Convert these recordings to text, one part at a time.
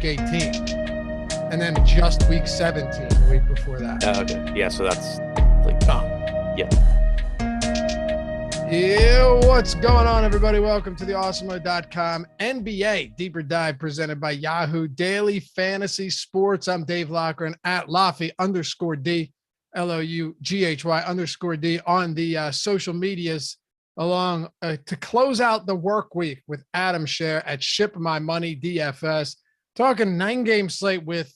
week 18, and then just week 17 the week before that. Okay. Yeah, so that's like, yeah. Yeah, what's going on, everybody? Welcome to the Awesemo.com NBA Deeper Dive presented by Yahoo Daily Fantasy Sports. I'm Dave Loughran at Loughy _D, LOUGHY _D on the social medias, along to close out the work week with Adam Scherer at Ship My Money DFS. Talking 9-game slate with,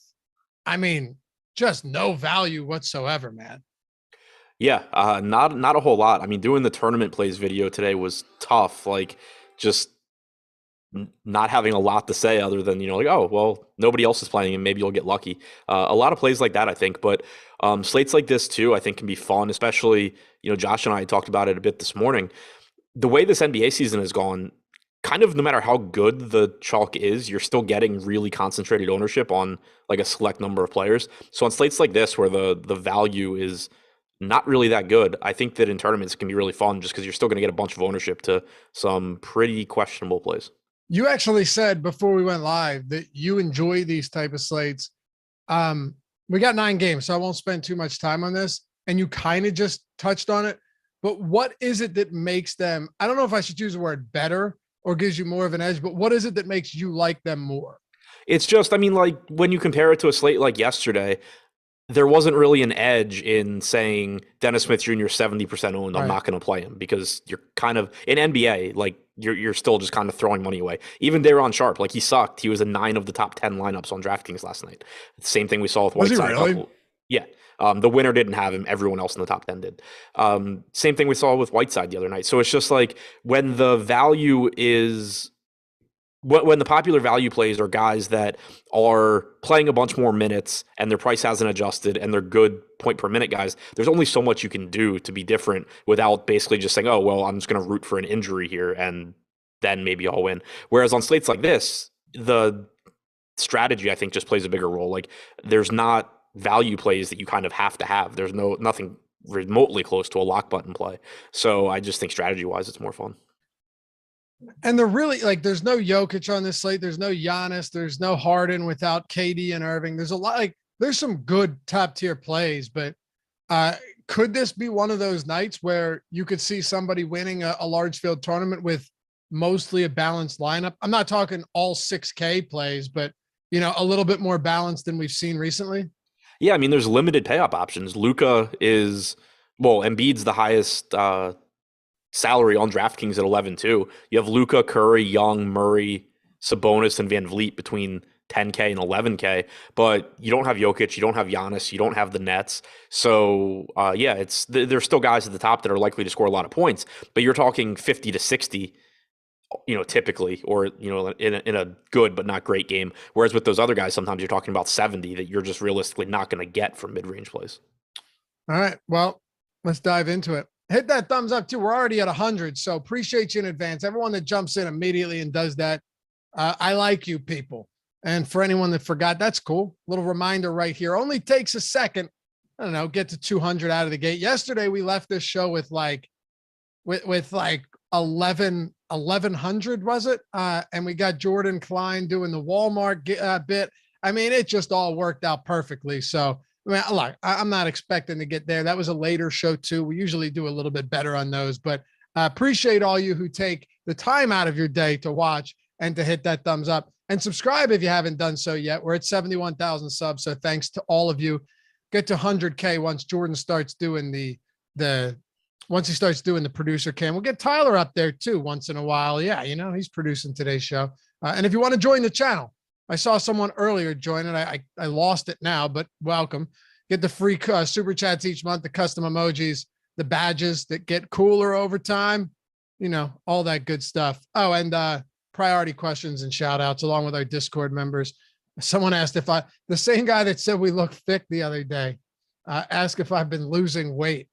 just no value whatsoever, man. Yeah, not a whole lot. I mean, doing the tournament plays video today was tough. Like, just not having a lot to say other than, oh, well, nobody else is playing and maybe you'll get lucky. A lot of plays like that, I think. But slates like this, too, I think can be fun, especially, Josh and I talked about it a bit this morning. The way this NBA season has gone, kind of no matter how good the chalk is, you're still getting really concentrated ownership on like a select number of players. So on slates like this, where the value is not really that good, I think that in tournaments it can be really fun just because you're still going to get a bunch of ownership to some pretty questionable plays. You actually said before we went live that you enjoy these type of slates. We got 9 games, so I won't spend too much time on this. And you kind of just touched on it. But what is it that makes them, I don't know if I should use the word better or gives you more of an edge, but what is it that makes you like them more? It's just, like when you compare it to a slate like yesterday, there wasn't really an edge in saying Dennis Smith Jr. 70% owned. I'm not going to play him because you're kind of in NBA, like you're still just kind of throwing money away. Even Daron Sharp, like he sucked. He was in 9 of the top 10 lineups on DraftKings last night. Same thing we saw with Whiteside. Was he really? Yeah. The winner didn't have him. Everyone else in the top 10 did. Same thing we saw with Whiteside the other night. So it's just like when the value is, when the popular value plays are guys that are playing a bunch more minutes and their price hasn't adjusted and they're good point per minute guys, there's only so much you can do to be different without basically just saying, oh, well, I'm just going to root for an injury here and then maybe I'll win. Whereas on slates like this, the strategy, I think, just plays a bigger role. Like there's not value plays that you kind of have to have. There's nothing remotely close to a lock button play. So I just think strategy wise, it's more fun. And they're really like, there's no Jokic on this slate. There's no Giannis. There's no Harden without KD and Irving. There's a lot, like there's some good top tier plays, but could this be one of those nights where you could see somebody winning a large field tournament with mostly a balanced lineup? I'm not talking all 6K plays, but a little bit more balanced than we've seen recently. Yeah. There's limited payoff options. Luka is, Embiid's the highest, salary on DraftKings at 11-2. You have Luka, Curry, Young, Murray, Sabonis, and Van Vliet between 10K and 11K, but you don't have Jokic, you don't have Giannis, you don't have the Nets. So there's still guys at the top that are likely to score a lot of points, but you're talking 50 to 60, typically, or in a good but not great game. Whereas with those other guys, sometimes you're talking about 70 that you're just realistically not going to get from mid-range plays. All right, well, let's dive into it. Hit that thumbs up too. We're already at 100. So appreciate you in advance. Everyone that jumps in immediately and does that. I like you people. And for anyone that forgot, that's cool. Little reminder right here. Only takes a second. I don't know, get to 200 out of the gate. Yesterday, we left this show with like 1,100, was it? And we got Jordan Klein doing the Walmart bit. It just all worked out perfectly. So I'm not expecting to get there. That was a later show too. We usually do a little bit better on those, but I appreciate all you who take the time out of your day to watch and to hit that thumbs up and subscribe if you haven't done so yet. We're at 71,000 subs. So thanks to all of you. Get to 100K once Jordan starts doing once he starts doing the producer cam. We'll get Tyler up there too once in a while. Yeah. He's producing today's show. And if you want to join the channel, I saw someone earlier join it. I lost it now, but welcome. Get the free super chats each month, the custom emojis, the badges that get cooler over time, all that good stuff. Oh, and priority questions and shout outs along with our Discord members. Someone asked the same guy that said we look thick the other day, asked if I've been losing weight.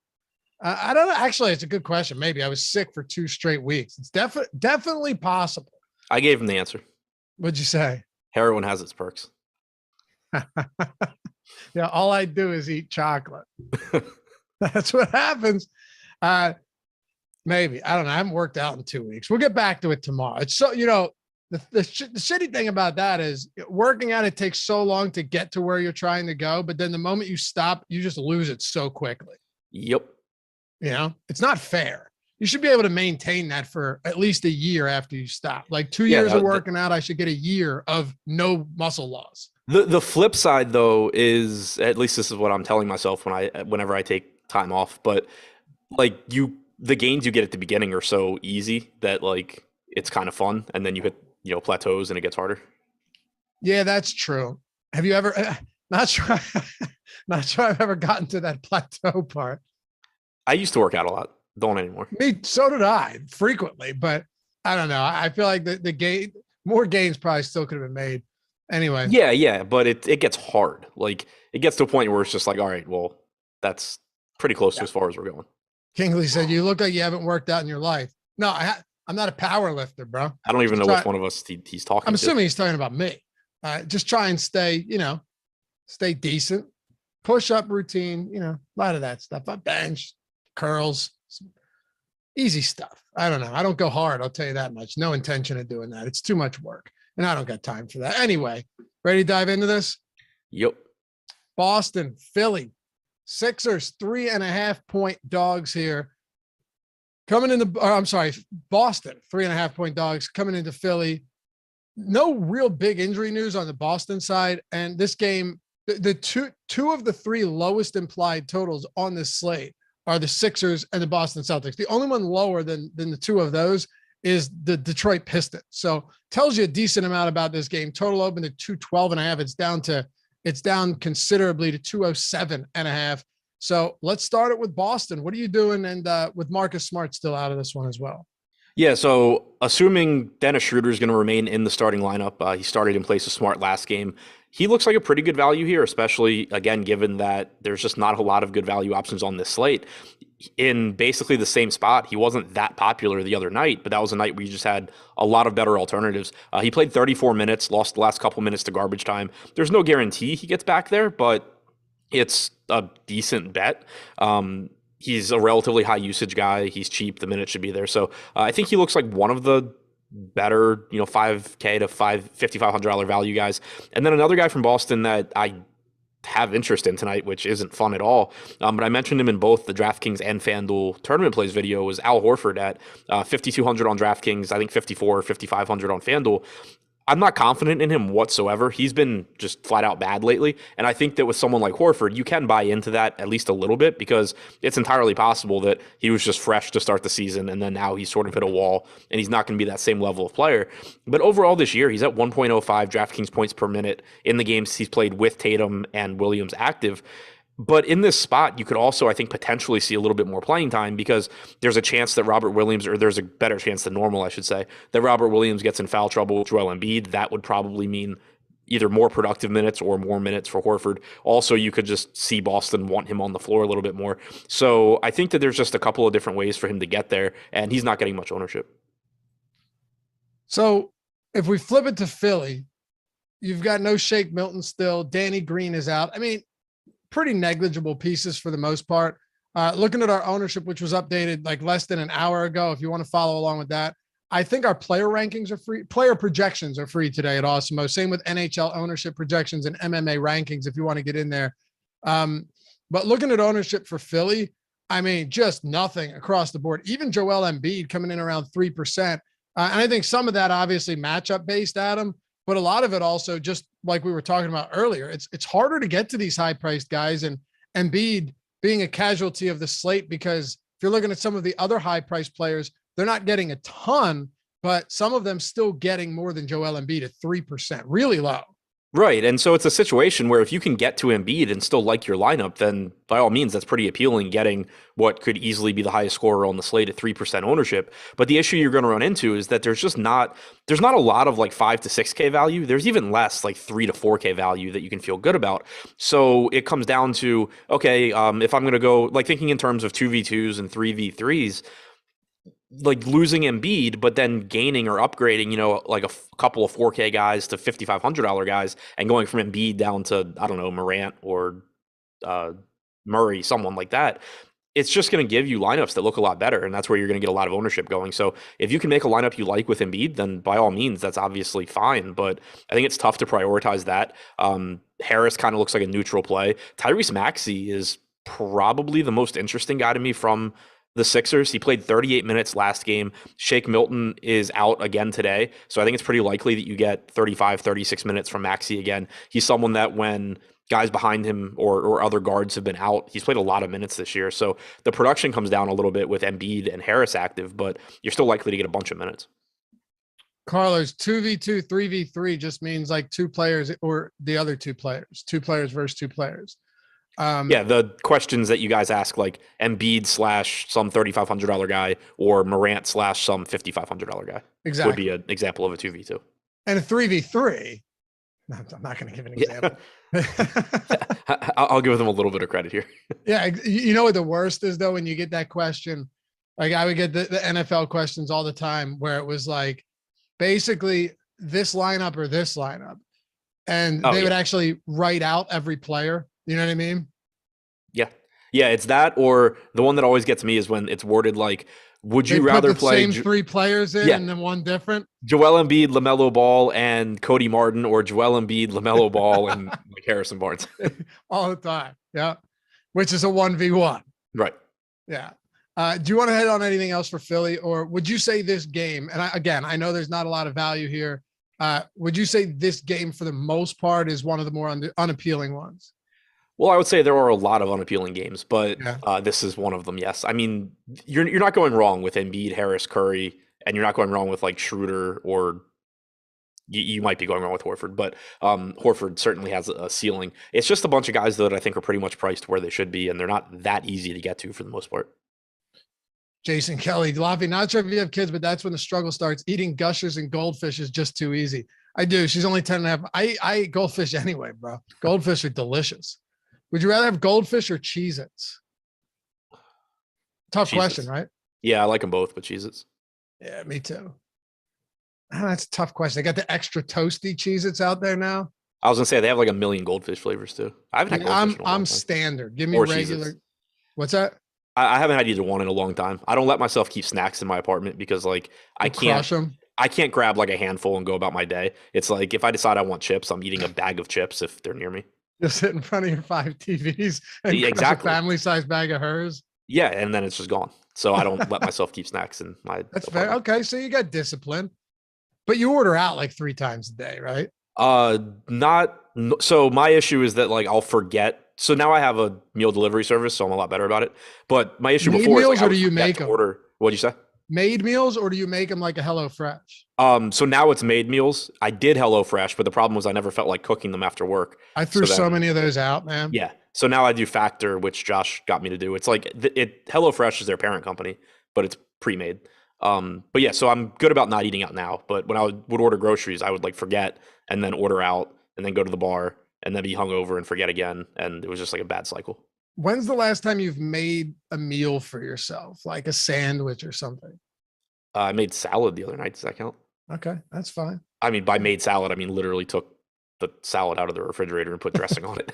I don't know. Actually, it's a good question. Maybe I was sick for 2 straight weeks. It's definitely possible. I gave him the answer. What'd you say? Heroin has its perks. Yeah, all I do is eat chocolate. That's what happens. Maybe. I don't know. I haven't worked out in 2 weeks. We'll get back to it tomorrow. It's so, the shitty thing about that is working out, it takes so long to get to where you're trying to go. But then the moment you stop, you just lose it so quickly. Yep. You know, it's not fair. You should be able to maintain that for at least a year after you stop. Like 2 years of working out, I should get a year of no muscle loss. The flip side, though, is, at least this is what I'm telling myself whenever I take time off. But like the gains you get at the beginning are so easy that like it's kind of fun, and then you hit plateaus and it gets harder. Yeah, that's true. Have you ever? Not sure. Not sure I've ever gotten to that plateau part. I used to work out a lot. Don't anymore. So did I frequently, but I don't know. I feel like more gains probably still could have been made. Anyway. Yeah, but it gets hard. Like it gets to a point where it's just like, all right, well, that's pretty close to as far as we're going. Kingsley said, "You look like you haven't worked out in your life." No, I'm not a power lifter, bro. I don't even know which one of us he's talking. I'm assuming he's talking about me. Just try and stay decent. Push up routine, a lot of that stuff. I bench, curls, easy stuff. I don't know. I don't go hard. I'll tell you that much. No intention of doing that. It's too much work, and I don't got time for that. Anyway, ready to dive into this? Yep. Boston, Philly, Sixers 3.5-point dogs here. Boston 3.5-point dogs coming into Philly. No real big injury news on the Boston side, and this game, the two of the three lowest implied totals on this slate are the Sixers and the Boston Celtics. The only one lower than the two of those is the Detroit Pistons. So tells you a decent amount about this game. Total open at 212.5. It's down considerably to 207.5. So let's start it with Boston. What are you doing? And with Marcus Smart still out of this one as well. Yeah, so assuming Dennis Schroeder is going to remain in the starting lineup, he started in place of Smart last game. He looks like a pretty good value here, especially, again, given that there's just not a lot of good value options on this slate. In basically the same spot, he wasn't that popular the other night, but that was a night where you just had a lot of better alternatives. He played 34 minutes, lost the last couple minutes to garbage time. There's no guarantee he gets back there, but it's a decent bet. He's a relatively high usage guy. He's cheap. The minutes should be there. So I think he looks like one of the better, $5K to $5,500 value guys. And then another guy from Boston that I have interest in tonight, which isn't fun at all. But I mentioned him in both the DraftKings and FanDuel tournament plays video, was Al Horford at 5,200 on DraftKings. I think 54 or 5,500 on FanDuel. I'm not confident in him whatsoever. He's been just flat out bad lately. And I think that with someone like Horford, you can buy into that at least a little bit, because it's entirely possible that he was just fresh to start the season and then now he's sort of hit a wall and he's not going to be that same level of player. But overall this year, he's at 1.05 DraftKings points per minute in the games he's played with Tatum and Williams active. But in this spot, you could also, I think, potentially see a little bit more playing time, because there's a chance that Robert Williams, or there's a better chance than normal, I should say, that Robert Williams gets in foul trouble with Joel Embiid. That would probably mean either more productive minutes or more minutes for Horford. Also, you could just see Boston want him on the floor a little bit more. So I think that there's just a couple of different ways for him to get there, and he's not getting much ownership. So if we flip it to Philly, you've got no Shake Milton still. Danny Green is out. I mean, pretty negligible pieces for the most part. Looking at our ownership, which was updated like less than an hour ago, if you want to follow along with that, I think our player rankings are free. Player projections are free today at Awesemo. Same with NHL ownership projections and MMA rankings if you want to get in there. But looking at ownership for Philly, I mean, just nothing across the board. Even Joel Embiid coming in around 3%. And I think some of that obviously matchup based, Adam, but a lot of it also just like we were talking about earlier. It's harder to get to these high priced guys, and Embiid being a casualty of the slate, because if you're looking at some of the other high priced players, they're not getting a ton, but some of them still getting more than Joel Embiid at 3%, really low. Right. And so it's a situation where if you can get to Embiid and still like your lineup, then by all means, that's pretty appealing, getting what could easily be the highest scorer on the slate at 3% ownership. But the issue you're going to run into is that there's not a lot of like 5 to 6K value. There's even less like 3 to 4K value that you can feel good about. So it comes down to, okay, if I'm going to go like thinking in terms of 2v2s and 3v3s, like losing Embiid, but then gaining or upgrading, like a couple of 4K guys to $5,500 guys, and going from Embiid down to, I don't know, Marant or Murray, someone like that. it's just going to give you lineups that look a lot better, and that's where you're going to get a lot of ownership going. So if you can make a lineup you like with Embiid, then by all means, that's obviously fine. But I think it's tough to prioritize that. Harris kind of looks like a neutral play. Tyrese Maxey is probably the most interesting guy to me from the Sixers. He played 38 minutes last game. Shake Milton is out again today. So I think it's pretty likely that you get 35, 36 minutes from Maxey again. He's someone that when guys behind him or other guards have been out, he's played a lot of minutes this year. So the production comes down a little bit with Embiid and Harris active, but you're still likely to get a bunch of minutes. Carlos, 2v2, 3v3 just means like two players or the other two players versus two players. Yeah, the questions that you guys ask, like Embiid / some $3,500 guy or Marant / some $5,500 guy, exactly, would be an example of a 2v2. And a 3v3. No, I'm not going to give an example. Yeah. I'll give them a little bit of credit here. Yeah, you know what the worst is though, when you get that question, like I would get the NFL questions all the time where it was like basically this lineup or this lineup, and they would actually write out every player. You know what I mean? Yeah. Yeah, it's that, or the one that always gets me is when it's worded like, would you rather play same three players in and then one different? Joel Embiid, Lamelo Ball, and Cody Martin, or Joel Embiid, Lamelo Ball, and like Harrison Barnes. All the time. Yeah. Which is a 1v1. Right. Yeah. Do you want to head on anything else for Philly, or would you say this game, and I know there's not a lot of value here. Would you say this game for the most part is one of the more unappealing ones? Well, I would say there are a lot of unappealing games, but yeah. This is one of them. Yes, I mean you're not going wrong with Embiid, Harris, Curry, and you're not going wrong with like Schroeder, or you might be going wrong with Horford, but Horford certainly has a ceiling. It's just a bunch of guys that I think are pretty much priced where they should be, and they're not that easy to get to for the most part. Jason Kelly, Loughy, not sure if you have kids, but that's when the struggle starts. Eating gushers and goldfish is just too easy. I do. She's only 10 and a half. I eat goldfish anyway, bro. Goldfish are delicious. Would you rather have goldfish or Cheez-Its? Tough question, right? Yeah, I like them both, but Cheez-Its. Yeah, me too. That's a tough question. They got the extra toasty Cheez-Its out there now. I was gonna say they have like a million goldfish flavors too. I haven't had goldfish in a long time. Standard. Give me or regular. Cheez-Its. What's that? I haven't had either one in a long time. I don't let myself keep snacks in my apartment because like I can't grab like a handful and go about my day. It's like if I decide I want chips, I'm eating a bag of chips if they're near me. Just sit in front of your 5 TVs and exactly. A family-sized bag of hers. Yeah, and then it's just gone. So I don't let myself keep snacks in my That's apartment. fair. Okay, so you got discipline. But you order out like 3 times a day, right? So my issue is that like I'll forget. So now I have a meal delivery service, so I'm a lot better about it. But my issue before is like, or do you make them? What'd you say? Made meals, or do you make them like a HelloFresh? So now it's made meals. I did HelloFresh, but the problem was I never felt like cooking them after work. I threw so many of those out, man. Yeah. So now I do Factor, which Josh got me to do. It's like HelloFresh is their parent company, but it's pre-made. But yeah, so I'm good about not eating out now. But when I would order groceries, I would like forget and then order out and then go to the bar and then be hungover and forget again. And it was just like a bad cycle. When's the last time you've made a meal for yourself, like a sandwich or something? I made salad the other night. Does that count? Okay, that's fine. I mean, by made salad, I mean literally took the salad out of the refrigerator and put dressing on it.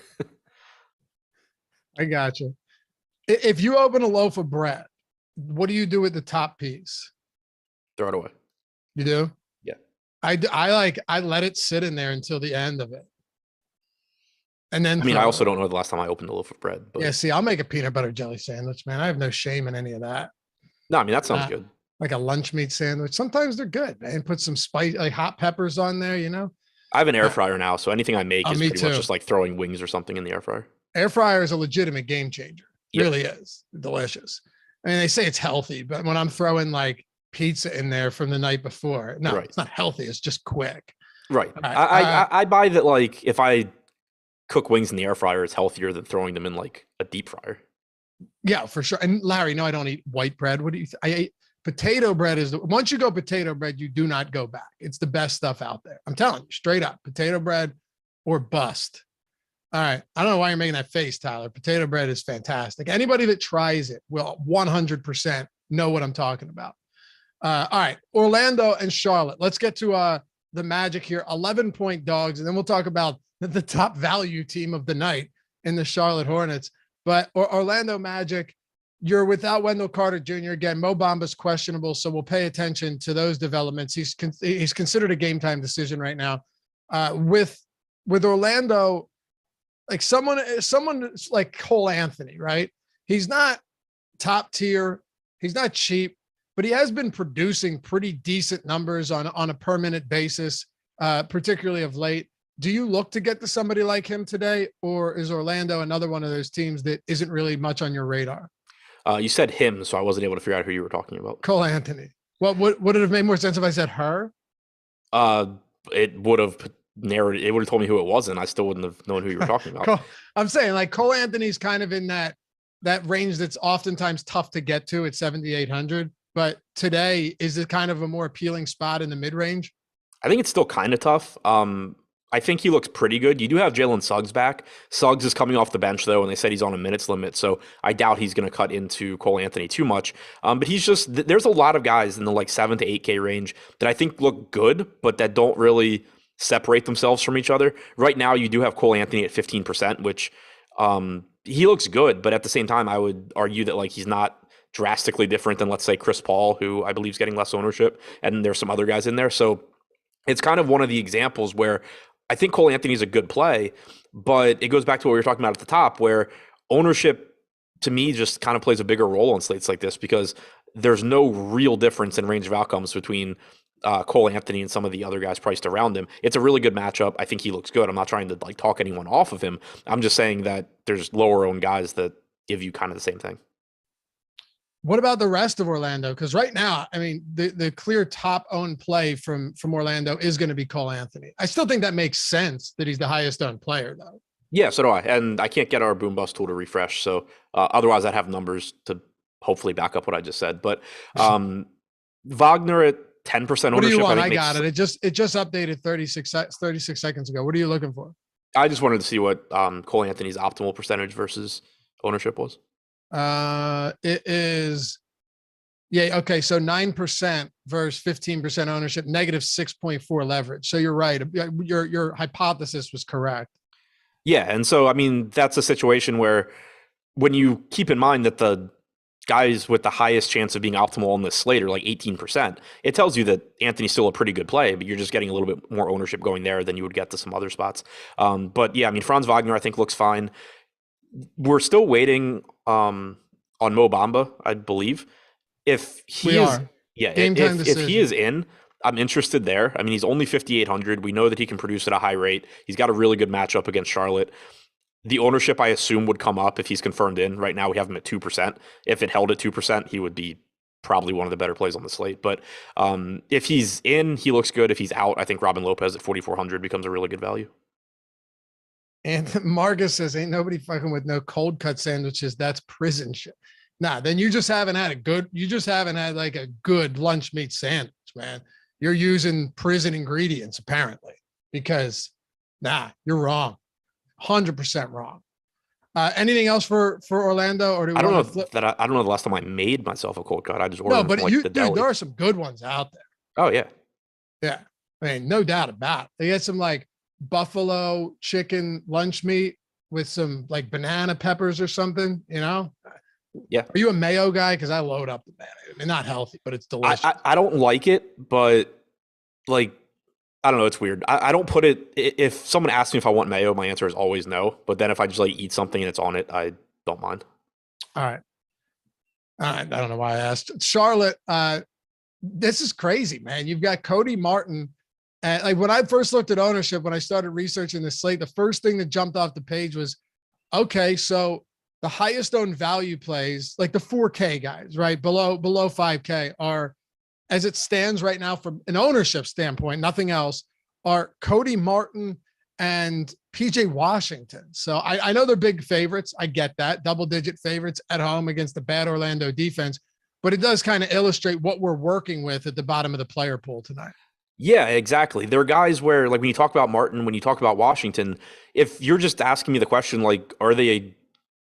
I got you. If you open a loaf of bread, what do you do with the top piece? Throw it away. You do? Yeah. I let it sit in there until the end of it. And then I also don't know the last time I opened a loaf of bread. But yeah, see, I'll make a peanut butter jelly sandwich, man. I have no shame in any of that. No, I mean that sounds good. Like a lunch meat sandwich. Sometimes they're good, man. Put some spice, like hot peppers on there, you know? I have an air fryer now, so anything I make is pretty much just like throwing wings or something in the air fryer. Air fryer is a legitimate game changer. It really is. Delicious. I mean, they say it's healthy, but when I'm throwing like pizza in there from the night before, no, It's not healthy. It's just quick. Right. I buy that like if I cook wings in the air fryer, it's healthier than throwing them in like a deep fryer. Yeah, for sure. And Larry, no, I don't eat white bread. What do you? I ate potato bread. Once you go potato bread, you do not go back. It's the best stuff out there. I'm telling you, straight up, potato bread or bust. All right. I don't know why you're making that face, Tyler. Potato bread is fantastic. Anybody that tries it will 100% know what I'm talking about. All right. Orlando and Charlotte. Let's get to the Magic here. 11-point dogs, and then we'll talk about the top value team of the night in the Charlotte Hornets. But Orlando Magic, you're without Wendell Carter Jr. Again, Mo Bamba's questionable, so we'll pay attention to those developments. He's considered a game time decision right now. With Orlando, like someone like Cole Anthony, right? He's not top tier. He's not cheap, but he has been producing pretty decent numbers on a per minute basis, particularly of late. Do you look to get to somebody like him today, or is Orlando another one of those teams that isn't really much on your radar? You said him, so I wasn't able to figure out who you were talking about. Cole Anthony. Well, would it have made more sense if I said her? It would have narrowed. It would have told me who it was, and I still wouldn't have known who you were talking about. I'm saying like Cole Anthony's kind of in that range that's oftentimes tough to get to at 7,800. But today, is it kind of a more appealing spot in the mid range? I think it's still kind of tough. I think he looks pretty good. You do have Jalen Suggs back. Suggs is coming off the bench, though, and they said he's on a minutes limit, so I doubt he's going to cut into Cole Anthony too much. But he's just, there's a lot of guys in the like 7 to 8K range that I think look good, but that don't really separate themselves from each other. Right now, you do have Cole Anthony at 15%, which he looks good, but at the same time, I would argue that like he's not drastically different than, let's say, Chris Paul, who I believe is getting less ownership, and there's some other guys in there. So it's kind of one of the examples where I think Cole Anthony is a good play, but it goes back to what we were talking about at the top, where ownership to me just kind of plays a bigger role on slates like this because there's no real difference in range of outcomes between Cole Anthony and some of the other guys priced around him. It's a really good matchup. I think he looks good. I'm not trying to like talk anyone off of him. I'm just saying that there's lower owned guys that give you kind of the same thing. What about the rest of Orlando? Because right now, I mean, the clear top owned play from Orlando is going to be Cole Anthony. I still think that makes sense that he's the highest owned player, though. Yeah, so do I. And I can't get our Boom Bust tool to refresh. So otherwise, I'd have numbers to hopefully back up what I just said. But Wagner at 10% ownership. What do you want? I got it. It just updated 36 seconds ago. What are you looking for? I just wanted to see what Cole Anthony's optimal percentage versus ownership was. It is, yeah. Okay. So 9% versus 15% ownership, negative 6.4 leverage. So you're right. Your hypothesis was correct. Yeah. And so, I mean, that's a situation where when you keep in mind that the guys with the highest chance of being optimal on this slate are like 18%, it tells you that Anthony's still a pretty good play, but you're just getting a little bit more ownership going there than you would get to some other spots. But yeah, I mean, Franz Wagner, I think looks fine. We're still waiting on Mo Bamba, I believe. If he is in, I'm interested there. I mean, he's only 5,800. We know that he can produce at a high rate. He's got a really good matchup against Charlotte. The ownership, I assume, would come up if he's confirmed in. Right now, we have him at 2%. If it held at 2%, he would be probably one of the better plays on the slate. But if he's in, he looks good. If he's out, I think Robin Lopez at 4,400 becomes a really good value. And Marcus says, ain't nobody fucking with no cold cut sandwiches. That's prison shit. Nah, then you just haven't had like a good lunch meat sandwich, man. You're using prison ingredients, apparently, because you're wrong. 100% wrong. Anything else for Orlando? Or I don't know the last time I made myself a cold cut. I just ordered there are some good ones out there. Oh, yeah. Yeah. I mean, no doubt about it. They had some like buffalo chicken lunch meat with some like banana peppers or something, you know? Yeah. Are you a mayo guy? Because I load up the mayo. I mean, not healthy, but it's delicious. I don't like it, but like, I don't know. It's weird. I don't put it. If someone asks me if I want mayo, my answer is always no. But then if I just like eat something and it's on it, I don't mind. All right. I don't know why I asked. Charlotte, this is crazy, man. You've got Cody Martin. And like when I first looked at ownership, when I started researching the slate, the first thing that jumped off the page was, okay, so the highest owned value plays, like the 4K guys, right? Below 5K are, as it stands right now from an ownership standpoint, nothing else, are Cody Martin and PJ Washington. So I know they're big favorites. I get that. Double-digit favorites at home against the bad Orlando defense. But it does kind of illustrate what we're working with at the bottom of the player pool tonight. Yeah, exactly. There are guys where, like when you talk about Martin, when you talk about Washington, if you're just asking me the question, like, are they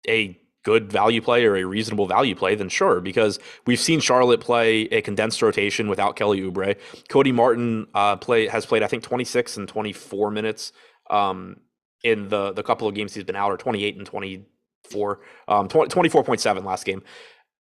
a good value play or a reasonable value play, then sure, because we've seen Charlotte play a condensed rotation without Kelly Oubre. Cody Martin has played, I think, 26 and 24 minutes in the couple of games he's been out, or 28 and 24, 24.7 last game.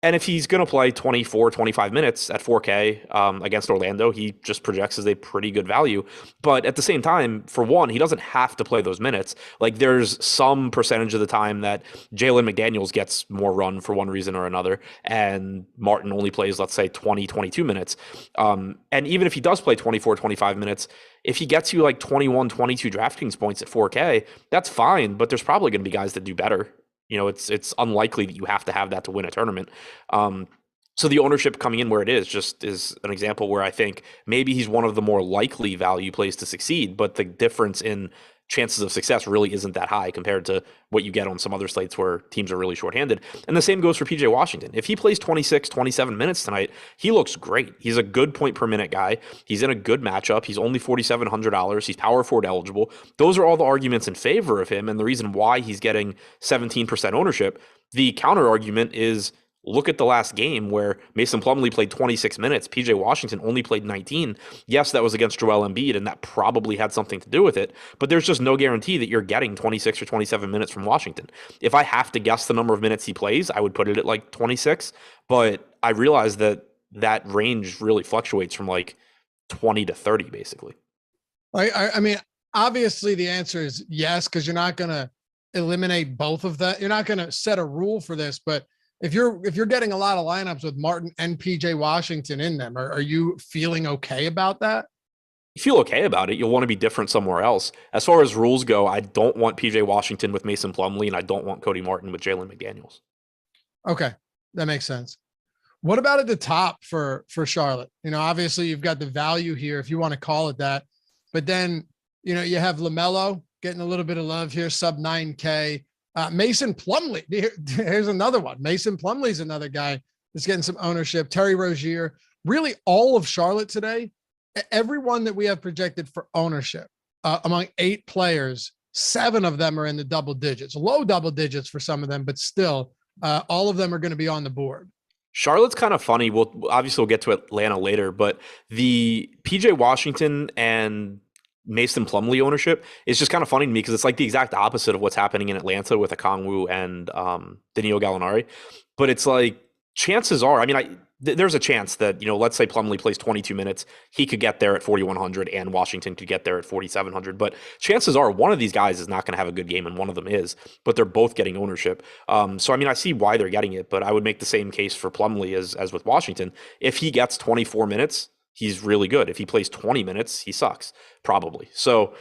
And if he's going to play 24, 25 minutes at 4K against Orlando, he just projects as a pretty good value. But at the same time, for one, he doesn't have to play those minutes. Like there's some percentage of the time that Jalen McDaniels gets more run for one reason or another, and Martin only plays, let's say, 20, 22 minutes. And even if he does play 24, 25 minutes, if he gets you like 21, 22 DraftKings points at 4K, that's fine. But there's probably going to be guys that do better. It's unlikely that you have to have that to win a tournament. So the ownership coming in where it is just is an example where I think maybe he's one of the more likely value plays to succeed, but the difference in chances of success really isn't that high compared to what you get on some other slates where teams are really shorthanded. And the same goes for PJ Washington. If he plays 26, 27 minutes tonight, he looks great. He's a good point per minute guy. He's in a good matchup. He's only $4,700. He's power forward eligible. Those are all the arguments in favor of him and the reason why he's getting 17% ownership. The counter argument is look at the last game where Mason Plumlee played 26 minutes. PJ Washington only played 19. Yes, that was against Joel Embiid, and that probably had something to do with it. But there's just no guarantee that you're getting 26 or 27 minutes from Washington. If I have to guess the number of minutes he plays, I would put it at like 26. But I realize that that range really fluctuates from like 20 to 30, basically. I mean, obviously the answer is yes, because you're not going to eliminate both of that. You're not going to set a rule for this, but if you're getting a lot of lineups with Martin and PJ Washington in them, are you feeling okay about that? You feel okay about it. You'll want to be different somewhere else. As far as rules go, I don't want PJ Washington with Mason Plumlee, and I don't want Cody Martin with Jalen McDaniels. Okay, that makes sense. What about at the top for Charlotte? Obviously you've got the value here, if you want to call it that, but then you have LaMelo getting a little bit of love here, sub 9K. Mason Plumlee, here's another one. Mason Plumlee's another guy that's getting some ownership. Terry Rozier, really all of Charlotte today, everyone that we have projected for ownership among 8 players, 7 of them are in the double digits, low double digits for some of them, but still all of them are going to be on the board. Charlotte's kind of funny. We'll get to Atlanta later, but the PJ Washington and Mason Plumlee ownership is just kind of funny to me because it's like the exact opposite of what's happening in Atlanta with Okongwu and Danilo Gallinari. But it's like chances are, there's a chance that, let's say Plumlee plays 22 minutes, he could get there at 4,100 and Washington could get there at 4,700. But chances are one of these guys is not going to have a good game and one of them is, but they're both getting ownership. So, I see why they're getting it, but I would make the same case for Plumlee as with Washington. If he gets 24 minutes, he's really good. If he plays 20 minutes, he sucks, probably. So,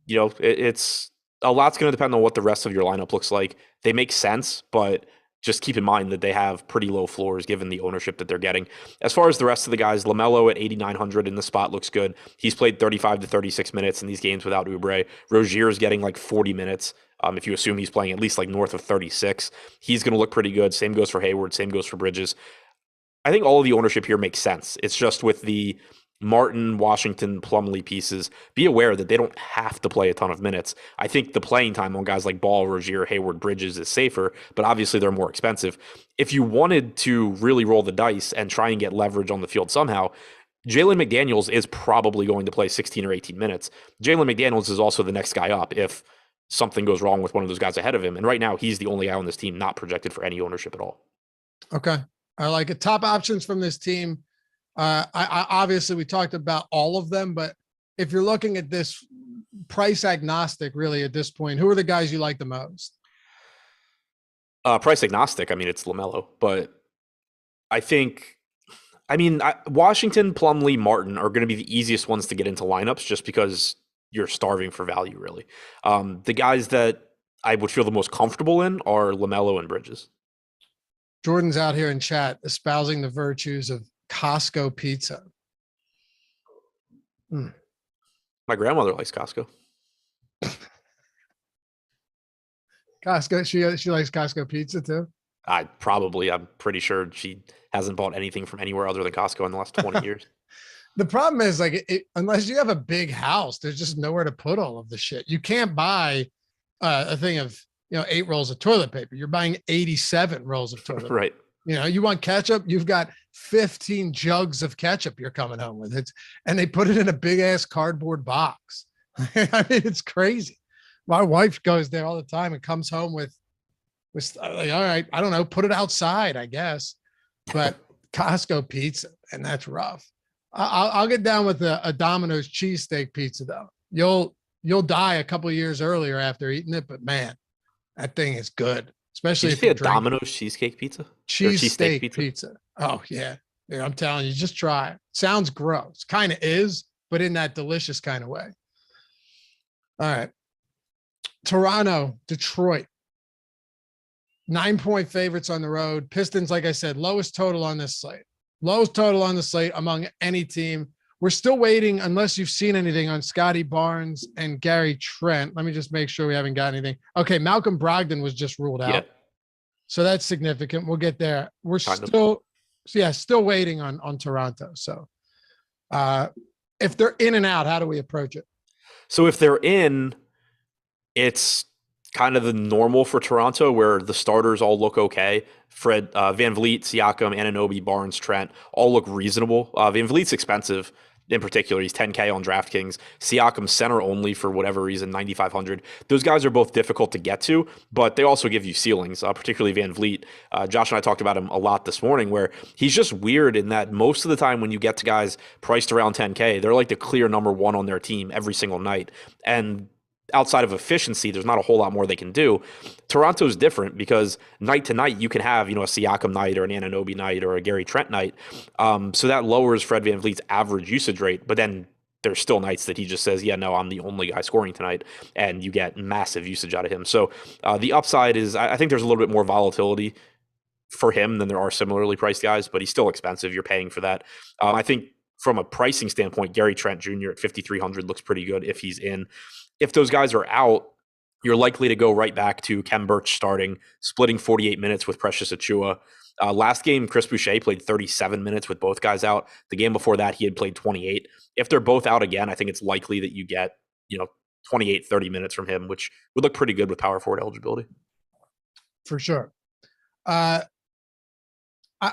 it's a lot's going to depend on what the rest of your lineup looks like. They make sense, but just keep in mind that they have pretty low floors given the ownership that they're getting. As far as the rest of the guys, LaMelo at 8,900 in the spot looks good. He's played 35 to 36 minutes in these games without Oubre. Rozier is getting like 40 minutes. If you assume he's playing at least like north of 36, he's going to look pretty good. Same goes for Hayward. Same goes for Bridges. I think all of the ownership here makes sense. It's just with the Martin, Washington, Plumlee pieces, be aware that they don't have to play a ton of minutes. I think the playing time on guys like Ball, Rozier, Hayward, Bridges is safer, but obviously they're more expensive. If you wanted to really roll the dice and try and get leverage on the field somehow, Jalen McDaniels is probably going to play 16 or 18 minutes. Jalen McDaniels is also the next guy up if something goes wrong with one of those guys ahead of him. And right now, he's the only guy on this team not projected for any ownership at all. Okay. I like it. Top options from this team. I obviously we talked about all of them, but if you're looking at this price agnostic, really at this point, who are the guys you like the most? Price agnostic. It's LaMelo, but I think, Washington, Plumlee, Martin are going to be the easiest ones to get into lineups just because you're starving for value, really. The guys that I would feel the most comfortable in are LaMelo and Bridges. Jordan's out here in chat espousing the virtues of Costco pizza. My grandmother likes Costco. Costco, she likes Costco pizza too? I'm pretty sure she hasn't bought anything from anywhere other than Costco in the last 20 years. The problem is unless you have a big house, there's just nowhere to put all of the shit. You can't buy a thing of 8 rolls of toilet paper. You're buying 87 rolls of toilet paper. Right. You want ketchup, you've got 15 jugs of ketchup you're coming home with it. And they put it in a big ass cardboard box. It's crazy. My wife goes there all the time and comes home with Was like, all right, I don't know, put it outside, I guess. But Costco pizza, and that's rough. I'll get down with a Domino's cheesesteak pizza though. You'll die a couple of years earlier after eating it, but man, that thing is good. Especially Did if you you say a drink Domino's cheesecake pizza? cheesesteak pizza. Oh yeah. Yeah, I'm telling you, just try it. Sounds gross. Kind of is, but in that delicious kind of way. All right. Toronto, Detroit. 9-point favorites on the road. Pistons, like I said, lowest total on this slate. Lowest total on the slate among any team. We're still waiting, unless you've seen anything on Scottie Barnes and Gary Trent. Let me just make sure we haven't got anything. Okay, Malcolm Brogdon was just ruled out. Yeah. So that's significant. We'll get there. We're still waiting on Toronto. So if they're in and out, how do we approach it? So if they're in, it's kind of the normal for Toronto where the starters all look okay. Fred, Van Vliet, Siakam, Anunoby, Barnes, Trent all look reasonable. Van Vliet's expensive in particular. He's 10K on DraftKings. Siakam center only for whatever reason, 9,500. Those guys are both difficult to get to, but they also give you ceilings, particularly Van Vliet. Josh and I talked about him a lot this morning where he's just weird in that most of the time when you get to guys priced around 10K, they're like the clear number one on their team every single night. And outside of efficiency, there's not a whole lot more they can do. Toronto's different because night to night, you can have, a Siakam night or an Anunoby night or a Gary Trent night. So that lowers Fred Van Vliet's average usage rate. But then there's still nights that he just says, yeah, no, I'm the only guy scoring tonight. And you get massive usage out of him. So the upside is, I think there's a little bit more volatility for him than there are similarly priced guys, but he's still expensive. You're paying for that. I think from a pricing standpoint, Gary Trent Jr. at 5,300 looks pretty good if he's in. If those guys are out, you're likely to go right back to Kem Birch starting, splitting 48 minutes with Precious Achiuwa. Last game, Chris Boucher played 37 minutes with both guys out. The game before that, he had played 28. If they're both out again, I think it's likely that you get, 28, 30 minutes from him, which would look pretty good with power forward eligibility. For sure. I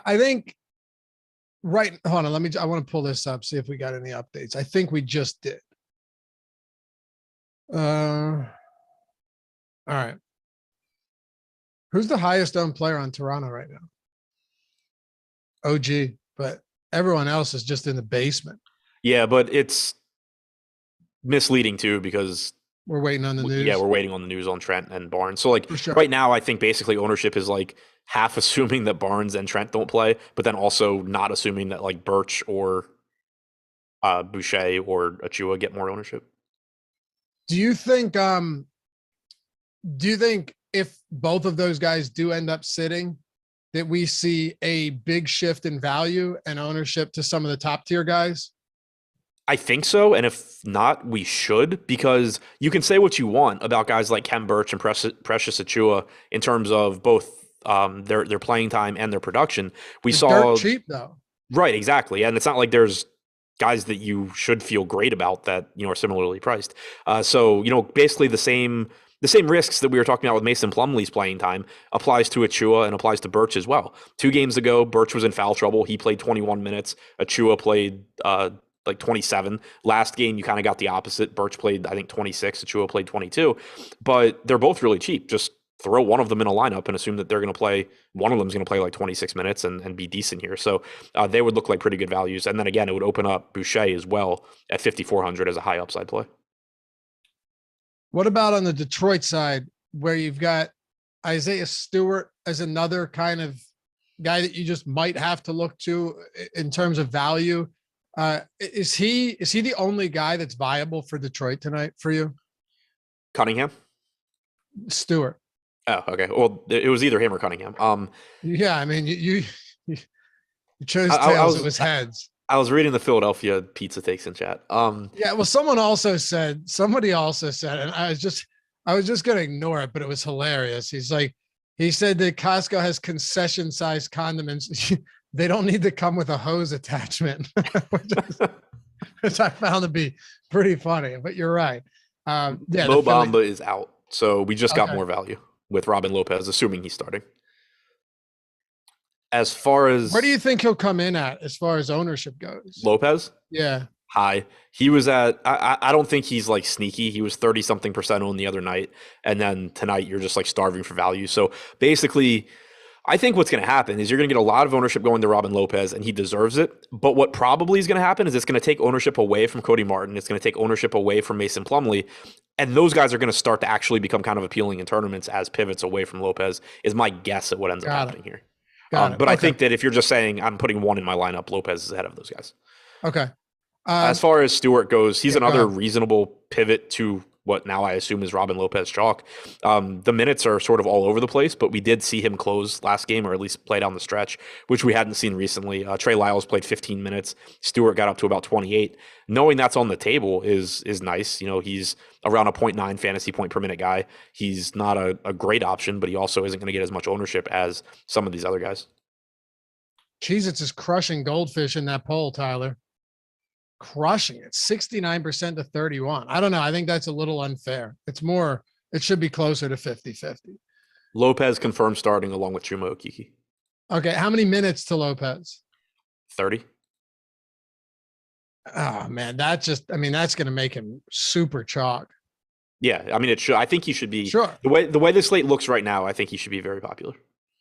think hold on, I want to pull this up, see if we got any updates. I think we just did. All right. Who's the highest owned player on Toronto right now? OG, but everyone else is just in the basement. Yeah, but it's misleading too because we're waiting on the news. Yeah, we're waiting on the news on Trent and Barnes. So sure. Right now, I think basically ownership is half assuming that Barnes and Trent don't play, but then also not assuming that Birch or Boucher or Achiuwa get more ownership. Do you think if both of those guys do end up sitting, that we see a big shift in value and ownership to some of the top tier guys? I think so. And if not, we should, because you can say what you want about guys like Kem Birch and Precious Achiuwa in terms of both their playing time and their production. It's dirt cheap though. Right, exactly. And it's not like there's guys that you should feel great about that, are similarly priced. So basically the same risks that we were talking about with Mason Plumlee's playing time applies to Achiuwa and applies to Birch as well. 2 games ago, Birch was in foul trouble. He played 21 minutes. Achiuwa played 27. Last game, you kind of got the opposite. Birch played, I think, 26. Achiuwa played 22. But they're both really cheap. Just throw one of them in a lineup and assume that they're going to play, one of them's going to play 26 minutes and be decent here. So they would look like pretty good values. And then again, it would open up Boucher as well at 5,400 as a high upside play. What about on the Detroit side, where you've got Isaiah Stewart as another kind of guy that you just might have to look to in terms of value? Is he the only guy that's viable for Detroit tonight for you? Cunningham? Stewart. Oh, okay. Well, it was either him or Cunningham. Yeah, I mean, you chose tails, it was heads. I was reading the Philadelphia pizza takes in chat. Yeah, well, somebody also said, and I was just going to ignore it, but it was hilarious. He said that Costco has concession sized condiments. They don't need to come with a hose attachment, which I found to be pretty funny, but you're right. Yeah, Mo Bamba is out. So we just got more value with Robin Lopez, assuming he's starting. As far as where do you think he'll come in at as far as ownership goes? Lopez? Yeah. high. He was at, I don't think he's like sneaky. He was 30 something percent on the other night. And then tonight you're just like starving for value. So basically, I think what's going to happen is you're going to get a lot of ownership going to Robin Lopez, and he deserves it. But what probably is going to happen is it's going to take ownership away from Cody Martin. It's going to take ownership away from Mason Plumlee. And those guys are going to start to actually become kind of appealing in tournaments as pivots away from Lopez, is my guess at what ends up happening here. But I think that if you're just saying I'm putting one in my lineup, Lopez is ahead of those guys. Okay. As far as Stewart goes, he's another reasonable pivot to what now I assume is Robin Lopez chalk. The minutes are sort of all over the place, but we did see him close last game, or at least play down the stretch, which we hadn't seen recently. Trey Lyles played 15 minutes. Stewart got up to about 28. Knowing that's on the table is nice. You know, he's around a 0.9 fantasy point per minute guy. He's not a great option, but he also isn't going to get as much ownership as some of these other guys. Cheez-Its is crushing Goldfish in that poll, Tyler. Crushing it, 69% to 31. I don't know. I think that's a little unfair. It should be closer to 50-50. Lopez confirmed starting along with Chuma Okeke. Okay. How many minutes to Lopez? 30. Oh man, that's going to make him super chalk. Yeah. I mean, it should, I think he should be sure. The way the slate looks right now, I think he should be very popular.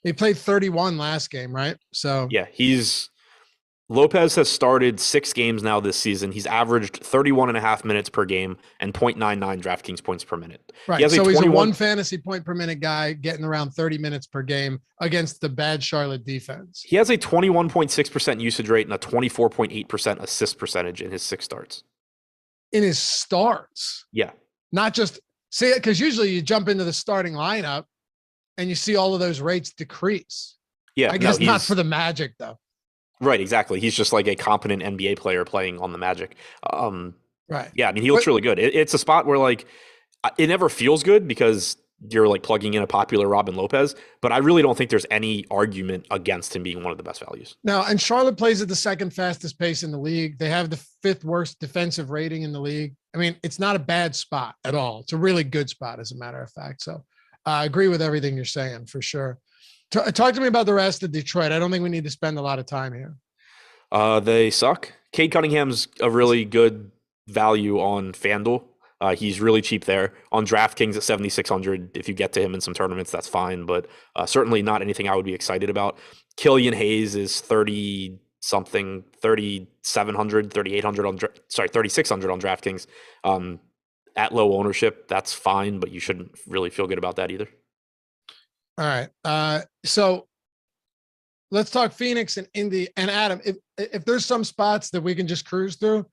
He played 31 last game, right? So yeah, Lopez has started 6 games now this season. He's averaged 31.5 minutes per game and 0.99 DraftKings points per minute. Right. So he's a 1 fantasy point per minute guy getting around 30 minutes per game against the bad Charlotte defense. He has a 21.6% usage rate and a 24.8% assist percentage in his 6 starts. In his starts? Yeah. Not just see it, because usually you jump into the starting lineup and you see all of those rates decrease. Yeah. I guess not for the Magic though. Right, exactly. He's just like a competent NBA player playing on the Magic. Right. Yeah, I mean, he looks really good. It's a spot where like it never feels good because you're like plugging in a popular Robin Lopez, but I really don't think there's any argument against him being one of the best values. No, and Charlotte plays at the 2nd fastest pace in the league. They have the 5th worst defensive rating in the league. I mean, it's not a bad spot at all. It's a really good spot, as a matter of fact. So I agree with everything you're saying for sure. Talk to me about the rest of Detroit. I don't think we need to spend a lot of time here. They suck. Cade Cunningham's a really good value on FanDuel. He's really cheap there. On DraftKings at 7,600. If you get to him in some tournaments, that's fine, but certainly not anything I would be excited about. Killian Hayes is 30-something, 3,700, 3,800 3,600 on DraftKings. At low ownership, that's fine, but you shouldn't really feel good about that either. All right. So let's talk Phoenix and Indy. And Adam, if there's some spots that we can just cruise through,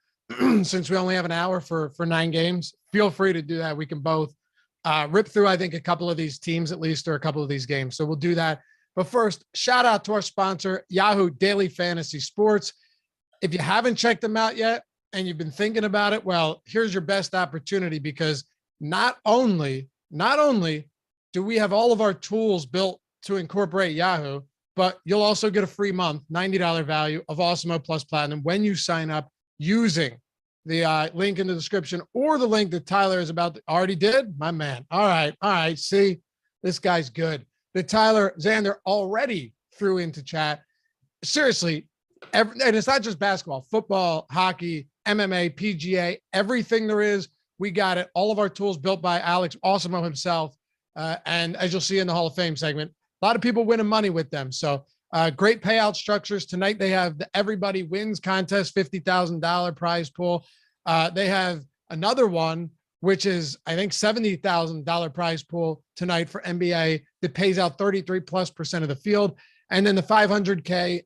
since we only have an hour for 9 games, feel free to do that. We can both rip through, I think, a couple of these teams at least, or a couple of these games. So we'll do that. But first, shout out to our sponsor, Yahoo Daily Fantasy Sports. If you haven't checked them out yet and you've been thinking about it, well, here's your best opportunity, because not only do we have all of our tools built to incorporate Yahoo, but you'll also get a free month, $90 value of Awesemo Plus Platinum when you sign up using the link in the description, or the link that Tyler is already did. My man. All right. See, this guy's good. That Tyler Xander already threw into chat. Seriously, and it's not just basketball, football, hockey, MMA, PGA, everything there is, we got it. All of our tools built by Alex Awesemo himself. And as you'll see in the Hall of Fame segment, a lot of people winning money with them. So great payout structures. Tonight they have the Everybody Wins contest, $50,000 prize pool. They have another one, which is, I think, $70,000 prize pool tonight for NBA that pays out 33+% of the field. And then the 500K,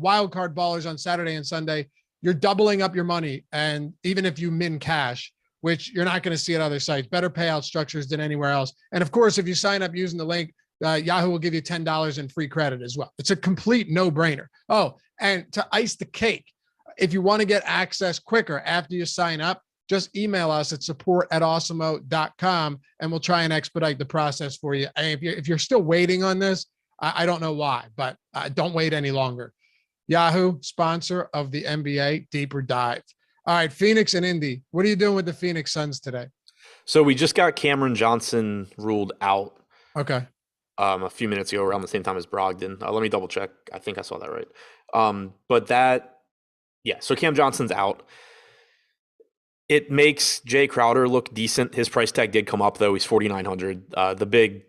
wild card ballers on Saturday and Sunday. You're doubling up your money. And even if you min cash, which you're not going to see at other sites, better payout structures than anywhere else. And of course, if you sign up using the link, Yahoo will give you $10 in free credit as well. It's a complete no-brainer. Oh, and to ice the cake, if you want to get access quicker after you sign up, just email us at support@awesemo.com and we'll try and expedite the process for you. And if you're still waiting on this, I don't know why, but don't wait any longer. Yahoo, sponsor of the NBA Deeper Dive. All right, Phoenix and Indy. What are you doing with the Phoenix Suns today? So we just got Cameron Johnson ruled out. Okay. A few minutes ago, around the same time as Brogdon. Let me double check. I think I saw that right. But that Yeah, so Cam Johnson's out. It makes Jay Crowder look decent. His price tag did come up, though. He's 4,900. The big,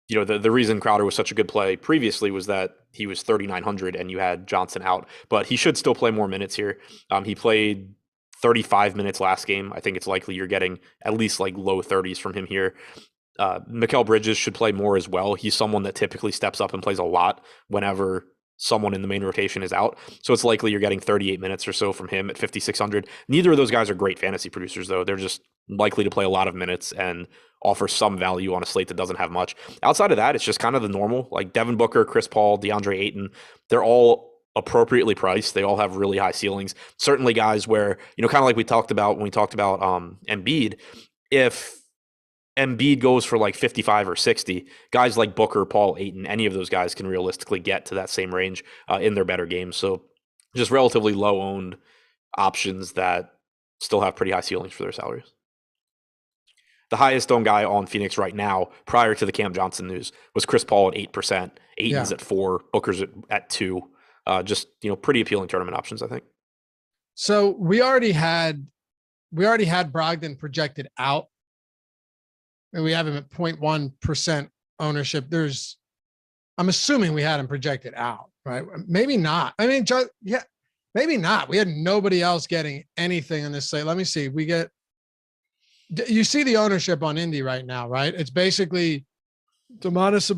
the reason Crowder was such a good play previously was that he was 3,900 and you had Johnson out. But he should still play more minutes here. He played 35 minutes last game. I think it's likely you're getting at least like low 30s from him here. Mikal Bridges should play more as well. He's someone that typically steps up and plays a lot whenever someone in the main rotation is out. So it's likely you're getting 38 minutes or so from him at 5,600. Neither of those guys are great fantasy producers, though. They're just likely to play a lot of minutes and offer some value on a slate that doesn't have much. Outside of that, it's just kind of the normal, like Devin Booker, Chris Paul, DeAndre Ayton. They're all appropriately priced. They all have really high ceilings. Certainly guys where, kind of like we talked about when we talked about Embiid, if Embiid goes for like 55 or 60, guys like Booker, Paul, Ayton, any of those guys can realistically get to that same range in their better games. So just relatively low owned options that still have pretty high ceilings for their salaries. The highest owned guy on Phoenix right now, prior to the Cam Johnson news, was Chris Paul at 8%. Ayton's at 4%, Booker's at 2%. Just, pretty appealing tournament options, I think. So we already had Brogdon projected out. And we have him at 0.1% ownership. I'm assuming we had him projected out, right? Maybe not. I mean, maybe not. We had nobody else getting anything on this slate. Let me see. You see the ownership on Indy right now, right? It's basically Domantas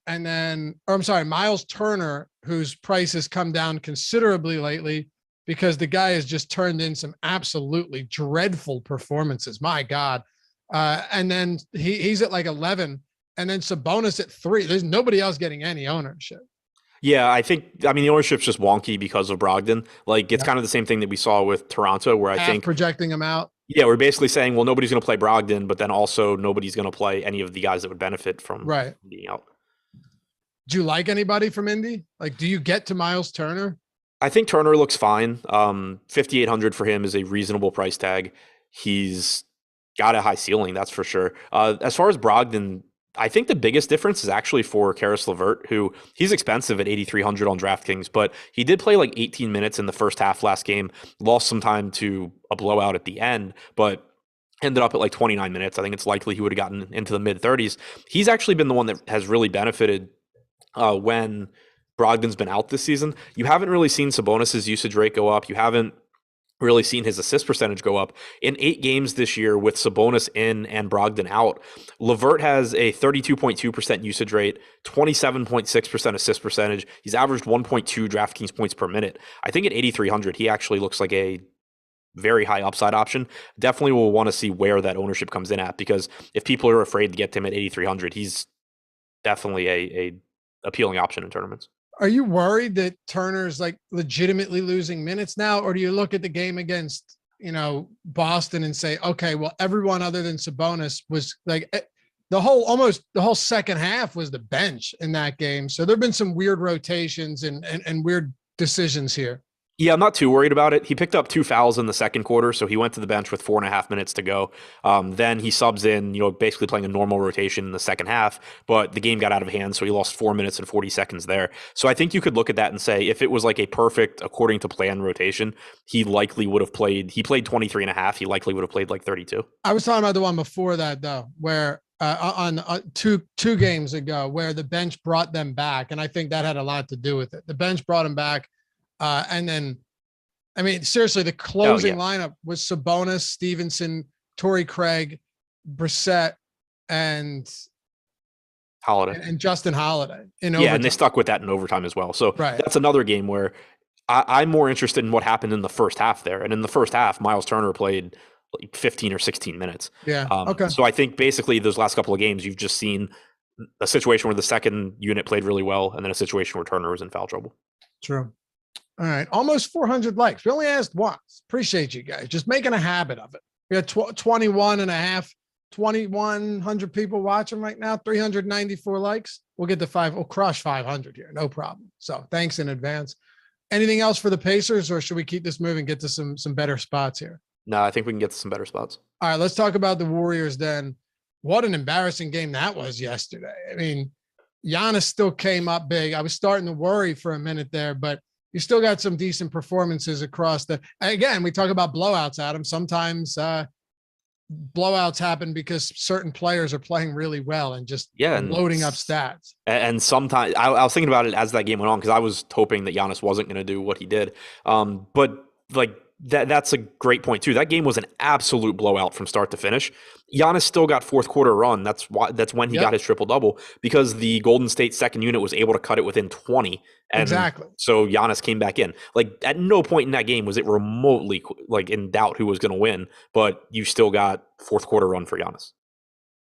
Sabonis Miles Turner, whose price has come down considerably lately because the guy has just turned in some absolutely dreadful performances. My God. And then he's at like 11, and then Sabonis at 3. There's nobody else getting any ownership. Yeah, the ownership's just wonky because of Brogdon. Like, it's kind of the same thing that we saw with Toronto, where I think projecting him out. Yeah, we're basically saying, well, nobody's going to play Brogdon, but then also nobody's going to play any of the guys that would benefit from being out. Do you like anybody from Indy? Like, do you get to Miles Turner? I think Turner looks fine. 5,800 for him is a reasonable price tag. He's got a high ceiling, that's for sure. As far as Brogdon, I think the biggest difference is actually for Karis LeVert, who he's expensive at 8,300 on DraftKings, but he did play like 18 minutes in the first half last game, lost some time to a blowout at the end, but ended up at like 29 minutes. I think it's likely he would have gotten into the mid 30s. He's actually been the one that has really benefited when Brogdon's been out this season. You haven't really seen Sabonis's usage rate go up. You haven't really seen his assist percentage go up. In 8 games this year with Sabonis in and Brogdon out, LeVert has a 32.2% usage rate, 27.6% assist percentage. He's averaged 1.2 DraftKings points per minute. I think at 8,300, he actually looks like a very high upside option. Definitely will want to see where that ownership comes in at, because if people are afraid to get him at 8,300, he's definitely a appealing option in tournaments. Are you worried that Turner's like legitimately losing minutes now? Or do you look at the game against, Boston and say, okay, well, everyone other than Sabonis was like the whole second half was the bench in that game. So there've been some weird rotations and weird decisions here. Yeah, I'm not too worried about it. He picked up 2 fouls in the second quarter, so he went to the bench with 4.5 minutes to go. Then he subs in, basically playing a normal rotation in the second half, but the game got out of hand, so he lost 4 minutes and 40 seconds there. So I think you could look at that and say, if it was like a perfect, according to plan rotation, he likely would have played, he played 23 and a half, he likely would have played like 32. I was talking about the one before that, though, where on two games ago, where the bench brought them back, and I think that had a lot to do with it. The bench brought him back. And then, I mean, seriously, the closing lineup was Sabonis, Stevenson, Torrey Craig, Brissett, and Holiday, and Justin Holiday in overtime. Yeah, and they stuck with that in overtime as well. So that's another game where I'm more interested in what happened in the first half there. And in the first half, Miles Turner played like 15 or 16 minutes. Yeah. Okay. So I think basically those last couple of games, you've just seen a situation where the second unit played really well, and then a situation where Turner was in foul trouble. True. All right. Almost 400 likes. We only asked once. Appreciate you guys. Just making a habit of it. We got 2,100 people watching right now, 394 likes. We'll get to 5. We'll crush 500 here. No problem. So thanks in advance. Anything else for the Pacers, or should we keep this moving, get to some better spots here? No, I think we can get to some better spots. All right. Let's talk about the Warriors then. What an embarrassing game that was yesterday. I mean, Giannis still came up big. I was starting to worry for a minute there, but you still got some decent performances across again, we talk about blowouts, Adam. Sometimes blowouts happen because certain players are playing really well and just loading up stats. And sometimes I was thinking about it as that game went on, because I was hoping that Giannis wasn't going to do what he did. But like that's a great point too. That game was an absolute blowout from start to finish. Giannis still got fourth quarter run. That's when he got his triple double, because the Golden State second unit was able to cut it within 20. And exactly. So Giannis came back in. Like at no point in that game was it remotely like in doubt who was going to win, but you still got fourth quarter run for Giannis.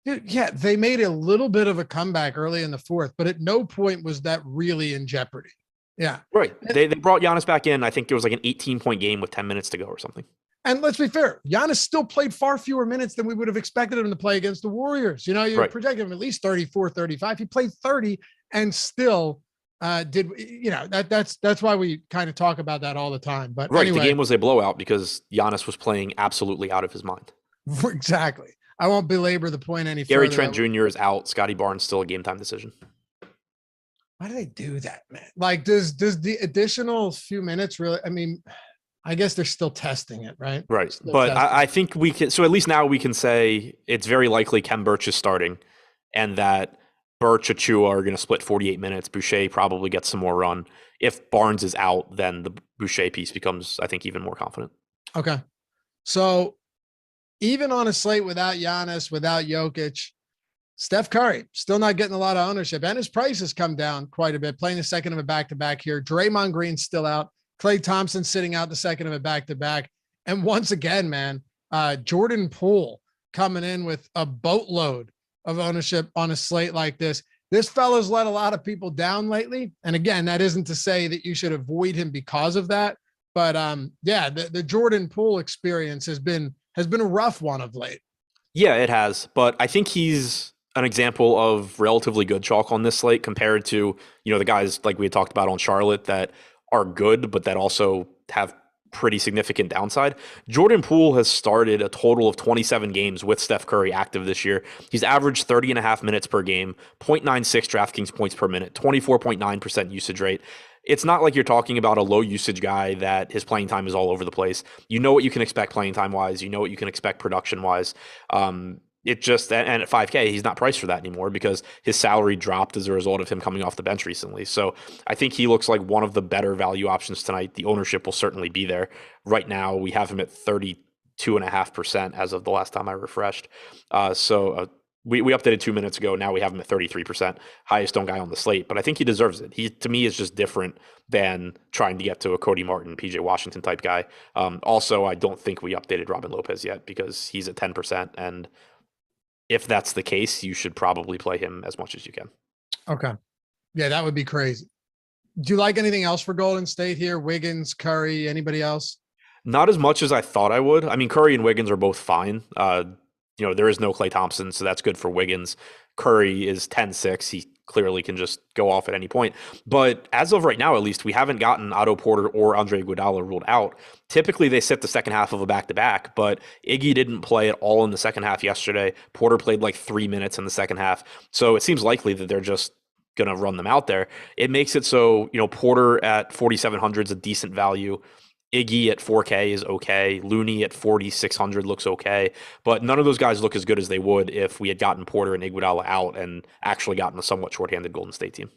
Yeah, they made a little bit of a comeback early in the fourth, but at no point was that really in jeopardy. Yeah. Right. They brought Giannis back in. I think it was like an 18-point game with 10 minutes to go or something. And let's be fair, Giannis still played far fewer minutes than we would have expected him to play against the Warriors. You know, you projected him at least 34, 35. He played 30 and still did, you know, that's why we kind of talk about that all the time. But anyway, the game was a blowout because Giannis was playing absolutely out of his mind. Exactly. I won't belabor the point any Gary further. Trent Jr. is out. Scottie Barnes still a game time decision. Why do they do that, man? Like, does the additional few minutes really? I mean, I guess they're still testing it, right? Right. But I think we can. So at least now we can say it's very likely Khem Birch is starting, and that Birch, Achua are going to split 48 minutes. Boucher probably gets some more run. If Barnes is out, then the Boucher piece becomes, I think, even more confident. Okay. So even on a slate without Giannis, without Jokic, Steph Curry still not getting a lot of ownership, and his price has come down quite a bit, playing the second of a back-to-back here. Draymond Green's still out. Klay Thompson sitting out the second of a back-to-back. And once again, man, Jordan Poole coming in with a boatload of ownership on a slate like this. This fella's let a lot of people down lately. And again, that isn't to say that you should avoid him because of that. But yeah, the Jordan Poole experience has been a rough one of late. Yeah, it has. But I think he's an example of relatively good chalk on this slate compared to, you know, the guys like we had talked about on Charlotte that are good, but that also have pretty significant downside. Jordan Poole has started a total of 27 games with Steph Curry active this year. He's averaged 30.5 minutes per game, 0.96 DraftKings points per minute, 24.9% usage rate. It's not like you're talking about a low usage guy that his playing time is all over the place. You know what you can expect playing time wise. You know what you can expect production wise. It just, and at 5K, he's not priced for that anymore because his salary dropped as a result of him coming off the bench recently. So I think he looks like one of the better value options tonight. The ownership will certainly be there. Right now, we have him at 32.5% as of the last time I refreshed. We updated 2 minutes ago. Now we have him at 33%, highest owned guy on the slate. But I think he deserves it. He, to me, is just different than trying to get to a Cody Martin, PJ Washington type guy. Also, I don't think we updated Robin Lopez yet because he's at 10%. And if that's the case, you should probably play him as much as you can. Okay. Yeah, that would be crazy. Do you like anything else for Golden State here? Wiggins, Curry, anybody else? Not as much as I thought I would. I mean, Curry and Wiggins are both fine. You know, there is no Klay Thompson, so that's good for Wiggins. Curry is 10-6. He clearly can just go off at any point. But as of right now, at least, we haven't gotten Otto Porter or Andre Iguodala ruled out. Typically, they sit the second half of a back-to-back, but Iggy didn't play at all in the second half yesterday. Porter played like 3 minutes in the second half. So it seems likely that they're just going to run them out there. It makes it so, you know, Porter at 4,700 is a decent value. Iggy at 4K is okay. Looney at 4,600 looks okay. But none of those guys look as good as they would if we had gotten Porter and Iguodala out and actually gotten a somewhat shorthanded Golden State team.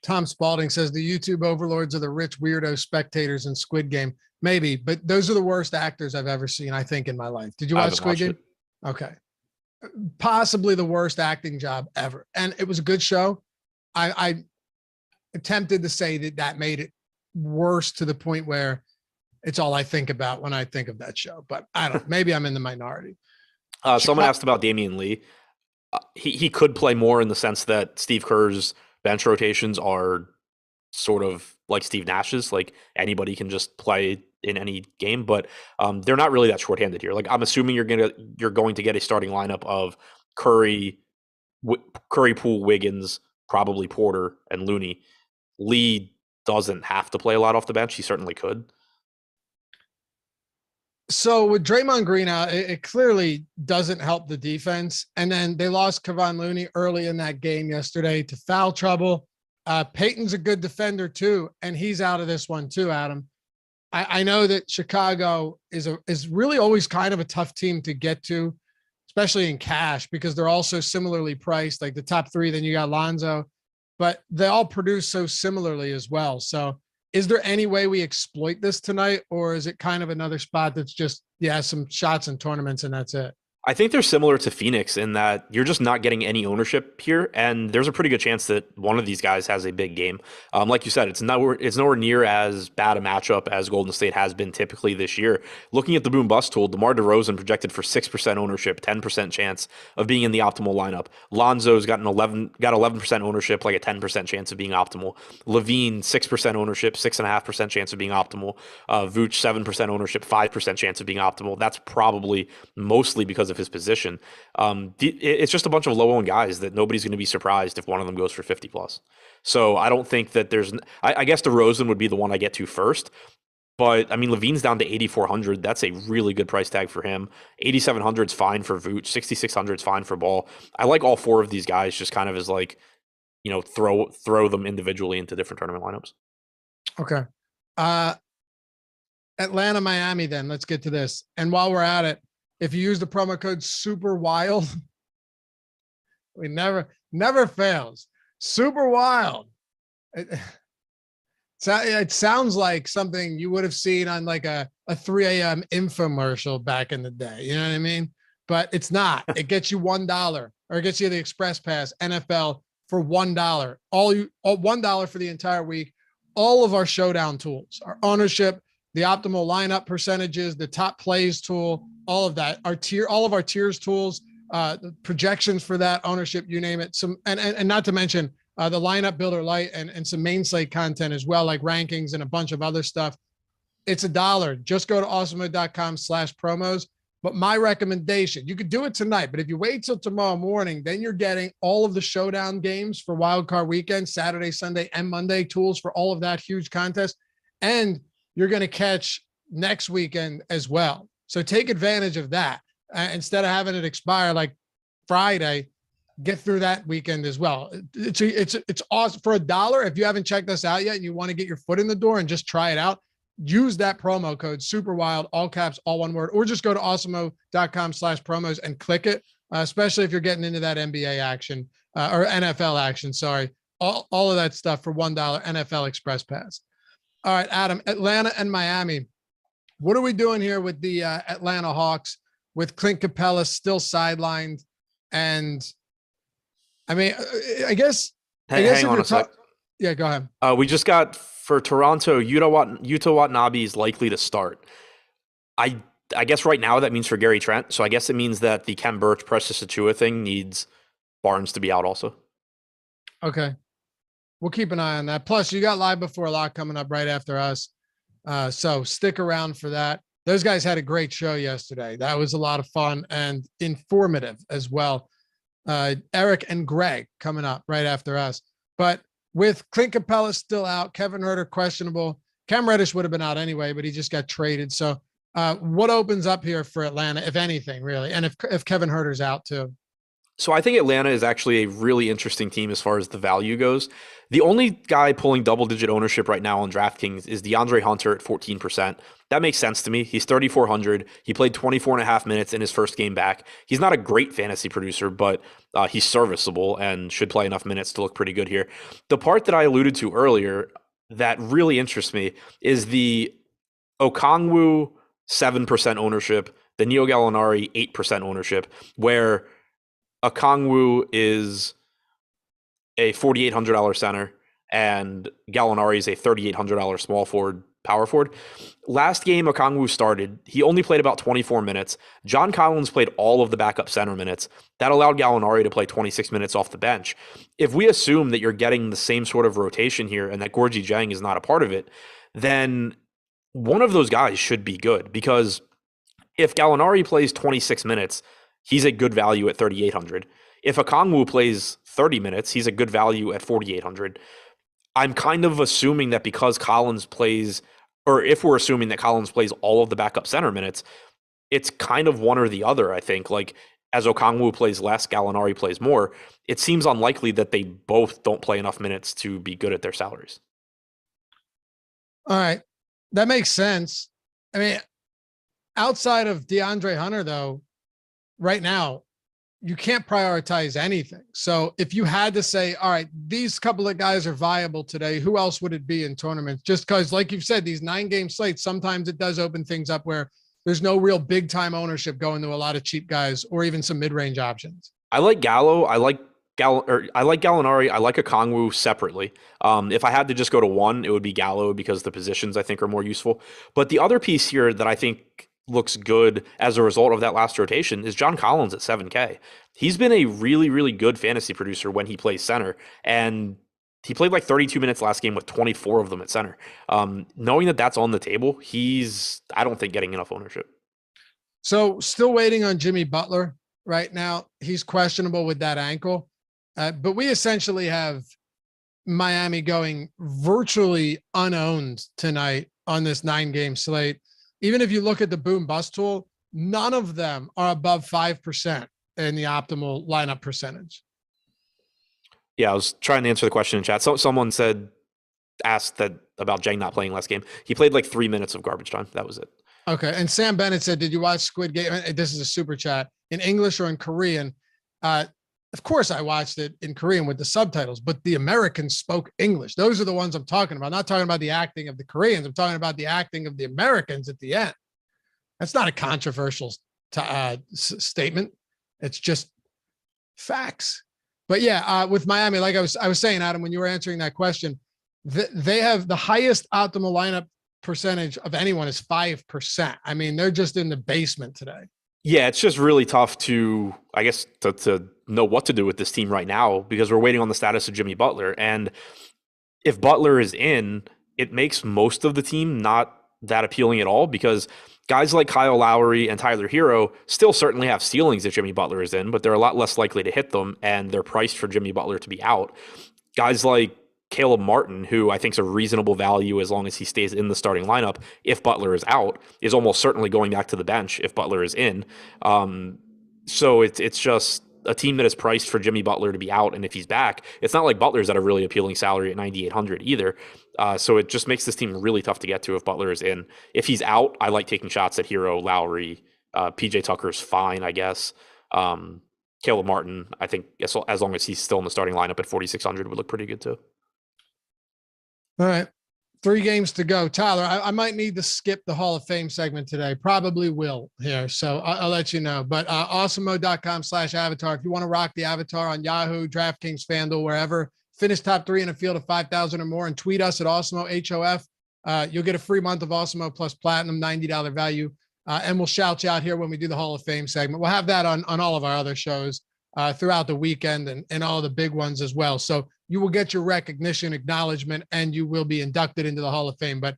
Tom Spalding says the YouTube overlords are the rich weirdo spectators in Squid Game. Maybe, but those are the worst actors I've ever seen, I think, in my life. Did you watch Squid Game? Okay. Possibly the worst acting job ever. And it was a good show. I attempted to say that made it worse to the point where it's all I think about when I think of that show, but I don't, maybe I'm in the minority. Someone asked about Damien Lee. He could play more in the sense that Steve Kerr's bench rotations are sort of like Steve Nash's, like anybody can just play in any game, but they're not really that shorthanded here. Like I'm assuming you're going to get a starting lineup of Curry, Poole, Wiggins, probably Porter and Looney. Lee doesn't have to play a lot off the bench. He certainly could. So with Draymond Green out, it clearly doesn't help the defense. And then they lost Kevon Looney early in that game yesterday to foul trouble. Peyton's a good defender too, and he's out of this one too, Adam. I know that Chicago is really always kind of a tough team to get to, especially in cash, because they're also similarly priced, like the top three. Then you got Lonzo, but they all produce so similarly as well. So is there any way we exploit this tonight, or is it kind of another spot that's just, some shots in tournaments and that's it? I think they're similar to Phoenix in that you're just not getting any ownership here, and there's a pretty good chance that one of these guys has a big game. Like you said, it's nowhere near as bad a matchup as Golden State has been typically this year. Looking at the boom bust tool, DeMar DeRozan projected for 6% ownership, 10% chance of being in the optimal lineup. Lonzo's got 11% ownership, like a 10% chance of being optimal. Levine 6% ownership, 6.5% chance of being optimal. Vooch 7% ownership, 5% chance of being optimal. That's probably mostly because of his position. It's just a bunch of low-owned guys that nobody's going to be surprised if one of them goes for 50 plus. So I don't think that I guess DeRozan would be the one I get to first. But I mean, Levine's down to 8,400. That's a really good price tag for him. 8,700 is fine for Vooch. 6,600 is fine for Ball. I like all four of these guys just kind of as like, throw them individually into different tournament lineups. Okay. Atlanta, Miami, then let's get to this. And while we're at it, if you use the promo code Super Wild, we never fails. Super Wild. It sounds like something you would have seen on like a 3 a.m. infomercial back in the day. You know what I mean? But it's not. It gets you $1, or it gets you the Express Pass NFL for $1. All $1 for the entire week. All of our showdown tools, our ownership, the optimal lineup percentages, the top plays tool, all of that, all of our tiers tools, the projections for that ownership, you name it. And not to mention the lineup builder light and some main slate content as well, like rankings and a bunch of other stuff. It's $1. Just go to awesemo.com/promos. But my recommendation, you could do it tonight, but if you wait till tomorrow morning, then you're getting all of the showdown games for wildcard weekend, Saturday, Sunday, and Monday, tools for all of that huge contest. And you're going to catch next weekend as well. So take advantage of that. Instead of having it expire like Friday, get through that weekend as well. It's awesome. For $1, if you haven't checked us out yet and you want to get your foot in the door and just try it out, use that promo code Super Wild, all caps, all one word, or just go to awesemo.com/promos and click it, especially if you're getting into that NBA action or NFL action. Sorry. All of that stuff for $1 NFL Express Pass. All right, Adam, Atlanta and Miami. What are we doing here with the Atlanta Hawks with Clint Capella still sidelined? And I mean, I guess hang on a sec. Yeah, go ahead. We just got for Toronto, Yuta Watanabe is likely to start. I guess right now that means for Gary Trent. So I guess it means that the Kem Birch, Precious Achua thing needs Barnes to be out also. Okay. We'll keep an eye on that. Plus, you got Live Before Lock coming up right after us. So stick around for that. Those guys had a great show yesterday. That was a lot of fun and informative as well. Eric and Greg coming up right after us. But with Clint Capella still out, Kevin Huerter questionable. Cam Reddish would have been out anyway, but he just got traded. So what opens up here for Atlanta, if anything, really? And if Kevin Huerter's out too? So I think Atlanta is actually a really interesting team as far as the value goes. The only guy pulling double-digit ownership right now on DraftKings is DeAndre Hunter at 14%. That makes sense to me. He's 3,400. He played 24 and a half minutes in his first game back. He's not a great fantasy producer, but he's serviceable and should play enough minutes to look pretty good here. The part that I alluded to earlier that really interests me is the Okongwu 7% ownership, the Neil Gallinari 8% ownership, where Okongwu is a $4,800 center and Gallinari is a $3,800 small forward, power forward. Last game Okongwu started, he only played about 24 minutes. John Collins played all of the backup center minutes. That allowed Gallinari to play 26 minutes off the bench. If we assume that you're getting the same sort of rotation here and that Gorgui Dieng is not a part of it, then one of those guys should be good, because if Gallinari plays 26 minutes, he's a good value at 3,800. If Okongwu plays 30 minutes, he's a good value at 4,800. I'm kind of assuming that because Collins plays, or if we're assuming that Collins plays all of the backup center minutes, it's kind of one or the other, I think. Like, as Okongwu plays less, Gallinari plays more, it seems unlikely that they both don't play enough minutes to be good at their salaries. All right. That makes sense. I mean, outside of DeAndre Hunter, though, right now, you can't prioritize anything. So if you had to say, all right, these couple of guys are viable today, who else would it be in tournaments? Just because, like you've said, these 9-game slates, sometimes it does open things up where there's no real big time ownership going to a lot of cheap guys or even some mid-range options. I like Gallo. I like Gallinari. I like Okongwu separately. If I had to just go to one, it would be Gallo because the positions I think are more useful. But the other piece here that I think looks good as a result of that last rotation is John Collins at 7K. He's been a really, really good fantasy producer when he plays center. And he played like 32 minutes last game with 24 of them at center. Knowing that that's on the table, he's, I don't think, getting enough ownership. So still waiting on Jimmy Butler right now. He's questionable with that ankle. But we essentially have Miami going virtually unowned tonight on this 9-game slate. Even if you look at the boom bust tool, none of them are above 5% in the optimal lineup percentage. Yeah, I was trying to answer the question in chat. So someone asked that about Jang not playing last game. He played like 3 minutes of garbage time. That was it. Okay. And Sam Bennett said, did you watch Squid Game? This is a super chat in English or in Korean. Of course I watched it in Korean with the subtitles, but the Americans spoke English. Those are the ones I'm talking about. I'm not talking about the acting of the Koreans. I'm talking about the acting of the Americans at the end. That's not a controversial statement. It's just facts. But yeah, with Miami, like I was saying, Adam, when you were answering that question, they have the highest optimal lineup percentage of anyone is 5%. I mean, they're just in the basement today. Yeah, it's just really tough to, I guess, to know what to do with this team right now because we're waiting on the status of Jimmy Butler. And if Butler is in, it makes most of the team not that appealing at all because guys like Kyle Lowry and Tyler Hero still certainly have ceilings if Jimmy Butler is in, but they're a lot less likely to hit them, and they're priced for Jimmy Butler to be out. Guys like Caleb Martin, who I think is a reasonable value as long as he stays in the starting lineup if Butler is out, is almost certainly going back to the bench if Butler is in. So it's just a team that is priced for Jimmy Butler to be out, and if he's back, it's not like Butler's at a really appealing salary at 9,800 either. So it just makes this team really tough to get to if Butler is in. If he's out, I like taking shots at Hero, Lowry, PJ Tucker's fine, I guess. Caleb Martin, I think as long as he's still in the starting lineup at 4,600 would look pretty good too. All right. 3 games to go. Tyler, I might need to skip the Hall of Fame segment today. Probably will here. So I'll let you know. But awesemo.com/avatar. If you want to rock the avatar on Yahoo, DraftKings, FanDuel, wherever, finish top 3 in a field of 5,000 or more and tweet us at Awesemo, HOF. You'll get a free month of Awesemo plus Platinum, $90 value. And we'll shout you out here when we do the Hall of Fame segment. We'll have that on all of our other shows throughout the weekend and all the big ones as well. So you will get your recognition, acknowledgement, and you will be inducted into the Hall of Fame. But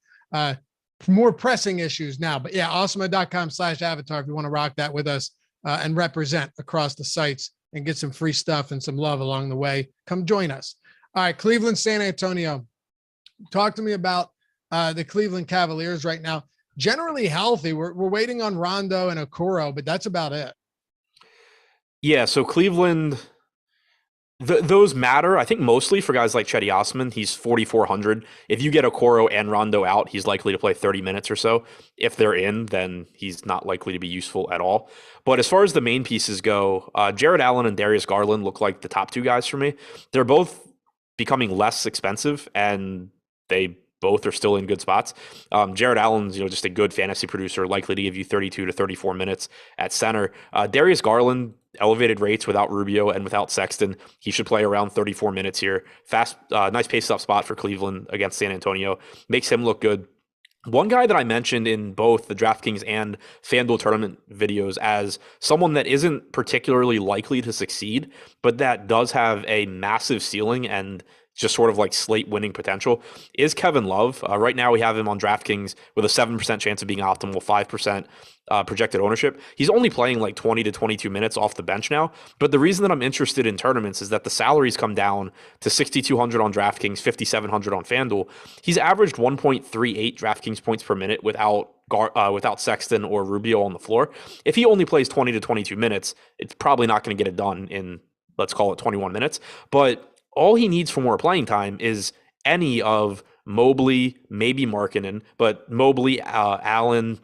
more pressing issues now. But yeah, awesemo.com/avatar if you want to rock that with us and represent across the sites and get some free stuff and some love along the way. Come join us. All right, Cleveland, San Antonio. Talk to me about the Cleveland Cavaliers right now. Generally healthy. We're waiting on Rondo and Okoro, but that's about it. Yeah, so Cleveland, those matter, I think, mostly for guys like Cedi Osman. He's 4,400. If you get Okoro and Rondo out, he's likely to play 30 minutes or so. If they're in, then he's not likely to be useful at all. But as far as the main pieces go, Jared Allen and Darius Garland look like the top 2 guys for me. They're both becoming less expensive, and they both are still in good spots. Jared Allen's, just a good fantasy producer, likely to give you 32 to 34 minutes at center. Darius Garland, elevated rates without Rubio and without Sexton. He should play around 34 minutes here. Fast, nice pace up spot for Cleveland against San Antonio. Makes him look good. One guy that I mentioned in both the DraftKings and FanDuel tournament videos as someone that isn't particularly likely to succeed, but that does have a massive ceiling and just sort of like slate winning potential is Kevin Love. Right now we have him on DraftKings with a 7% chance of being optimal, 5% projected ownership. He's only playing like 20 to 22 minutes off the bench now. But the reason that I'm interested in tournaments is that the salaries come down to 6,200 on DraftKings, 5,700 on FanDuel. He's averaged 1.38 DraftKings points per minute without Sexton or Rubio on the floor. If he only plays 20 to 22 minutes, it's probably not going to get it done in, let's call it 21 minutes. But all he needs for more playing time is any of Mobley, maybe Markkanen, but Mobley, Allen,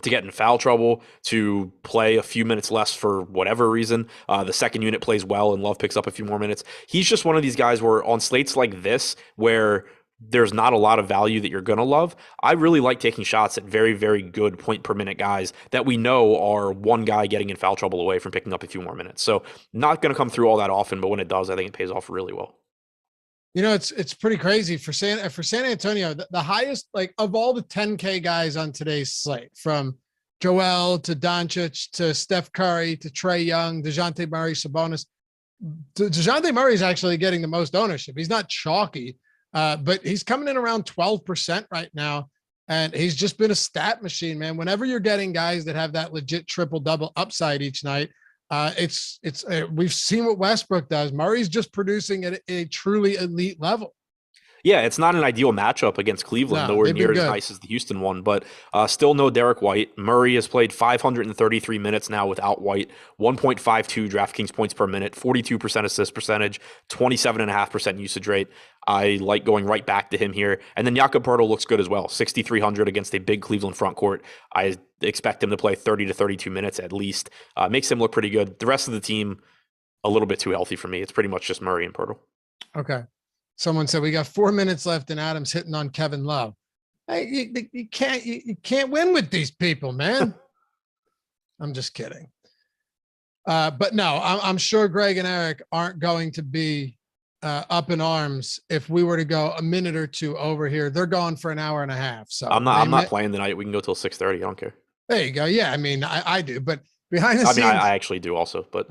to get in foul trouble, to play a few minutes less for whatever reason. The second unit plays well and Love picks up a few more minutes. He's just one of these guys where on slates like this, where there's not a lot of value that you're going to love, I really like taking shots at very, very good point per minute guys that we know are one guy getting in foul trouble away from picking up a few more minutes. So not going to come through all that often, but when it does, I think it pays off really well. It's pretty crazy for San Antonio. The highest, like, of all the 10K guys on today's slate, from Joel to Doncic to Steph Curry to Trae Young, DeJounte Murray, Sabonis. DeJounte Murray is actually getting the most ownership. He's not chalky, but he's coming in around 12% right now. And he's just been a stat machine, man. Whenever you're getting guys that have that legit triple-double upside each night, we've seen what Westbrook does. Murray's just producing at a truly elite level. Yeah, it's not an ideal matchup against Cleveland, nowhere near as nice as the Houston one, but still no Derek White. Murray has played 533 minutes now without White, 1.52 DraftKings points per minute, 42% assist percentage, 27.5% usage rate. I like going right back to him here. And then Jakob Poeltl looks good as well, 6,300 against a big Cleveland front court. I expect him to play 30 to 32 minutes at least. Makes him look pretty good. The rest of the team, a little bit too healthy for me. It's pretty much just Murray and Poeltl. Okay. Someone said we got 4 minutes left and Adam's hitting on Kevin Love. Hey, you can't win with these people, man. I'm just kidding. But no, I'm sure Greg and Eric aren't going to be up in arms if we were to go a minute or two over here. They're going for an hour and a half. So I'm not playing tonight. We can go till 6:30. I don't care. There you go. Yeah, I mean, I do, but behind the scenes, I actually do also, but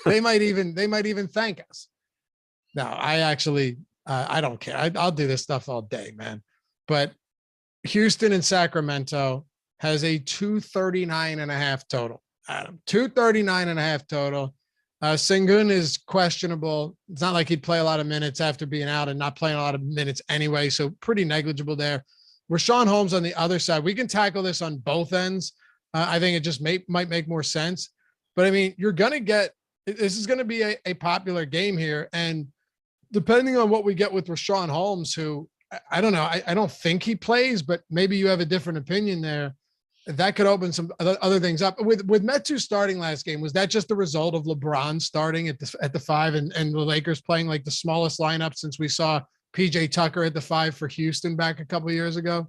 they might even thank us. No, I don't care. I'll do this stuff all day, man. But Houston and Sacramento has a 239.5 total. Adam, 239.5 total. Sengun is questionable. It's not like he'd play a lot of minutes after being out and not playing a lot of minutes anyway. So pretty negligible there. Rashawn Holmes on the other side. We can tackle this on both ends. I think it just might make more sense. But I mean, this is going to be a popular game here. And depending on what we get with Rashawn Holmes, who I don't know, I don't think he plays, but maybe you have a different opinion there. That could open some other things up. With Metu starting last game, was that just the result of LeBron starting at the 5 and the Lakers playing like the smallest lineup since we saw PJ Tucker at the 5 for Houston back a couple of years ago?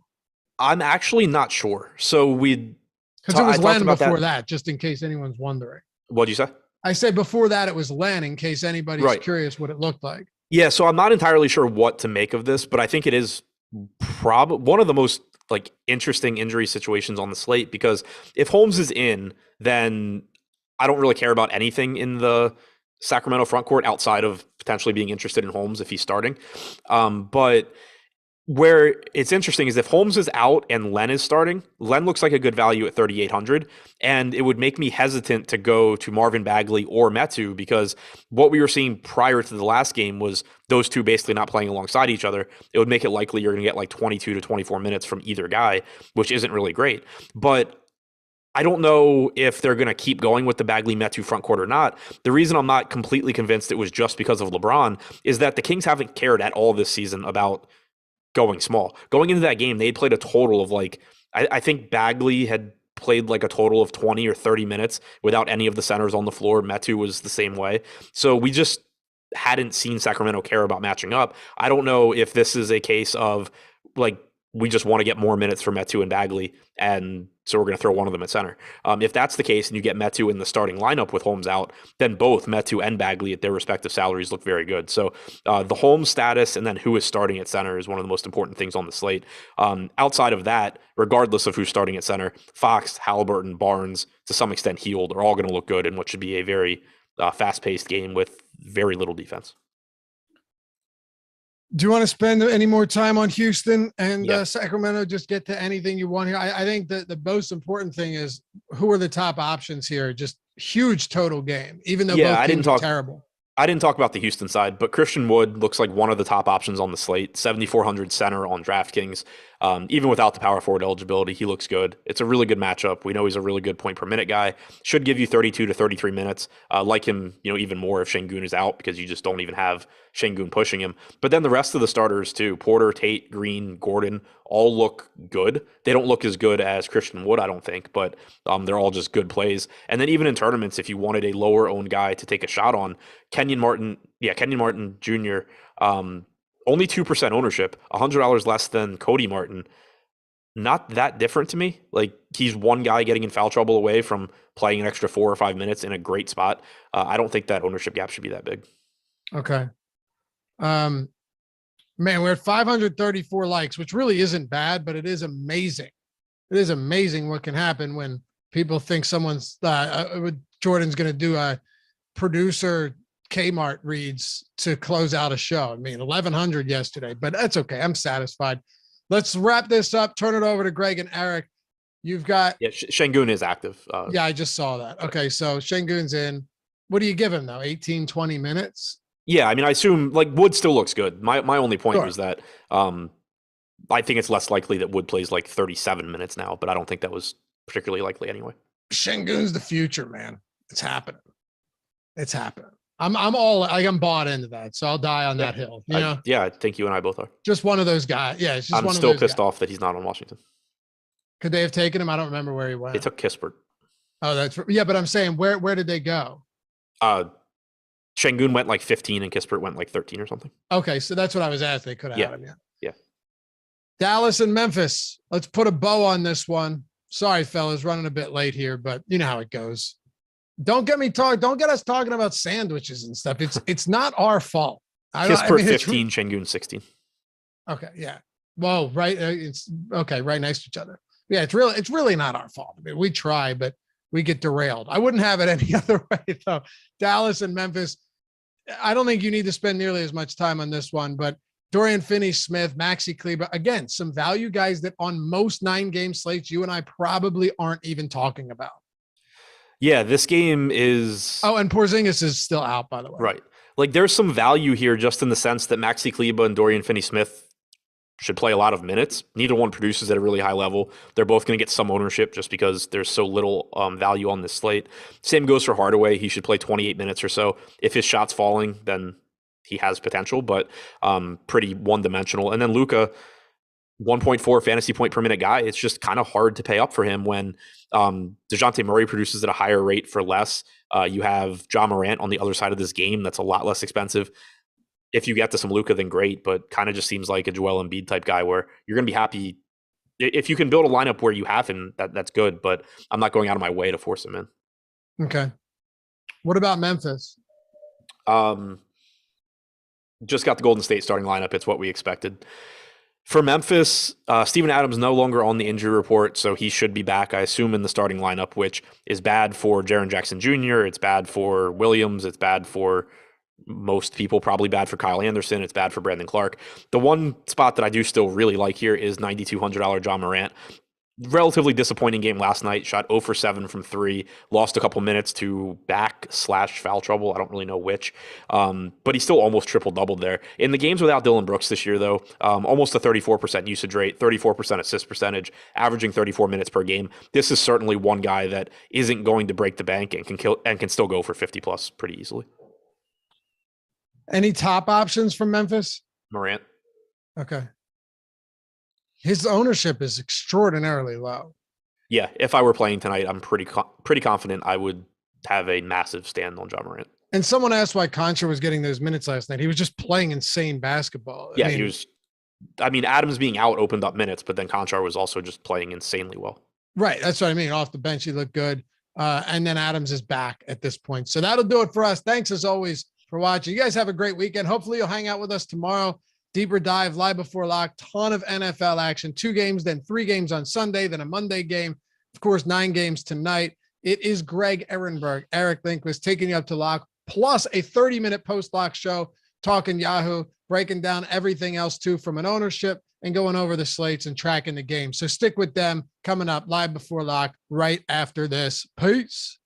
I'm actually not sure. So because it was Len before that, just in case anyone's wondering. What'd you say? I said before that it was Len, in case anybody's curious what it looked like. Yeah, so I'm not entirely sure what to make of this, but I think it is one of the most like interesting injury situations on the slate, because if Holmes is in, then I don't really care about anything in the Sacramento front court outside of potentially being interested in Holmes if he's starting. But where it's interesting is if Holmes is out and Len is starting, Len looks like a good value at 3,800, and it would make me hesitant to go to Marvin Bagley or Metu, because what we were seeing prior to the last game was those two basically not playing alongside each other. It would make it likely you're going to get like 22 to 24 minutes from either guy, which isn't really great. But I don't know if they're going to keep going with the Bagley Metu front court or not. The reason I'm not completely convinced it was just because of LeBron is that the Kings haven't cared at all this season about going small. Going into that game, they had played a total of I think Bagley had played like a total of 20 or 30 minutes without any of the centers on the floor. Metu was the same way. So we just hadn't seen Sacramento care about matching up. I don't know if this is a case of like, we just want to get more minutes for Metu and Bagley, and so we're going to throw one of them at center. If that's the case and you get Metu in the starting lineup with Holmes out, then both Metu and Bagley at their respective salaries look very good. So the Holmes status and then who is starting at center is one of the most important things on the slate. Outside of that, regardless of who's starting at center, Fox, Halliburton, Barnes, to some extent Hield, are all going to look good in what should be a very fast-paced game with very little defense. Do you want to spend any more time on Houston and Yeah. Sacramento? Just get to anything you want here. I think that the most important thing is who are the top options here. Just huge total game, even though both teams are terrible. I didn't talk about the Houston side, but Christian Wood looks like one of the top options on the slate. 7,400 center on DraftKings. Even without the power forward eligibility, he looks good. It's a really good matchup. We know he's a really good point per minute guy. Should give you 32 to 33 minutes. Like him, even more if Şengün is out, because you just don't even have Şengün pushing him. But then the rest of the starters too, Porter, Tate, Green, Gordon, all look good. They don't look as good as Christian Wood, I don't think, but they're all just good plays. And then even in tournaments, if you wanted a lower owned guy to take a shot on, Kenyon Martin Jr., only 2% ownership, $100 less than Cody Martin. Not that different to me. Like, he's one guy getting in foul trouble away from playing an extra 4 or 5 minutes in a great spot. I don't think that ownership gap should be that big. Okay. Man, we're at 534 likes, which really isn't bad, but it is amazing. It is amazing what can happen when people think someone's Jordan's going to do a producer Kmart reads to close out a show. I mean, 1,100 yesterday, but that's okay. I'm satisfied. Let's wrap this up. Turn it over to Greg and Eric. You've got Şengün is active. Yeah, I just saw that. Okay, so Şengün's in. What do you give him though? 18, 20 minutes? Yeah, I mean, I assume like Wood still looks good. My only point was that I think it's less likely that Wood plays like 37 minutes now, but I don't think that was particularly likely anyway. Şengün's the future, man. It's happening. It's happening. I'm bought into that, so I'll die on that hill. Yeah, I think you and I both are. Just one of those guys. Yeah, it's just I'm still pissed off that he's not on Washington. Could they have taken him? I don't remember where he went. They took Kispert. Oh, but I'm saying where did they go? Şengün went like 15 and Kispert went like 13 or something. Okay, so that's what I was asking. They could have had him. Yeah. Dallas and Memphis. Let's put a bow on this one. Sorry, fellas, running a bit late here, but you know how it goes. Don't get us talking about sandwiches and stuff. It's not our fault. Kispert 15, Şengün 16. Okay, yeah. Well, right. It's okay, right next to each other. Yeah, it's really not our fault. I mean, we try, but we get derailed. I wouldn't have it any other way though. Dallas and Memphis. I don't think you need to spend nearly as much time on this one, but Dorian Finney-Smith, Maxi Kleber, again, some value guys that on most 9-game slates, you and I probably aren't even talking about. Yeah, this game is... Oh, and Porzingis is still out, by the way. Right. Like, there's some value here just in the sense that Maxi Kleber and Dorian Finney-Smith should play a lot of minutes. Neither one produces at a really high level. They're both going to get some ownership just because there's so little value on this slate. Same goes for Hardaway. He should play 28 minutes or so. If his shot's falling, then he has potential, but pretty one-dimensional. And then Luka, 1.4 fantasy point per minute guy. It's just kind of hard to pay up for him when DeJounte Murray produces at a higher rate for less. You have Ja Morant on the other side of this game. That's a lot less expensive. If you get to some Luka, then great, but kind of just seems like a Joel Embiid type guy where you're going to be happy. If you can build a lineup where you have him, that's good, but I'm not going out of my way to force him in. Okay. What about Memphis? Just got the Golden State starting lineup. It's what we expected. For Memphis, Steven Adams no longer on the injury report, so he should be back, I assume, in the starting lineup, which is bad for Jaren Jackson Jr., it's bad for Williams, it's bad for most people, probably bad for Kyle Anderson, it's bad for Brandon Clark. The one spot that I do still really like here is $9,200 Ja Morant. Relatively disappointing game last night. Shot 0 for 7 from 3. Lost a couple minutes to back/foul trouble. I don't really know which. But he still almost triple-doubled there. In the games without Dylan Brooks this year, though, almost a 34% usage rate, 34% assist percentage, averaging 34 minutes per game. This is certainly one guy that isn't going to break the bank and can still go for 50-plus pretty easily. Any top options from Memphis? Morant. Okay. His ownership is extraordinarily low. Yeah, if I were playing tonight, I'm pretty confident I would have a massive stand on Ja Morant. And someone asked why Concha was getting those minutes last night. He was just playing insane basketball. Yeah, he was. I mean, Adams being out opened up minutes, but then Concha was also just playing insanely well. Right, that's what I mean. Off the bench, he looked good. And then Adams is back at this point. So that'll do it for us. Thanks, as always, for watching. You guys have a great weekend. Hopefully, you'll hang out with us tomorrow. Deeper dive, live before lock, ton of NFL action, 2 games, then 3 games on Sunday, then a Monday game. Of course, 9 games tonight. It is Greg Ehrenberg, Eric Lindquist taking you up to lock, plus a 30-minute post-lock show, talking Yahoo, breaking down everything else too from an ownership and going over the slates and tracking the game. So stick with them coming up live before lock right after this. Peace.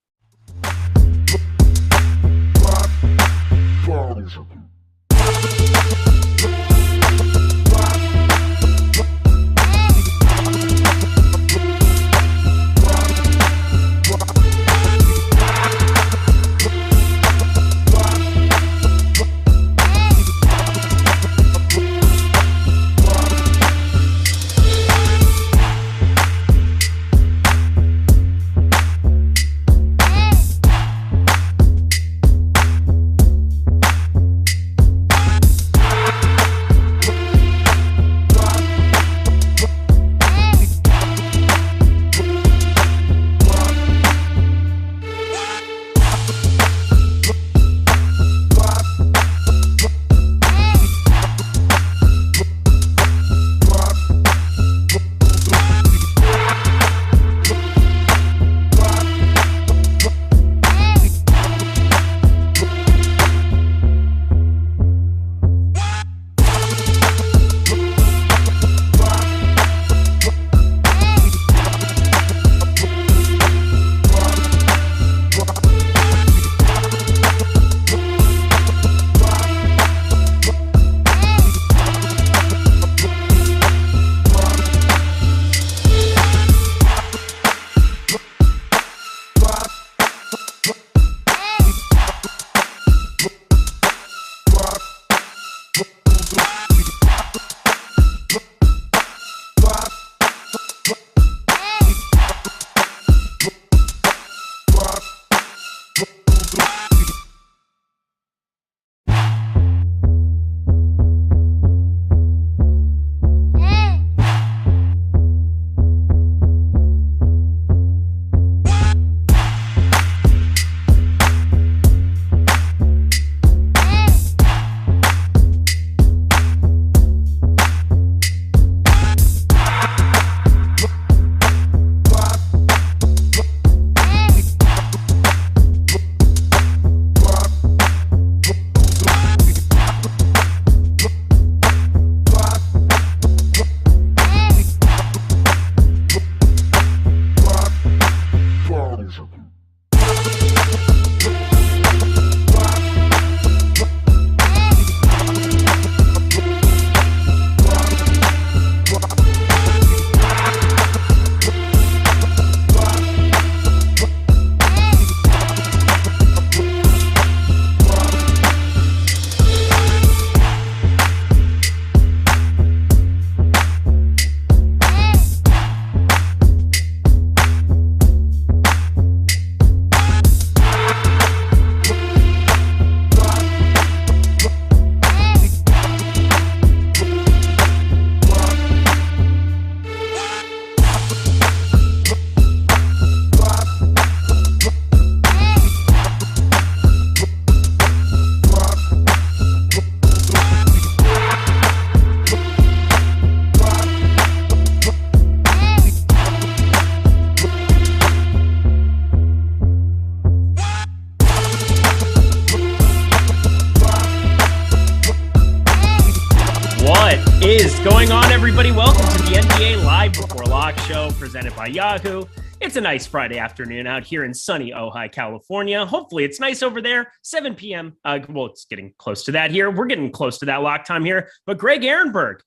is going on, everybody? Welcome to the NBA Live Before Lock show presented by Yahoo. It's a nice Friday afternoon out here in sunny Ojai, California. Hopefully it's nice over there. 7 p.m. Well, it's getting close to that here. We're getting close to that lock time here. But Greg Ehrenberg,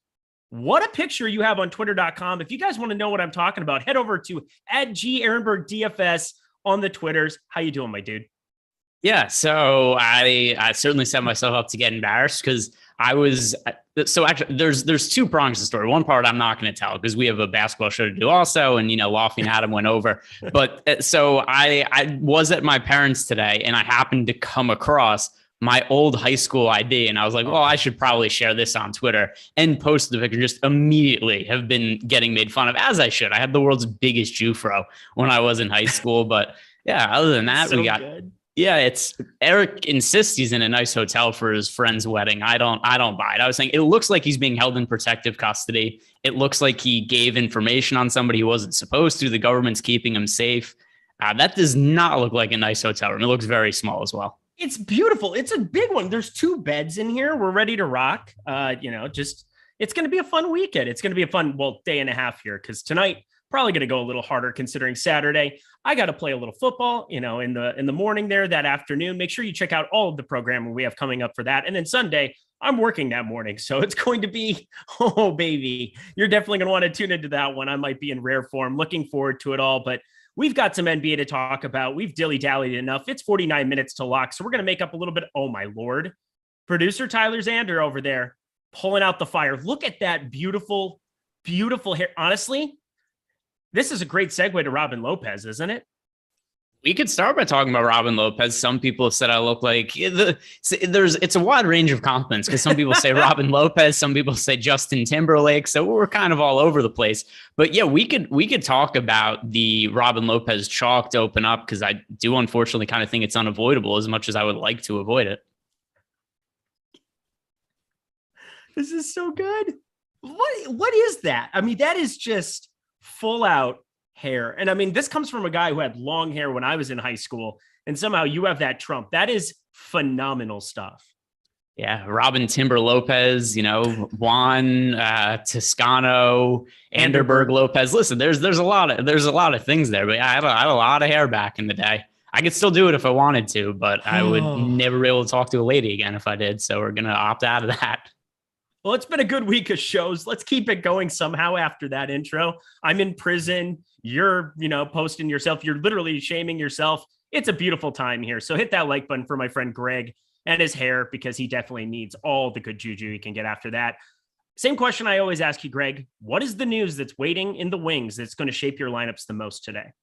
what a picture you have on twitter.com. If you guys want to know what I'm talking about, head over to @GEhrenbergDFS on the Twitters. How you doing, my dude? Yeah, so I certainly set myself up to get embarrassed because I was so actually there's two prongs to the story. One part I'm not going to tell because we have a basketball show to do also, and Loughran and Adam went over. But so I was at my parents' today, and I happened to come across my old high school ID, and I was like, well, I should probably share this on Twitter, and post the picture. Just immediately have been getting made fun of, as I should. I had the world's biggest Jufro when I was in high school, but yeah, other than that, So we got good. Yeah, it's Eric insists he's in a nice hotel for his friend's wedding. I don't buy it. I was saying it looks like he's being held in protective custody. It looks like he gave information on somebody he wasn't supposed to. The government's keeping him safe. That does not look like a nice hotel room. It looks very small as well. It's beautiful. It's a big one. There's 2 beds in here. We're ready to rock. It's going to be a fun weekend. It's going to be a fun, day and a half here, because tonight probably going to go a little harder considering Saturday. I got to play a little football, in the morning there, that afternoon. Make sure you check out all of the programming we have coming up for that. And then Sunday, I'm working that morning. So it's going to be, oh, baby, you're definitely going to want to tune into that one. I might be in rare form. Looking forward to it all. But we've got some NBA to talk about. We've dilly-dallied enough. It's 49 minutes to lock. So we're going to make up a little bit. Oh, my Lord. Producer Tyler Zander over there pulling out the fire. Look at that beautiful, beautiful hair. Honestly, this is a great segue to Robin Lopez, isn't it? We could start by talking about Robin Lopez. Some people have said I look like it's a wide range of compliments, because some people say Robin Lopez, some people say Justin Timberlake. So we're kind of all over the place. But yeah, we could talk about the Robin Lopez chalk to open up, because I do unfortunately kind of think it's unavoidable as much as I would like to avoid it. This is so good. What is that? I mean, that is just full out hair. And I mean, this comes from a guy who had long hair when I was in high school, and somehow you have that trump. That is phenomenal stuff. Yeah, Robin Timber Lopez, Juan Toscano, Ehrenberg Lopez. Listen, there's a lot of things there, but I had a lot of hair back in the day. I could still do it if I wanted to, but I would never be able to talk to a lady again if I did. So we're gonna opt out of that. Well, it's been a good week of shows. Let's keep it going somehow after that intro. I'm in prison. You're, posting yourself. You're literally shaming yourself. It's a beautiful time here. So hit that like button for my friend Greg and his hair, because he definitely needs all the good juju he can get after that. Same question I always ask you, Greg. What is the news that's waiting in the wings that's going to shape your lineups the most today?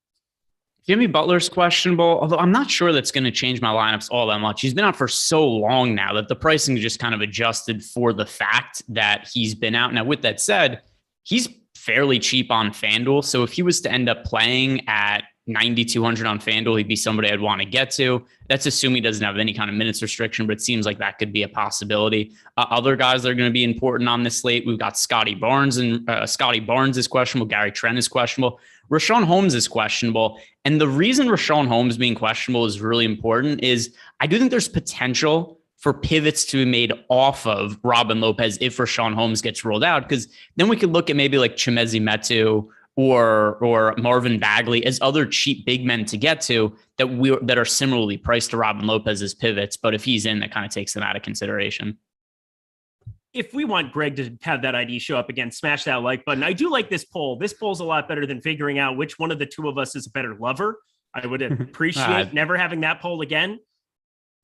Jimmy Butler's questionable, although I'm not sure that's going to change my lineups all that much. He's been out for so long now that the pricing just kind of adjusted for the fact that he's been out. Now, with that said, he's fairly cheap on FanDuel. So if he was to end up playing at 9,200 on FanDuel, he'd be somebody I'd want to get to. That's assuming he doesn't have any kind of minutes restriction, but it seems like that could be a possibility. Other guys that are going to be important on this slate, we've got Scottie Barnes, and Scottie Barnes is questionable. Gary Trent is questionable. Rashawn Holmes is questionable. And the reason Rashawn Holmes being questionable is really important is I do think there's potential for pivots to be made off of Robin Lopez if Rashawn Holmes gets rolled out, because then we could look at maybe like Chimezie Metu or Marvin Bagley as other cheap big men to get to that are similarly priced to Robin Lopez as pivots. But if he's in, that kind of takes them out of consideration. If we want Greg to have that ID show up again, smash that like button. I do like this poll. This poll's a lot better than figuring out which one of the two of us is a better lover. I would appreciate never having that poll again.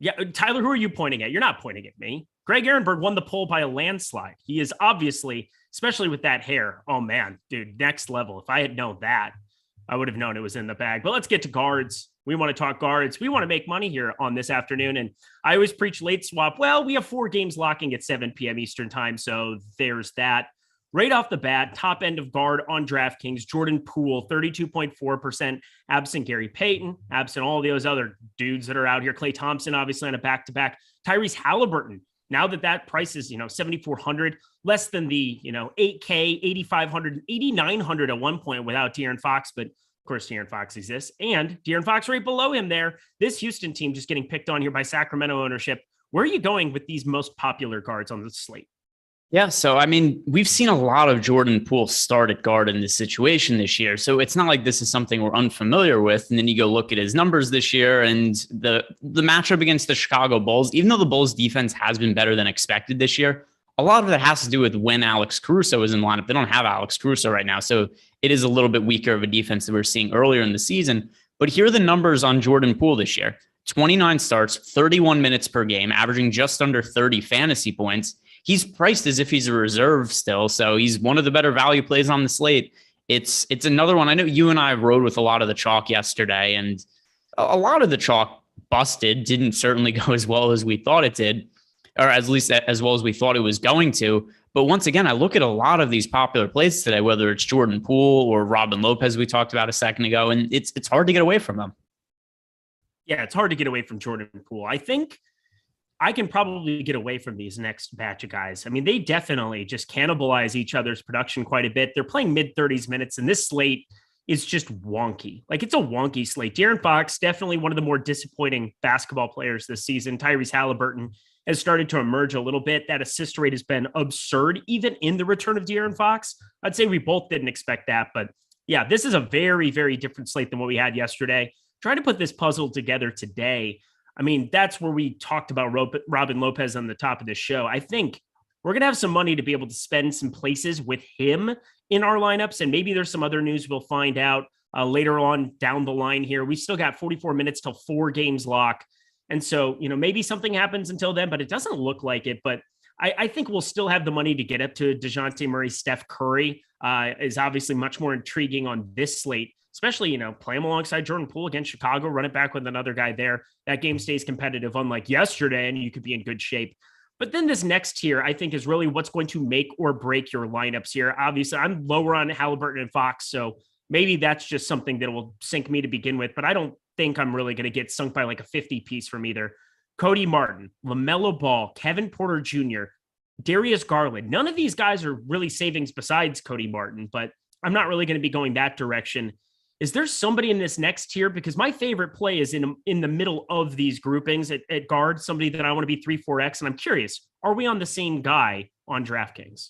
Yeah, Tyler, who are you pointing at? You're not pointing at me. Greg Ehrenberg won the poll by a landslide. He is obviously, especially with that hair. Oh man, dude, next level. If I had known that, I would have known it was in the bag. But let's get to guards. We want to talk guards. We want to make money here on this afternoon. And I always preach late swap. Well, we have 4 games locking at 7 p.m. Eastern time. So there's that. Right off the bat, top end of guard on DraftKings, Jordan Poole, 32.4%, absent Gary Payton, absent all those other dudes that are out here. Klay Thompson, obviously on a back-to-back. Tyrese Halliburton, now that price is, 7,400, less than the, 8K, 8,500, 8,900 at one point without De'Aaron Fox, but of course De'Aaron Fox exists. And De'Aaron Fox right below him there. This Houston team just getting picked on here by Sacramento ownership. Where are you going with these most popular guards on the slate? Yeah, so I mean, we've seen a lot of Jordan Poole start at guard in this situation this year. So it's not like this is something we're unfamiliar with. And then you go look at his numbers this year and the matchup against the Chicago Bulls, even though the Bulls defense has been better than expected this year, a lot of that has to do with when Alex Caruso is in the lineup. They don't have Alex Caruso right now. So it is a little bit weaker of a defense that we were seeing earlier in the season. But here are the numbers on Jordan Poole this year. 29 starts, 31 minutes per game, averaging just under 30 fantasy points. He's priced as if he's a reserve still, so he's one of the better value plays on the slate. It's another one. I know you and I rode with a lot of the chalk yesterday, and a lot of the chalk busted. Didn't certainly go as well as we thought it did, or at least as well as we thought it was going to. But once again, I look at a lot of these popular plays today, whether it's Jordan Poole or Robin Lopez we talked about a second ago, and it's hard to get away from them. Yeah, it's hard to get away from Jordan Poole. I think I can probably get away from these next batch of guys. I mean, they definitely just cannibalize each other's production quite a bit. They're playing mid-30s minutes, and this slate, is just wonky. Like, it's a wonky slate. De'Aaron Fox, definitely one of the more disappointing basketball players this season. Tyrese Halliburton has started to emerge a little bit. That assist rate has been absurd, even in the return of De'Aaron Fox. I'd say we both didn't expect that. But yeah, this is a very, very different slate than what we had yesterday. Trying to put this puzzle together today. I mean, that's where we talked about Robin Lopez on the top of this show. I think we're going to have some money to be able to spend some places with him in our lineups. And maybe there's some other news we'll find out later on down the line here. We still got 44 minutes till 4 games lock. And so, maybe something happens until then, but it doesn't look like it. But I think we'll still have the money to get up to DeJounte Murray. Steph Curry is obviously much more intriguing on this slate, especially, play him alongside Jordan Poole against Chicago, run it back with another guy there. That game stays competitive, unlike yesterday, and you could be in good shape. But then this next tier, I think, is really what's going to make or break your lineups here. Obviously, I'm lower on Halliburton and Fox, so maybe that's just something that will sink me to begin with, but I don't think I'm really going to get sunk by like a 50 piece from either. Cody Martin, Lamelo Ball, Kevin Porter Jr., Darius Garland. None of these guys are really savings besides Cody Martin, but I'm not really going to be going that direction. Is there somebody in this next tier? Because my favorite play is in the middle of these groupings at guard, somebody that I want to be 3-4X. And I'm curious, are we on the same guy on DraftKings?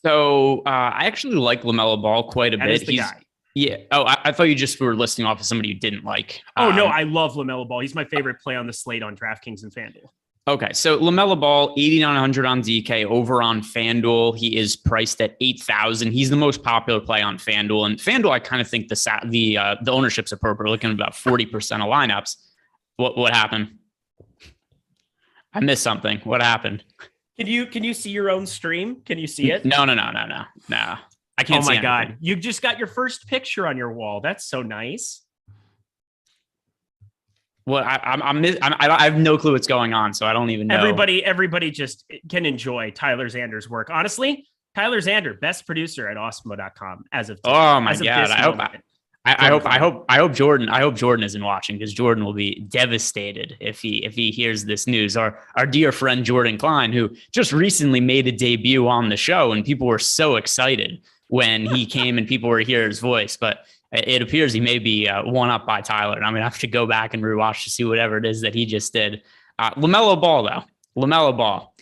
So I actually like LaMelo Ball quite a bit. He's the guy. Yeah. Oh, I thought you just were listing off of somebody you didn't like. Oh, no, I love LaMelo Ball. He's my favorite play on the slate on DraftKings and FanDuel. Okay, so LaMelo Ball, 8,900 on DK, over on FanDuel. He is priced at 8,000. He's the most popular play on FanDuel. And FanDuel, I kind of think the ownership's appropriate. We're looking at about 40% of lineups. What happened? I missed something. What happened? Can you see your own stream? Can you see it? No. I can't see anything. God. You just got your first picture on your wall. That's so nice. Well, I have no clue what's going on, so I don't even know. Everybody just can enjoy Tyler Zander's work. Honestly, Tyler Zander, best producer at Awesemo.com as of today. Oh my God! I hope Jordan isn't watching, because Jordan will be devastated if he hears this news. Our dear friend Jordan Klein, who just recently made a debut on the show, and people were so excited when he came and people were hearing his voice, but it appears he may be one up by Tyler. And I'm going to have to go back and rewatch to see whatever it is that he just did. LaMelo Ball, though. LaMelo Ball.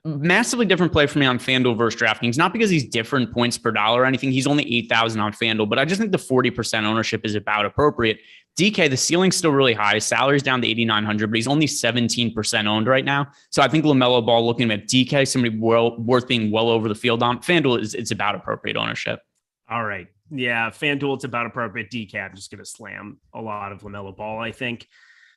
Massively different play for me on FanDuel versus DraftKings. Not because he's different points per dollar or anything. He's only 8,000 on FanDuel, but I just think the 40% ownership is about appropriate. DK, the ceiling's still really high. His salary's down to 8,900, but he's only 17% owned right now. So I think LaMelo Ball, looking at DK, somebody worth being well over the field on. FanDuel, it's about appropriate ownership. All right. Yeah, FanDuel, it's about appropriate. DK, I'm just going to slam a lot of LaMelo Ball, I think.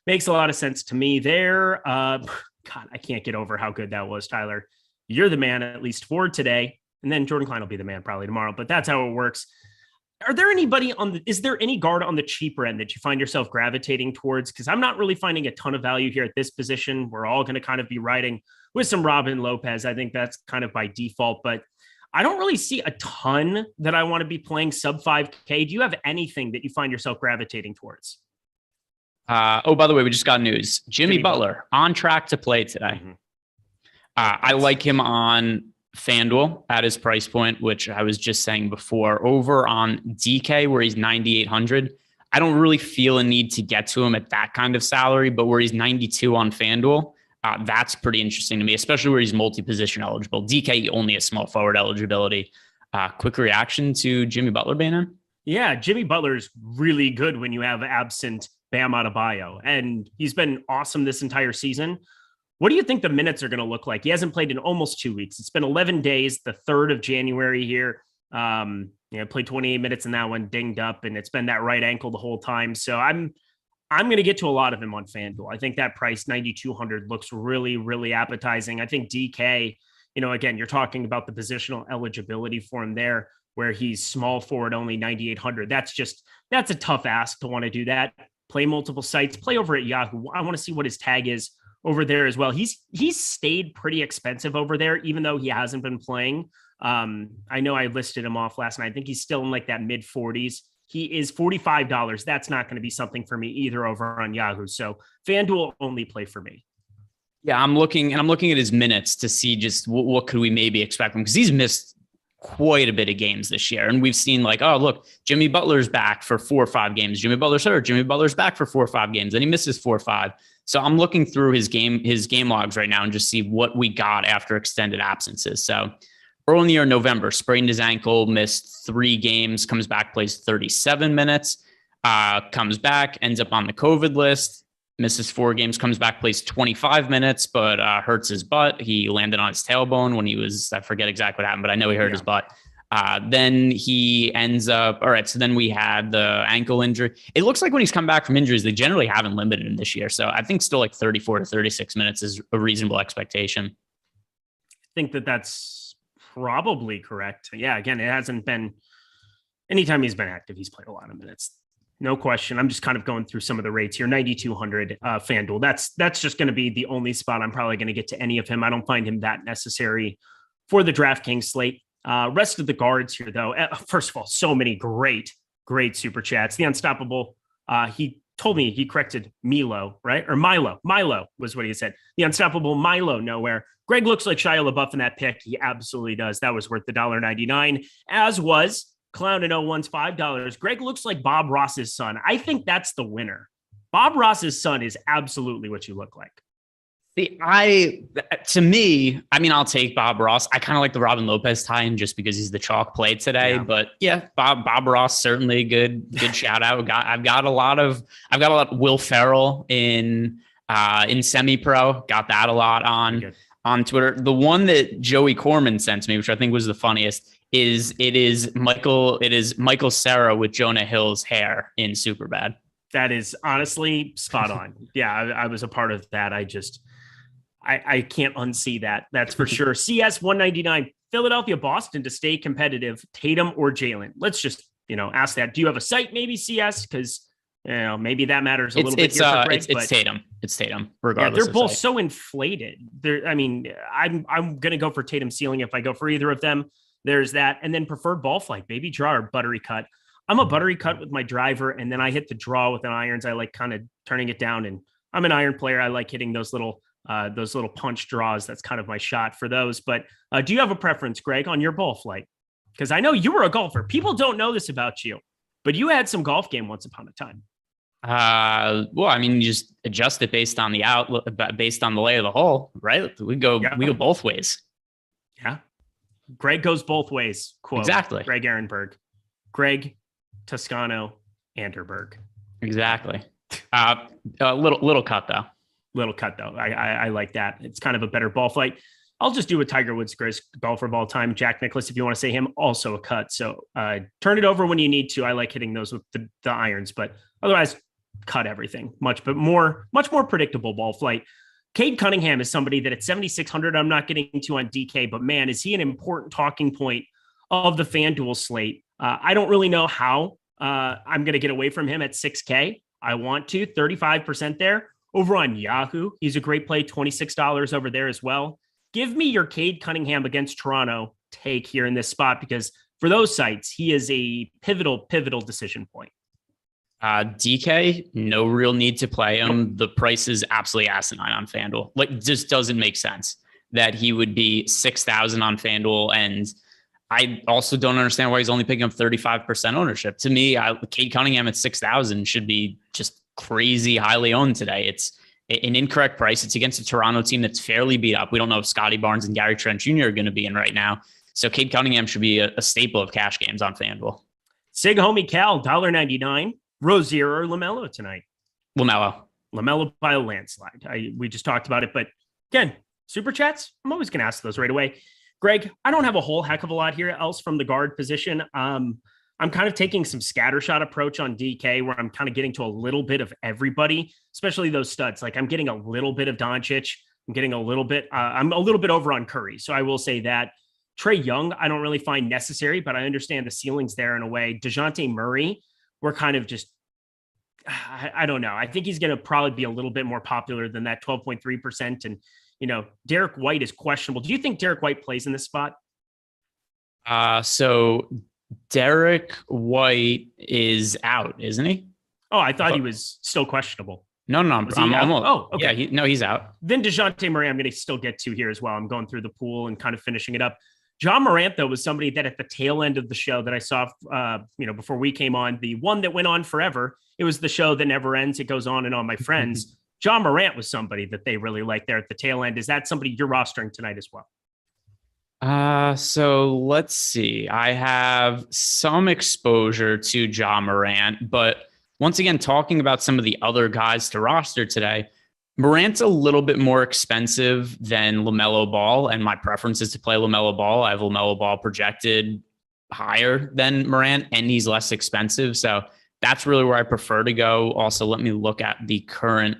Makes a lot of sense to me there. God, I can't get over how good that was, Tyler. You're the man, at least for today. And then Jordan Klein will be the man probably tomorrow, but that's how it works. Is there any guard on the cheaper end that you find yourself gravitating towards? Because I'm not really finding a ton of value here at this position. We're all going to kind of be riding with some Robin Lopez. I think that's kind of by default, but I don't really see a ton that I want to be playing sub 5K. Do you have anything that you find yourself gravitating towards? By the way, we just got news. Jimmy Butler on track to play today. Mm-hmm. I like him on FanDuel at his price point, which I was just saying before. Over on DK, where he's 9,800, I don't really feel a need to get to him at that kind of salary, but where he's 92 on FanDuel, that's pretty interesting to me, especially where he's multi-position eligible. DK only has small forward eligibility. Quick reaction to Jimmy Butler being in? Yeah, Jimmy Butler's really good when you have absent Bam Adebayo, and he's been awesome this entire season. What do you think the minutes are going to look like? He hasn't played in almost 2 weeks. It's been 11 days, the 3rd of January here. Played 28 minutes in that one, dinged up, and it's been that right ankle the whole time. So I'm going to get to a lot of him on FanDuel. I think that price, 9,200, looks really, really appetizing. I think DK, again, you're talking about the positional eligibility for him there, where he's small forward, only 9,800. That's a tough ask to want to do that. Play multiple sites, play over at Yahoo. I want to see what his tag is over there as well. He's stayed pretty expensive over there, even though he hasn't been playing. I know I listed him off last night. I think he's still in like that mid 40s. He is $45. That's not going to be something for me either over on Yahoo. So FanDuel only play for me. Yeah, I'm looking at his minutes to see just what could we maybe expect from him, because he's missed quite a bit of games this year. And we've seen like, oh, look, Jimmy Butler's back for 4 or 5 games. Jimmy Butler's hurt. Jimmy Butler's back for 4 or 5 games. Then he misses 4 or 5. So I'm looking through his game logs right now and just see what we got after extended absences. So early in the year, November, sprained his ankle, missed 3 games, comes back, plays 37 minutes, comes back, ends up on the COVID list, misses 4 games, comes back, plays 25 minutes, but hurts his butt. He landed on his tailbone when he was, I forget exactly what happened, but I know he hurt his butt. Then he ends up, all right, so then we had the ankle injury. It looks like when he's come back from injuries, they generally haven't limited him this year. So I think still like 34 to 36 minutes is a reasonable expectation. I think that's probably correct. Yeah, again, it hasn't been, anytime he's been active, he's played a lot of minutes. No question. I'm just kind of going through some of the rates here. 9,200 FanDuel. That's just going to be the only spot I'm probably going to get to any of him. I don't find him that necessary for the DraftKings slate. Rest of the guards here, though. First of all, so many great super chats. The Unstoppable. He told me he corrected Milo, right? Or Milo. Milo was what he said. The Unstoppable Milo nowhere. Greg looks like Shia LaBeouf in that pick. He absolutely does. That was worth the $1.99, as was Clown in 01's $5. Greg looks like Bob Ross's son. I think that's the winner. Bob Ross's son is absolutely what you look like. To me, I mean, I'll take Bob Ross. I kind of like the Robin Lopez tie-in just because he's the chalk play today. Yeah. But yeah, Bob Ross, certainly a good shout out. I've got a lot of Will Ferrell in semi-pro. Got that a lot on Twitter. The one that Joey Corman sent to me, which I think was the funniest, is Michael Cera with Jonah Hill's hair in Superbad. That is honestly spot on. Yeah, I was a part of that. I can't unsee that. That's for sure. CS 199, Philadelphia, Boston to stay competitive, Tatum or Jalen. Let's just, ask that. Do you have a site maybe CS? Because, maybe that matters a little bit. It's Tatum. It's Tatum. Regardless, they're both so inflated. I'm going to go for Tatum ceiling if I go for either of them. There's that. And then preferred ball flight, baby draw or buttery cut. I'm a buttery cut with my driver, and then I hit the draw with an irons. I like kind of turning it down, and I'm an iron player. I like hitting those little punch draws. That's kind of my shot for those. But do you have a preference, Greg, on your ball flight? Because I know you were a golfer. People don't know this about you, but you had some golf game once upon a time. Well, I mean, you just adjust it based on the outlook, based on the lay of the hole, right? We go both ways. Yeah. Greg goes both ways. Quote, exactly. Greg Ehrenberg. Greg Toscano Anderberg. Exactly. Little cut though. Little cut though. I like that. It's kind of a better ball flight. I'll just do a Tiger Woods, greatest golfer of all time. Jack Nicklaus, if you want to say him, also a cut. So turn it over when you need to. I like hitting those with the irons, but otherwise cut everything. Much more predictable ball flight. Cade Cunningham is somebody that at 7,600, I'm not getting to on DK, but man, is he an important talking point of the FanDuel slate. I don't really know how I'm going to get away from him at 6K. I want to 35% there over on Yahoo. He's a great play. $26 over there as well. Give me your Cade Cunningham against Toronto take here in this spot, because for those sites, he is a pivotal decision point. DK, no real need to play him. The price is absolutely asinine on FanDuel. Like, just doesn't make sense that he would be 6,000 on FanDuel. And I also don't understand why he's only picking up 35% ownership. To me, Cade Cunningham at 6,000 should be just crazy highly owned today. It's an incorrect price. It's against a Toronto team that's fairly beat up. We don't know if Scottie Barnes and Gary Trent Jr. are going to be in right now. So Cade Cunningham should be a staple of cash games on FanDuel. Sig Homie Cal, $1.99. Rozier or LaMelo tonight? LaMelo by a landslide. We just talked about it, but again, super chats, I'm always going to ask those right away. Greg, I don't have a whole heck of a lot here else from the guard position. I'm kind of taking some scattershot approach on DK, where I'm kind of getting to a little bit of everybody, especially those studs. Like, I'm getting a little bit of Doncic. I'm getting a little bit, I'm a little bit over on Curry. So I will say that. Trae Young, I don't really find necessary, but I understand the ceiling's there in a way. DeJounte Murray, we're kind of just, I don't know. I think he's going to probably be a little bit more popular than that 12.3%. And, Derek White is questionable. Do you think Derek White plays in this spot? So Derek White is out, isn't he? Oh, I thought he was still questionable. No. I'm almost. Oh, okay. Yeah, he's out. Then DeJounte Murray, I'm going to still get to here as well. I'm going through the pool and kind of finishing it up. John Morant, though, was somebody that at the tail end of the show that I saw, before we came on, the one that went on forever. It was the show that never ends. It goes on and on, my friends. John Morant was somebody that they really liked there at the tail end. Is that somebody you're rostering tonight as well? So let's see. I have some exposure to John Morant, but once again, talking about some of the other guys to roster today, Morant's a little bit more expensive than Lamelo Ball, and my preference is to play Lamelo Ball. I have Lamelo Ball projected higher than Morant, and he's less expensive. So that's really where I prefer to go. Also, let me look at the current.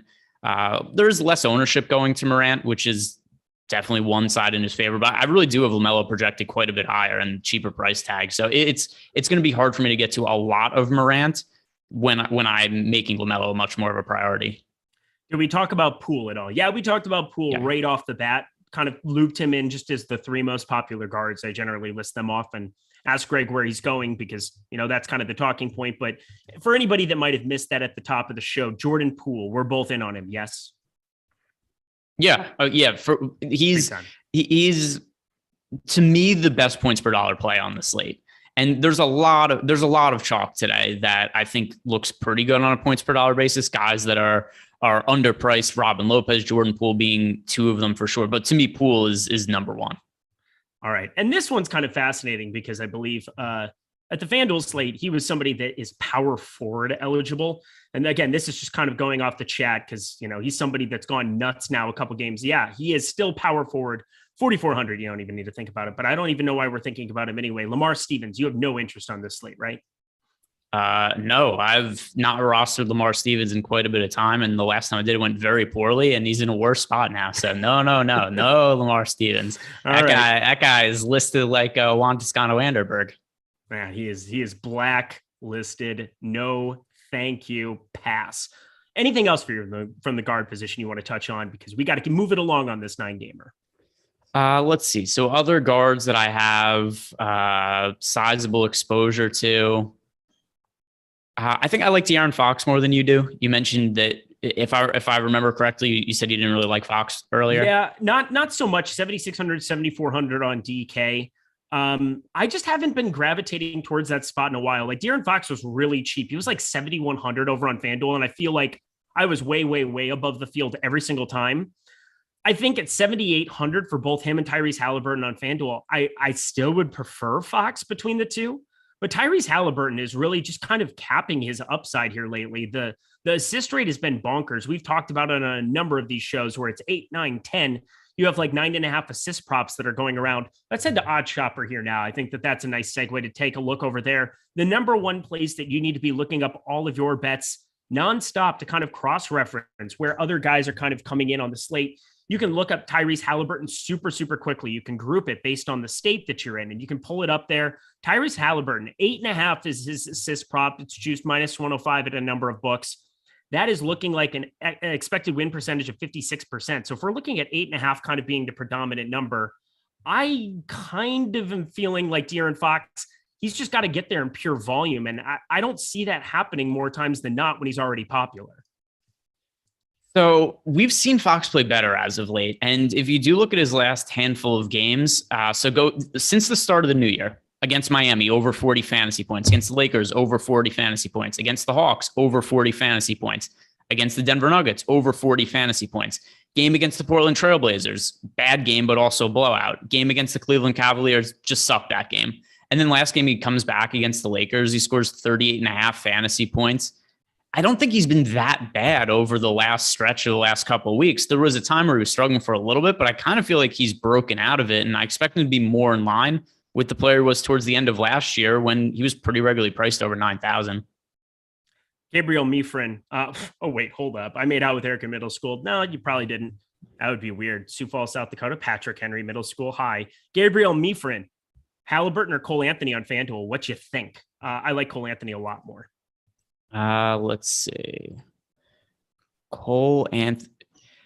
There's less ownership going to Morant, which is definitely one side in his favor, but I really do have LaMelo projected quite a bit higher and cheaper price tag. So it's going to be hard for me to get to a lot of Morant when I'm making LaMelo much more of a priority. Did we talk about Poole at all? Yeah, we talked about Poole right off the bat, kind of looped him in just as the three most popular guards. I generally list them off and ask Greg where he's going because, that's kind of the talking point. But for anybody that might have missed that at the top of the show, Jordan Poole, we're both in on him. Yes. Yeah. He's to me the best points per dollar play on the slate. And there's a lot of chalk today that I think looks pretty good on a points per dollar basis. Guys that are underpriced, Robin Lopez, Jordan Poole being two of them for sure. But to me, Poole is number one. All right. And this one's kind of fascinating because I believe at the FanDuel slate, he was somebody that is power forward eligible. And again, this is just kind of going off the chat because, he's somebody that's gone nuts now a couple games. Yeah, he is still power forward, 4,400. You don't even need to think about it, but I don't even know why we're thinking about him anyway. Lamar Stevens, you have no interest on this slate, right? No, I've not rostered Lamar Stevens in quite a bit of time. And the last time I did, it went very poorly and he's in a worse spot now. So no, Lamar Stevens. That guy is listed like Juan Toscano Ehrenberg. Man, he is blacklisted. No, thank you. Pass. Anything else for you from the guard position you want to touch on? Because we got to move it along on this 9-gamer. Let's see. So other guards that I have sizable exposure to. I think I like De'Aaron Fox more than you do. You mentioned that if I remember correctly, you said you didn't really like Fox earlier. Yeah, not so much. 7,600, 7,400 on DK. I just haven't been gravitating towards that spot in a while. Like De'Aaron Fox was really cheap. He was like 7,100 over on FanDuel. And I feel like I was way, way, way above the field every single time. I think at 7,800 for both him and Tyrese Halliburton on FanDuel, I still would prefer Fox between the two. But Tyrese Halliburton is really just kind of capping his upside here lately. The assist rate has been bonkers. We've talked about it on a number of these shows where it's 8, 9, 10. You have like 9.5 assist props that are going around. Let's head to Odd Shopper here now. I think that's a nice segue to take a look over there. The number one place that you need to be looking up all of your bets nonstop to kind of cross-reference where other guys are kind of coming in on the slate. You can look up Tyrese Halliburton super, super quickly. You can group it based on the state that you're in, and you can pull it up there. Tyrese Halliburton, 8.5 is his assist prop. It's juiced minus 105 at a number of books. That is looking like an expected win percentage of 56%. So if we're looking at 8.5 kind of being the predominant number, I kind of am feeling like De'Aaron Fox, he's just got to get there in pure volume. And I don't see that happening more times than not when he's already popular. So we've seen Fox play better as of late. And if you do look at his last handful of games, since the start of the new year, against Miami, over 40 fantasy points. Against the Lakers, over 40 fantasy points. Against the Hawks, over 40 fantasy points. Against the Denver Nuggets, over 40 fantasy points. Game against the Portland Trailblazers, bad game, but also blowout. Game against the Cleveland Cavaliers, just sucked that game. And then last game, he comes back against the Lakers. He scores 38.5 fantasy points. I don't think he's been that bad over the last stretch of the last couple of weeks. There was a time where he was struggling for a little bit, but I kind of feel like he's broken out of it. And I expect him to be more in line with the player was towards the end of last year when he was pretty regularly priced over 9,000. Gabriel Mifrin. Oh, wait, hold up. I made out with Eric in middle school. No, you probably didn't. That would be weird. Sioux Falls, South Dakota. Patrick Henry, middle school. Hi. Gabriel Mifrin. Halliburton or Cole Anthony on FanDuel. What you think? I like Cole Anthony a lot more. Let's see. Cole Anthony.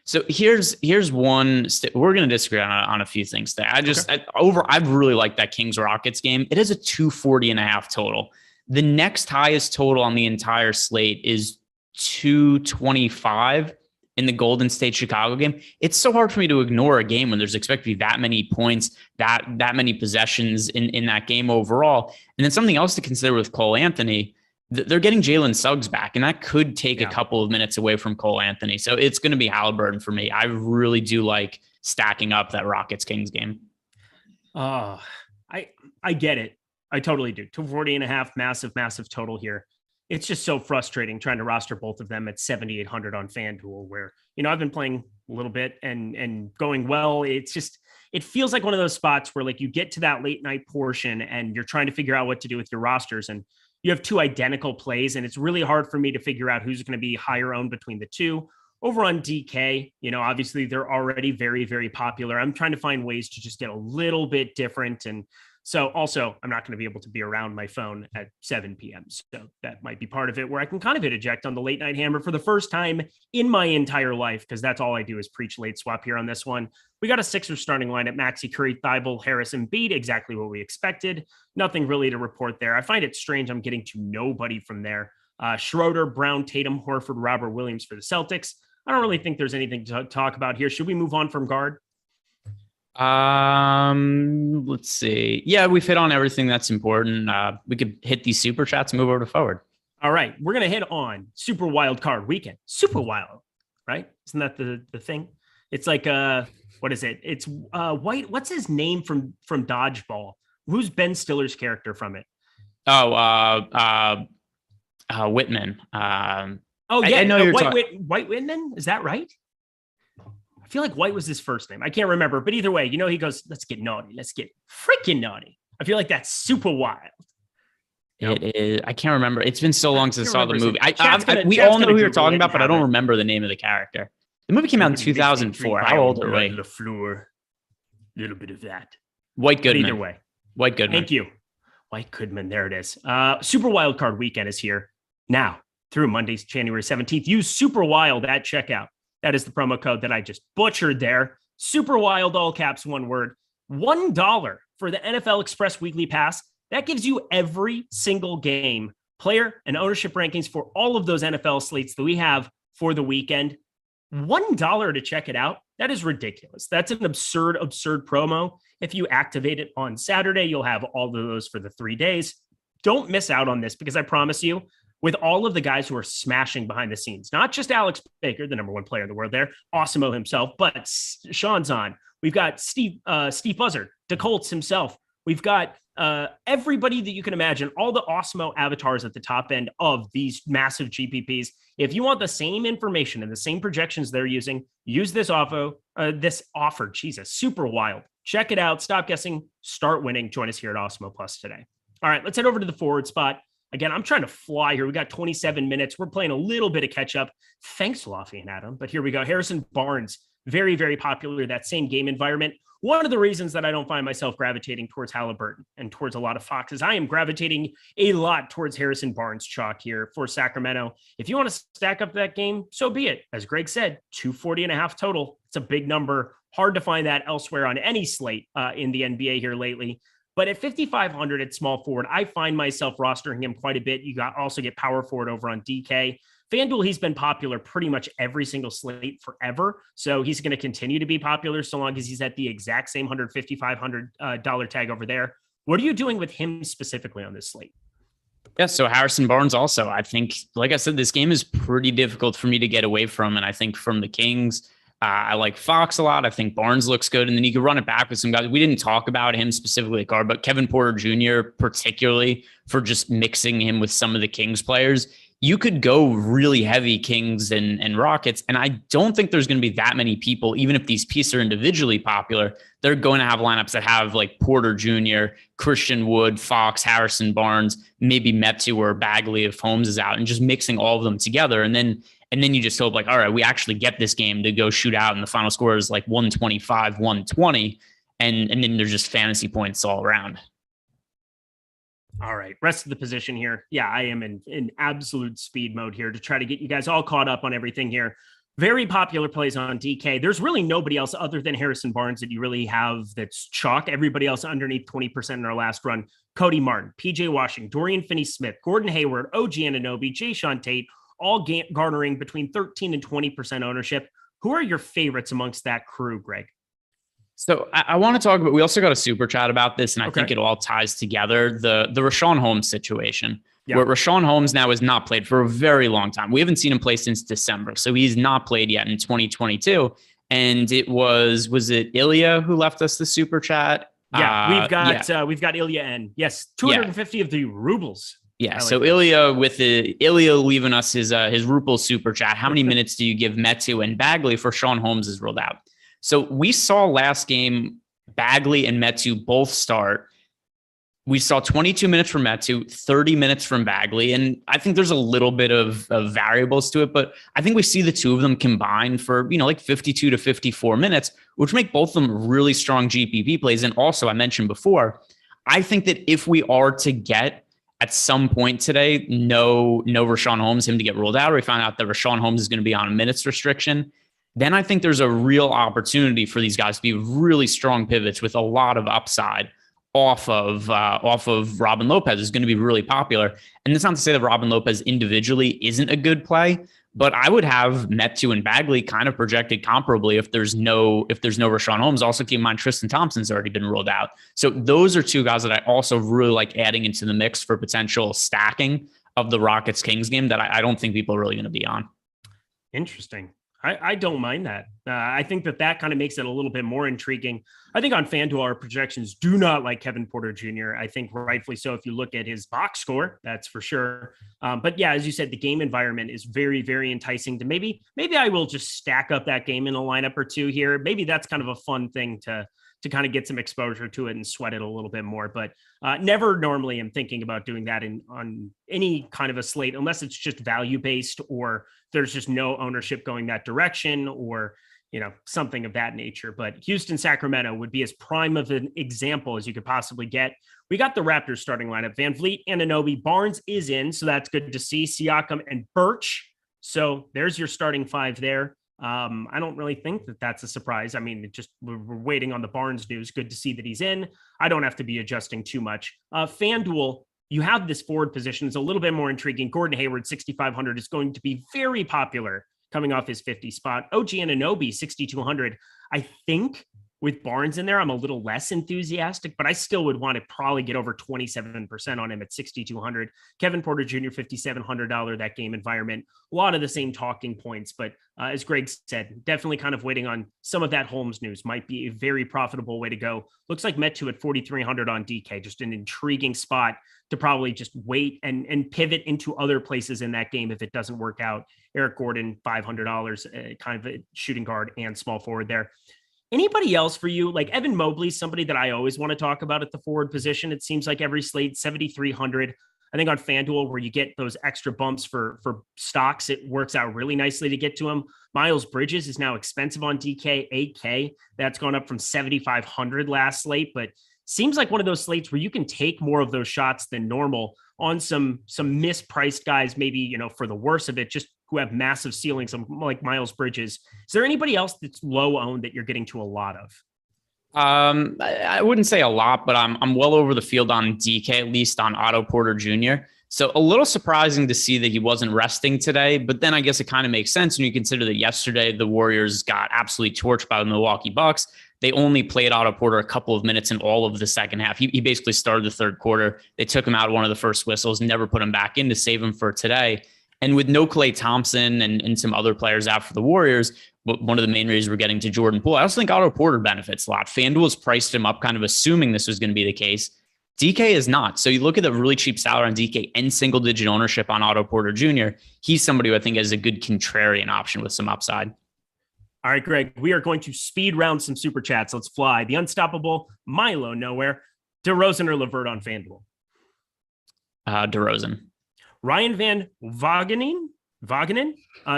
So here's one. We're going to disagree on a few things there. I really like that Kings Rockets game. It is a 240.5 total. The next highest total on the entire slate is 225. in the Golden State Chicago game. It's so hard for me to ignore a game when there's expected to be that many points, that many possessions in that game overall. And then something else to consider with Cole Anthony, they're getting Jalen Suggs back, and that could take a couple of minutes away from Cole Anthony. So it's going to be Halliburton for me. I really do like stacking up that Rockets-Kings game. I get it. I totally do. 240.5, massive total here. It's just so frustrating trying to roster both of them at 7,800 on FanDuel, where, I've been playing a little bit and going well. It's just, it feels like one of those spots where like you get to that late night portion and you're trying to figure out what to do with your rosters, and you have two identical plays, and it's really hard for me to figure out who's going to be higher owned between the two. Over on DK, obviously they're already very, very popular. I'm trying to find ways to just get a little bit different. And so also, I'm not going to be able to be around my phone at 7 p.m. So that might be part of it, where I can kind of hit eject on the late night hammer for the first time in my entire life, because that's all I do is preach late swap here on this one. We got a Sixers starting line at Maxey, Curry, Thibault, Harris, and Embiid, exactly what we expected. Nothing really to report there. I find it strange I'm getting to nobody from there. Schroeder, Brown, Tatum, Horford, Robert Williams for the Celtics. I don't really think there's anything to talk about here. Should we move on from guard? Let's see. Yeah, we've hit on everything that's important. We could hit these super chats and move over to forward. All right. We're going to hit on Super Wild Card Weekend. Super Wild, right? Isn't that the thing? It's like, what is it? It's White. What's his name from Dodgeball? Who's Ben Stiller's character from it? Whitman. Oh yeah, I know you're White Whitman. Is that right? I feel like White was his first name. I can't remember, but either way, he goes, "Let's get naughty. Let's get freaking naughty." I feel like that's super wild. It is. I can't remember. It's been so long since I saw the movie. We all know who you're talking about, but I don't remember the name of the character. The movie came out in 2004. How old are we? LaFleur. Little bit of that. White Goodman. Either way, White Goodman. Thank you, White Goodman. There it is. Super Wild Card Weekend is here now through Monday, January 17th. Use Super Wild at checkout. That is the promo code that I just butchered there. Super Wild, all caps, one word. $1 for the NFL Express Weekly Pass. That gives you every single game, player, and ownership rankings for all of those NFL slates that we have for the weekend. $1 to check it out. That is ridiculous. That's an absurd promo. If you activate it on Saturday, you'll have all of those for the 3 days. Don't miss out on this, because I promise you, with all of the guys who are smashing behind the scenes, not just Alex Baker, the number one player in the world there, Awesemo himself, but Sean's on. We've got Steve Buzzard, DeColts himself. We've got everybody that you can imagine, all the Awesemo avatars at the top end of these massive GPPs. If you want the same information and the same projections they're using, use this offer. Jesus, super wild. Check it out. Stop guessing. Start winning. Join us here at Awesemo Plus today. All right, let's head over to the forward spot. Again, I'm trying to fly here. We got 27 minutes. We're playing a little bit of catch up. Thanks, Loughy and Adam. But here we go. Harrison Barnes, very, very popular, that same game environment. One of the reasons that I don't find myself gravitating towards Halliburton and towards a lot of Foxes, I am gravitating a lot towards Harrison Barnes chalk here for Sacramento. If you want to stack up that game, so be it. As Greg said, 240.5 total. It's a big number. Hard to find that elsewhere on any slate in the NBA here lately. But at 5,500 at small forward, I find myself rostering him quite a bit. You also get power forward over on DK. FanDuel, he's been popular pretty much every single slate forever. So he's going to continue to be popular so long as he's at the exact same $5,500 tag over there. What are you doing with him specifically on this slate? Yeah, so Harrison Barnes also, I think, like I said, this game is pretty difficult for me to get away from. And I think from the Kings, I like Fox a lot. I think Barnes looks good. And then you can run it back with some guys. We didn't talk about him specifically at guard, but Kevin Porter Jr., particularly for just mixing him with some of the Kings players. You could go really heavy Kings and Rockets. And I don't think there's going to be that many people, even if these pieces are individually popular, they're going to have lineups that have like Porter Jr., Christian Wood, Fox, Harrison Barnes, maybe Metu or Bagley if Holmes is out, and just mixing all of them together. And then you just hope like, all right, we actually get this game to go shoot out and the final score is like 125, 120. And then there's just fantasy points all around. All right. Rest of the position here. Yeah, I am in absolute speed mode here to try to get you guys all caught up on everything here. Very popular plays on DK. There's really nobody else other than Harrison Barnes that you really have that's chalk. Everybody else underneath 20% in our last run. Cody Martin, PJ Washington, Dorian Finney-Smith, Gordon Hayward, OG Anunoby, Jay Sean Tate, all garnering between 13 and 20% ownership. Who are your favorites amongst that crew, Greg? So I want to talk about, we also got a super chat about this, and I think it all ties together. The Rashawn Holmes situation, where Rashawn Holmes now has not played for a very long time. We haven't seen him play since December. So he's not played yet in 2022. And was it Ilya who left us the super chat? Yeah, we've got Ilya N. Yes, 250 of the rubles. Yeah, so Ilya leaving us his ruble super chat. How many minutes do you give Metu and Bagley for Sean Holmes is ruled out? So we saw last game Bagley and Metu both start. We saw 22 minutes from Metu, 30 minutes from Bagley. And I think there's a little bit of variables to it, but I think we see the two of them combined for, like 52 to 54 minutes, which make both of them really strong GPP plays. And also, I mentioned before, I think that if we are to get at some point today, no Rashawn Holmes, him to get ruled out, or we find out that Rashawn Holmes is going to be on a minutes restriction, then I think there's a real opportunity for these guys to be really strong pivots with a lot of upside off of Robin Lopez is going to be really popular. And it's not to say that Robin Lopez individually isn't a good play, but I would have Metu and Bagley kind of projected comparably if there's no Rashawn Holmes. Also keep in mind Tristan Thompson's already been ruled out. So those are two guys that I also really like adding into the mix for potential stacking of the Rockets Kings game that I don't think people are really going to be on. Interesting. I don't mind that. I think that kind of makes it a little bit more intriguing. I think on FanDuel, our projections do not like Kevin Porter Jr. I think rightfully so if you look at his box score, that's for sure. But yeah, as you said, the game environment is very, very enticing to maybe I will just stack up that game in a lineup or two here. Maybe that's kind of a fun thing to kind of get some exposure to it and sweat it a little bit more. But never normally am thinking about doing that on any kind of a slate, unless it's just value-based or there's just no ownership going that direction or, something of that nature. But Houston, Sacramento would be as prime of an example as you could possibly get. We got the Raptors starting lineup. Van Vliet, Anunoby, Barnes is in, so that's good to see. Siakam and Birch. So there's your starting five there. I don't really think that that's a surprise. I mean, we're waiting on the Barnes news. Good to see that he's in. I don't have to be adjusting too much. FanDuel, you have this forward position. It's a little bit more intriguing. Gordon Hayward, 6,500 is going to be very popular coming off his 50 spot. OG Anunoby, 6,200. I think with Barnes in there, I'm a little less enthusiastic, but I still would want to probably get over 27% on him at 6,200. Kevin Porter Jr., $5,700, that game environment. A lot of the same talking points, but as Greg said, definitely kind of waiting on some of that Holmes news. Might be a very profitable way to go. Looks like Metu at 4,300 on DK, just an intriguing spot to probably just wait and pivot into other places in that game if it doesn't work out. Eric Gordon, $500, kind of a shooting guard and small forward there. Anybody else for you? Like Evan Mobley, somebody that I always want to talk about at the forward position. It seems like every slate, 7,300. I think on FanDuel, where you get those extra bumps for stocks, it works out really nicely to get to him. Miles Bridges is now expensive on DK, 8K. That's gone up from 7,500 last slate, but seems like one of those slates where you can take more of those shots than normal on some mispriced guys, maybe, for the worst of it, just who have massive ceilings, like Miles Bridges. Is there anybody else that's low owned that you're getting to a lot of? I wouldn't say a lot, but I'm well over the field on DK, at least on Otto Porter Jr. So a little surprising to see that he wasn't resting today, but then I guess it kind of makes sense when you consider that yesterday the Warriors got absolutely torched by the Milwaukee Bucks. They only played Otto Porter a couple of minutes in all of the second half. He basically started the third quarter. They took him out one of the first whistles, never put him back in to save him for today. And with no Klay Thompson and some other players out for the Warriors, one of the main reasons we're getting to Jordan Poole, I also think Otto Porter benefits a lot. FanDuel has priced him up kind of assuming this was going to be the case. DK is not. So you look at the really cheap salary on DK and single-digit ownership on Otto Porter Jr., he's somebody who I think has a good contrarian option with some upside. All right, Greg, we are going to speed round some super chats. Let's fly. The unstoppable Milo Nowhere. DeRozan or LeVert on FanDuel? DeRozan. Ryan Van Wagenen.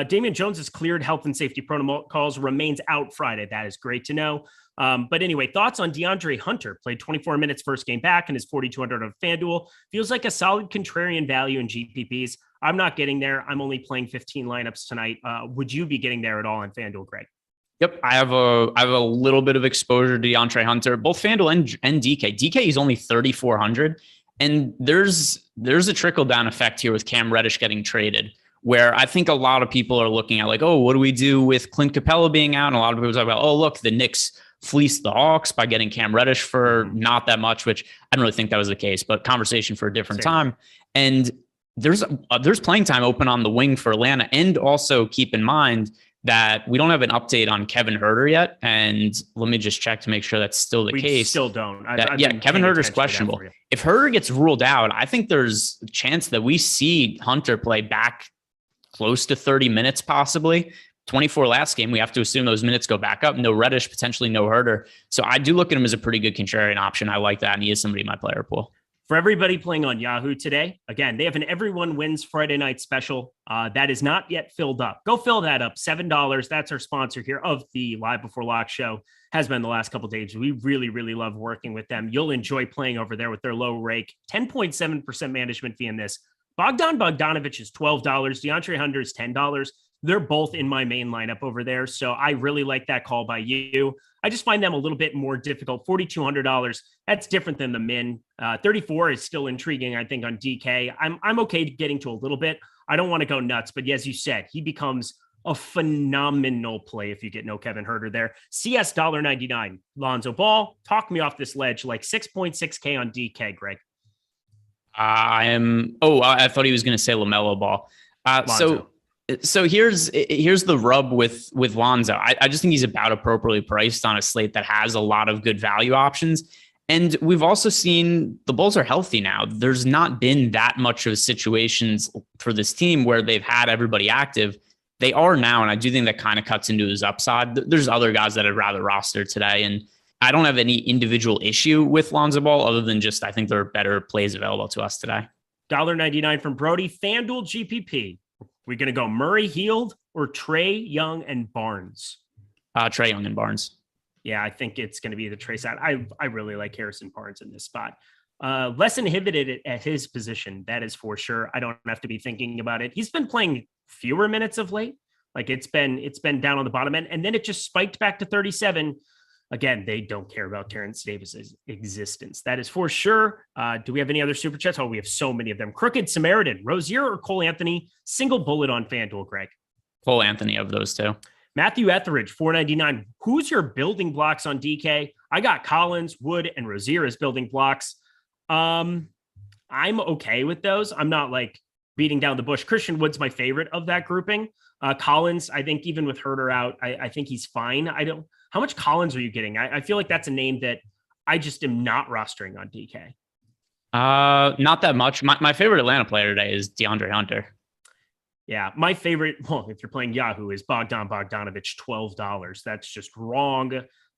Damian Jones has cleared health and safety protocols, remains out Friday. That is great to know. But anyway, thoughts on DeAndre Hunter? Played 24 minutes first game back and is 4,200 on FanDuel. Feels like a solid contrarian value in GPPs. I'm not getting there. I'm only playing 15 lineups tonight. Would you be getting there at all on FanDuel, Greg? Yep, I have a little bit of exposure to DeAndre Hunter, both FanDuel and DK. DK is only 3,400, and there's a trickle down effect here with Cam Reddish getting traded, where I think a lot of people are looking at like, oh, what do we do with Clint Capella being out? And a lot of people talk about, oh, look, the Knicks fleeced the Hawks by getting Cam Reddish for not that much, which I don't really think that was the case, but conversation for a different time. And there's playing time open on the wing for Atlanta. And also keep in mind that we don't have an update on Kevin Huerter yet. And let me just check to make sure that's still the case. We still don't. Kevin Huerter is questionable. If Huerter gets ruled out, I think there's a chance that we see Hunter play back close to 30 minutes, possibly. 24 last game, we have to assume those minutes go back up. No Reddish, potentially no Huerter. So I do look at him as a pretty good contrarian option. I like that, and he is somebody in my player pool. For everybody playing on Yahoo today, again, they have an Everyone Wins Friday night special that is not yet filled up. Go fill that up. $7. That's our sponsor here of the Live Before Lock show. Has been the last couple of days. We really, really love working with them. You'll enjoy playing over there with their low rake. 10.7% management fee in this. Bogdan Bogdanovic is $12. Deandre Hunter is $10. They're both in my main lineup over there. So I really like that call by you. I just find them a little bit more difficult. $4,200. That's different than the min. 34 is still intriguing, I think, on DK. I'm okay getting to a little bit. I don't want to go nuts, but as you said, he becomes a phenomenal play if you get no Kevin Huerter there. CS $1.99. Lonzo Ball, talk me off this ledge, like 6.6K on DK, Greg. I thought he was going to say LaMelo Ball. So here's the rub with Lonzo. I just think he's about appropriately priced on a slate that has a lot of good value options. And we've also seen the Bulls are healthy now. There's not been that much of situations for this team where they've had everybody active. They are now, and I do think that kind of cuts into his upside. There's other guys that I'd rather roster today, and I don't have any individual issue with Lonzo Ball other than just I think there are better plays available to us today. $1.99 from Brody. FanDuel GPP. We're going to go Murray, Hield, or Trae Young and Barnes? Trae Young and Barnes. Yeah, I think it's going to be the Trae side. I really like Harrison Barnes in this spot. Less inhibited at his position, that is for sure. I don't have to be thinking about it. He's been playing fewer minutes of late. Like it's been down on the bottom end, and then it just spiked back to 37. Again, they don't care about Terrence Davis's existence. That is for sure. Do we have any other super chats? Oh, we have so many of them. Crooked Samaritan, Rozier or Cole Anthony? Single bullet on FanDuel, Greg. Cole Anthony of those two. Matthew Etheridge, $4.99. Who's your building blocks on DK? I got Collins, Wood, and Rozier as building blocks. I'm okay with those. I'm not like beating down the bush. Christian Wood's my favorite of that grouping. Collins, I think even with Huerter out, I think he's fine. How much Collins are you getting? I feel like that's a name that I just am not rostering on DK. Not that much. My favorite Atlanta player today is DeAndre Hunter. Yeah, my favorite, well, if you're playing Yahoo, is Bogdan Bogdanovic, $12. That's just wrong.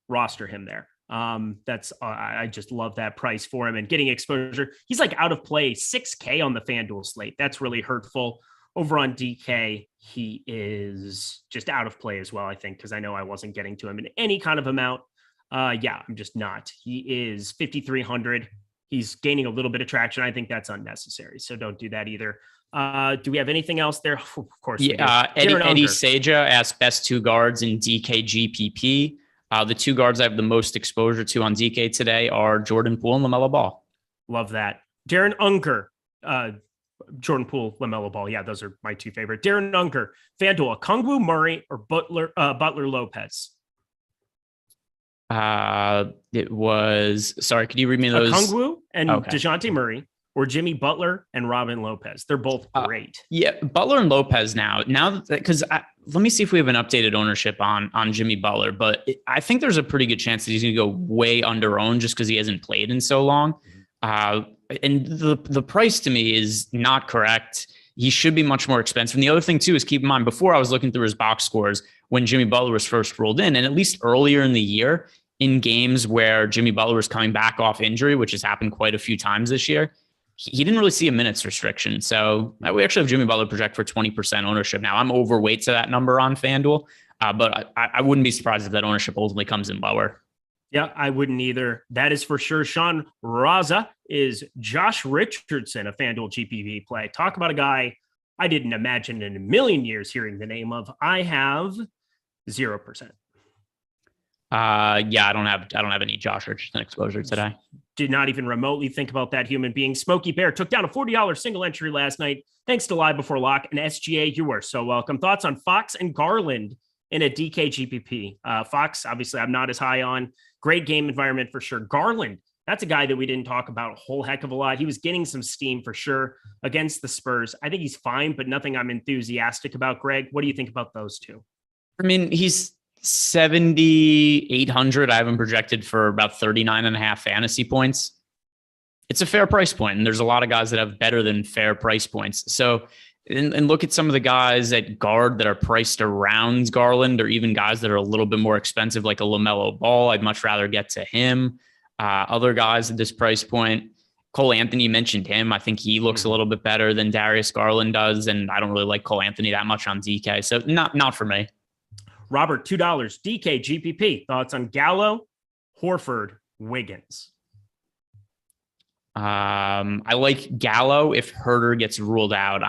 Roster him there. I just love that price for him and getting exposure. He's like out of play, 6K on the FanDuel slate. That's really hurtful. Over on DK, he is just out of play as well, I think, because I know I wasn't getting to him in any kind of amount. I'm just not. He is 5,300. He's gaining a little bit of traction. I think that's unnecessary, so don't do that either. Do we have anything else there? Of course. Yeah, Eddie Seja asked best two guards in DK GPP. The two guards I have the most exposure to on DK today are Jordan Poole and LaMelo Ball. Love that. Darren Unker, Jordan Poole, LaMelo Ball. Yeah, those are my two favorite. Darren Unker, FanDuel, Okongwu, Murray, or Butler Lopez. It was, sorry, could you read me those? Okongwu and DeJounte Murray, or Jimmy Butler and Robin Lopez. They're both great. Yeah, Butler and Lopez now because let me see if we have an updated ownership on Jimmy Butler, but I think there's a pretty good chance that he's going to go way under owned just because he hasn't played in so long. And the price to me is not correct. He should be much more expensive. And the other thing too is keep in mind, before I was looking through his box scores when Jimmy Butler was first rolled in, and at least earlier in the year in games where Jimmy Butler was coming back off injury, which has happened quite a few times this year, he didn't really see a minutes restriction. So we actually have Jimmy Butler project for 20% ownership. Now I'm overweight to that number on FanDuel, but I wouldn't be surprised if that ownership ultimately comes in lower. Yeah, I wouldn't either. That is for sure. Sean Raza is Josh Richardson, a FanDuel GPP play. Talk about a guy I didn't imagine in a million years hearing the name of. I have 0%. Yeah, I don't have any Josh Richardson exposure today. Did not even remotely think about that human being. Smokey Bear took down a $40 single entry last night. Thanks to Live Before Lock and SGA. You are so welcome. Thoughts on Fox and Garland in a DK GPP? Fox, obviously, I'm not as high on. Great game environment for sure. Garland, that's a guy that we didn't talk about a whole heck of a lot. He was getting some steam for sure against the Spurs. I think he's fine, but nothing I'm enthusiastic about. Greg, what do you think about those two? I mean, he's 7,800. I have him projected for about 39.5 fantasy points. It's a fair price point, and there's a lot of guys that have better than fair price points. So, and look at some of the guys at guard that are priced around Garland, or even guys that are a little bit more expensive, like a LaMelo Ball. I'd much rather get to him. Other guys at this price point, Cole Anthony, mentioned him. I think he looks a little bit better than Darius Garland does, and I don't really like Cole Anthony that much on DK. So not for me. Robert, $2, DK, GPP. Thoughts on Gallo, Horford, Wiggins? I like Gallo if Herter gets ruled out.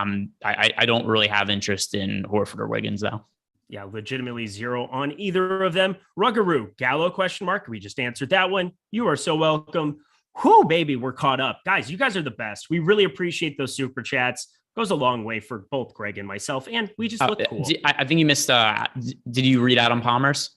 I don't really have interest in Horford or Wiggins, though. Yeah, legitimately zero on either of them. Ruggaroo, Gallo, question mark. We just answered that one. You are so welcome. Whoo, baby, we're caught up. Guys, you guys are the best. We really appreciate those super chats. Goes a long way for both Greg and myself, and we just look cool. I think you missed. Did you read Adam Palmer's?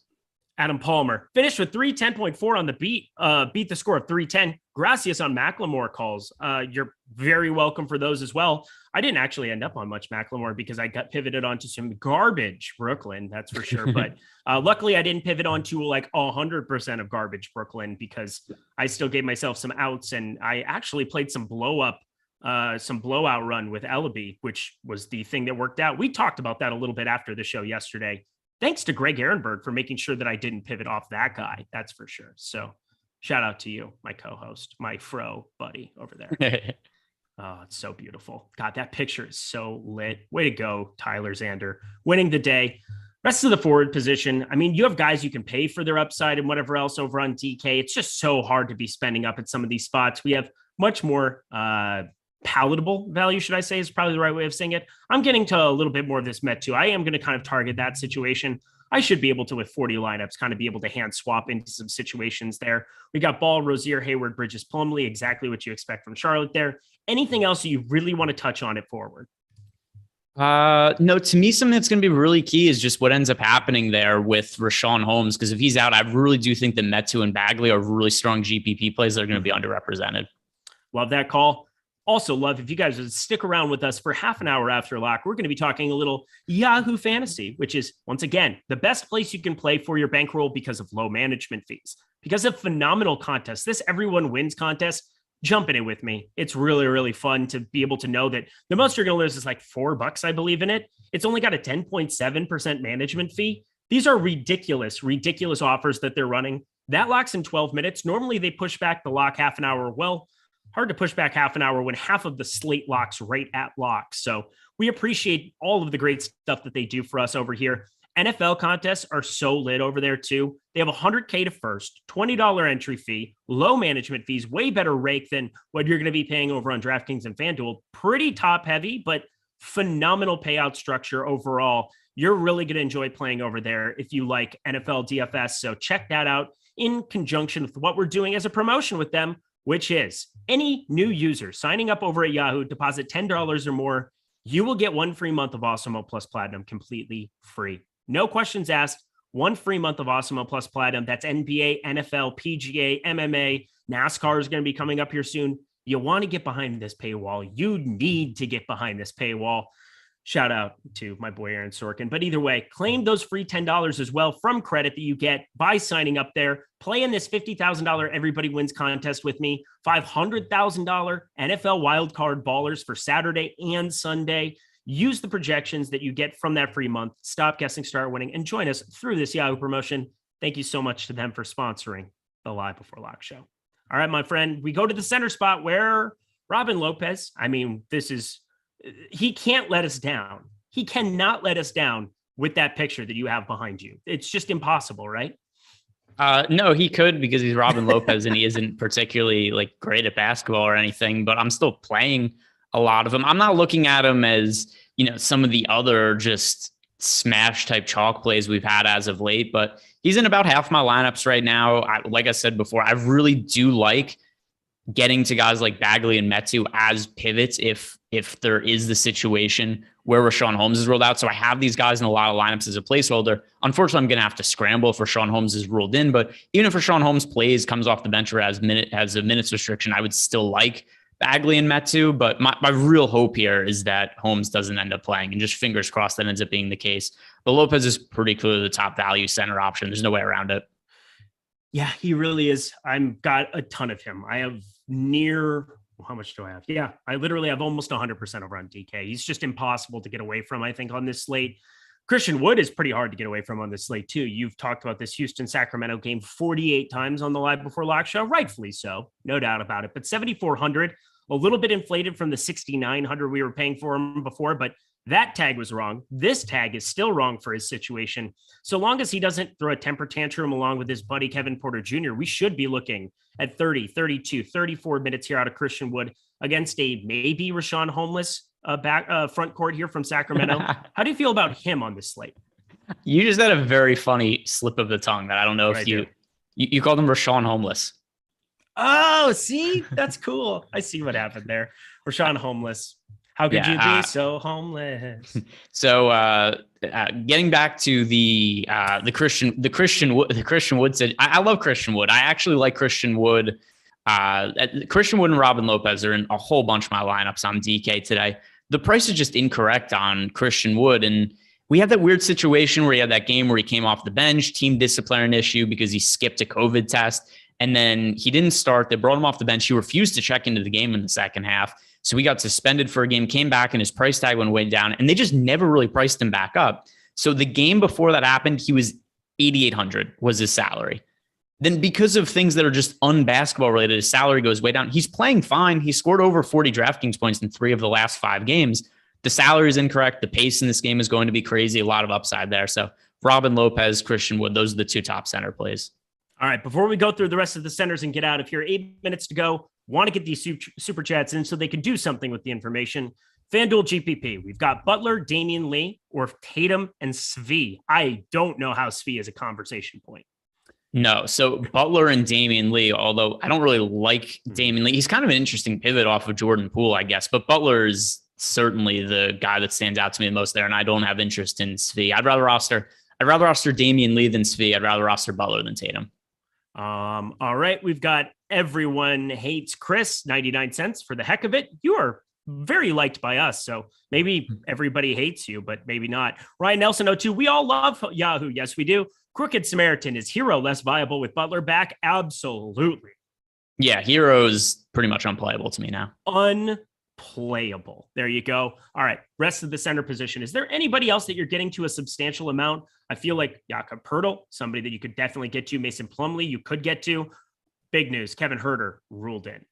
Adam Palmer finished with 310.4 on the beat. Beat the score of 310. Gracias on Macklemore calls. You're very welcome for those as well. I didn't actually end up on much Macklemore because I got pivoted onto some garbage Brooklyn, that's for sure. But luckily, I didn't pivot onto like 100% of garbage Brooklyn because I still gave myself some outs, and I actually played some blowout run with Ellaby, which was the thing that worked out. We talked about that a little bit after the show yesterday. Thanks to Greg Ehrenberg for making sure that I didn't pivot off that guy. That's for sure. So shout out to you, my co-host, my fro buddy over there. Oh, it's so beautiful. God, that picture is so lit. Way to go, Tyler Xander, winning the day. Rest of the forward position. I mean, you have guys you can pay for their upside and whatever else over on DK. It's just so hard to be spending up at some of these spots. We have much more palatable value, should I say, is probably the right way of saying it. I'm getting to a little bit more of this Met too. I am going to kind of target that situation. I should be able to, with 40 lineups, kind of be able to hand swap into some situations there. We got Ball, Rozier, Hayward, Bridges, Plumlee, exactly what you expect from Charlotte there. Anything else you really want to touch on it forward? No, to me, something that's going to be really key is just what ends up happening there with Rashawn Holmes. Because if he's out, I really do think that Metu and Bagley are really strong GPP plays that are going to be underrepresented. Love that call. Also love if you guys would stick around with us for half an hour after lock. We're going to be talking a little Yahoo Fantasy, which is, once again, the best place you can play for your bankroll because of low management fees, because of phenomenal contests. This everyone wins contest. Jump in it with me. It's really, really fun to be able to know that the most you're going to lose is like $4, I believe, in it. It's only got a 10.7% management fee. These are ridiculous, ridiculous offers that they're running. That locks in 12 minutes. Normally they push back the lock half an hour. Well, hard to push back half an hour when half of the slate locks right at lock. So we appreciate all of the great stuff that they do for us over here. NFL contests are so lit over there too. They have $100K to first, $20 entry fee, low management fees, way better rake than what you're going to be paying over on DraftKings and FanDuel. Pretty top heavy, but phenomenal payout structure overall. You're really going to enjoy playing over there if you like NFL DFS. So check that out in conjunction with what we're doing as a promotion with them, which is any new user signing up over at Yahoo, deposit $10 or more, you will get 1 free month of Awesemo Plus Platinum completely free. No questions asked. 1 free month of Awesemo Plus Platinum. That's NBA, NFL, PGA, MMA. NASCAR is going to be coming up here soon. You want to get behind this paywall. You need to get behind this paywall. Shout out to my boy Aaron Sorkin. But either way, claim those free $10 as well from credit that you get by signing up there. Play in this $50,000 Everybody Wins contest with me. $500,000 NFL wildcard ballers for Saturday and Sunday. Use the projections that you get from that free month. Stop guessing, start winning, and join us through this Yahoo promotion. Thank you so much to them for sponsoring the Live Before Lock show. All right, my friend, we go to the center spot where Robin Lopez, I mean, he can't let us down. He cannot let us down with that picture that you have behind you. It's just impossible, right? No, he could, because he's Robin Lopez and he isn't particularly like great at basketball or anything, but I'm still playing a lot of him. I'm not looking at him as, some of the other just smash type chalk plays we've had as of late, but he's in about half my lineups right now. Like I said before, I really do like getting to guys like Bagley and Metu as pivots if there is the situation where Rashawn Holmes is ruled out. So I have these guys in a lot of lineups as a placeholder. Unfortunately, I'm going to have to scramble if Rashawn Holmes is ruled in, but even if Rashawn Holmes plays, comes off the bench or has a minutes restriction, I would still like Bagley and Metu. But my real hope here is that Holmes doesn't end up playing, and just fingers crossed that ends up being the case. But Lopez is pretty clearly the top value center option. There's no way around it. Yeah, he really is. I've got a ton of him. I have how much do I have? Yeah, I literally have almost 100% over on DK. He's just impossible to get away from, I think, on this slate. Christian Wood is pretty hard to get away from on this slate, too. You've talked about this Houston-Sacramento game 48 times on the Live Before Lock show, rightfully so, no doubt about it. But 7,400, a little bit inflated from the 6,900 we were paying for him before, but that tag was wrong. This tag is still wrong for his situation. So long as he doesn't throw a temper tantrum along with his buddy Kevin Porter Jr., we should be looking at 30, 32, 34 minutes here out of Christian Wood against a maybe Rashawn Holmes front court here from Sacramento. How do you feel about him on this slate? You just had a very funny slip of the tongue that I don't know if you called him Rashawn Homeless. Oh, see, that's cool. I see what happened there. Rashawn Homeless. How could you be so homeless? So getting back to the Christian Wood said, I love Christian Wood. I actually like Christian Wood. Christian Wood and Robin Lopez are in a whole bunch of my lineups on DK today. The price is just incorrect on Christian Wood. And we had that weird situation where he had that game where he came off the bench, team discipline issue because he skipped a COVID test. And then he didn't start. They brought him off the bench. He refused to check into the game in the second half. So he got suspended for a game, came back, and his price tag went way down. And they just never really priced him back up. So the game before that happened, he was $8,800 was his salary. Then because of things that are just unbasketball related, his salary goes way down. He's playing fine. He scored over 40 DraftKings points in 3 of the last 5 games. The salary is incorrect. The pace in this game is going to be crazy. A lot of upside there. So Robin Lopez, Christian Wood, those are the 2 top center plays. All right, before we go through the rest of the centers and get out of here, 8 minutes to go. Want to get these super chats in so they can do something with the information. FanDuel GPP. We've got Butler, Damien Lee, or Tatum and Svi. I don't know how Svi is a conversation point. No, so Butler and Damien Lee, although I don't really like Damien Lee. He's kind of an interesting pivot off of Jordan Poole, I guess. But Butler is certainly the guy that stands out to me the most there, and I don't have interest in Svi. I'd rather roster Damien Lee than Svi. I'd rather roster Butler than Tatum. All right, we've got Everyone Hates Chris, 99 cents for the heck of it. You are very liked by us, so maybe everybody hates you, but maybe not. Ryan Nelson 02, we all love Yahoo. Yes, we do. Crooked Samaritan, is Hero less viable with Butler back? Absolutely. Yeah, Hero's pretty much unplayable to me now. Unplayable. There you go. All right, rest of the center position. Is there anybody else that you're getting to a substantial amount? I feel like Jakob Poeltl, somebody that you could definitely get to. Mason Plumlee, you could get to. Big news, Kevin Huerter ruled in.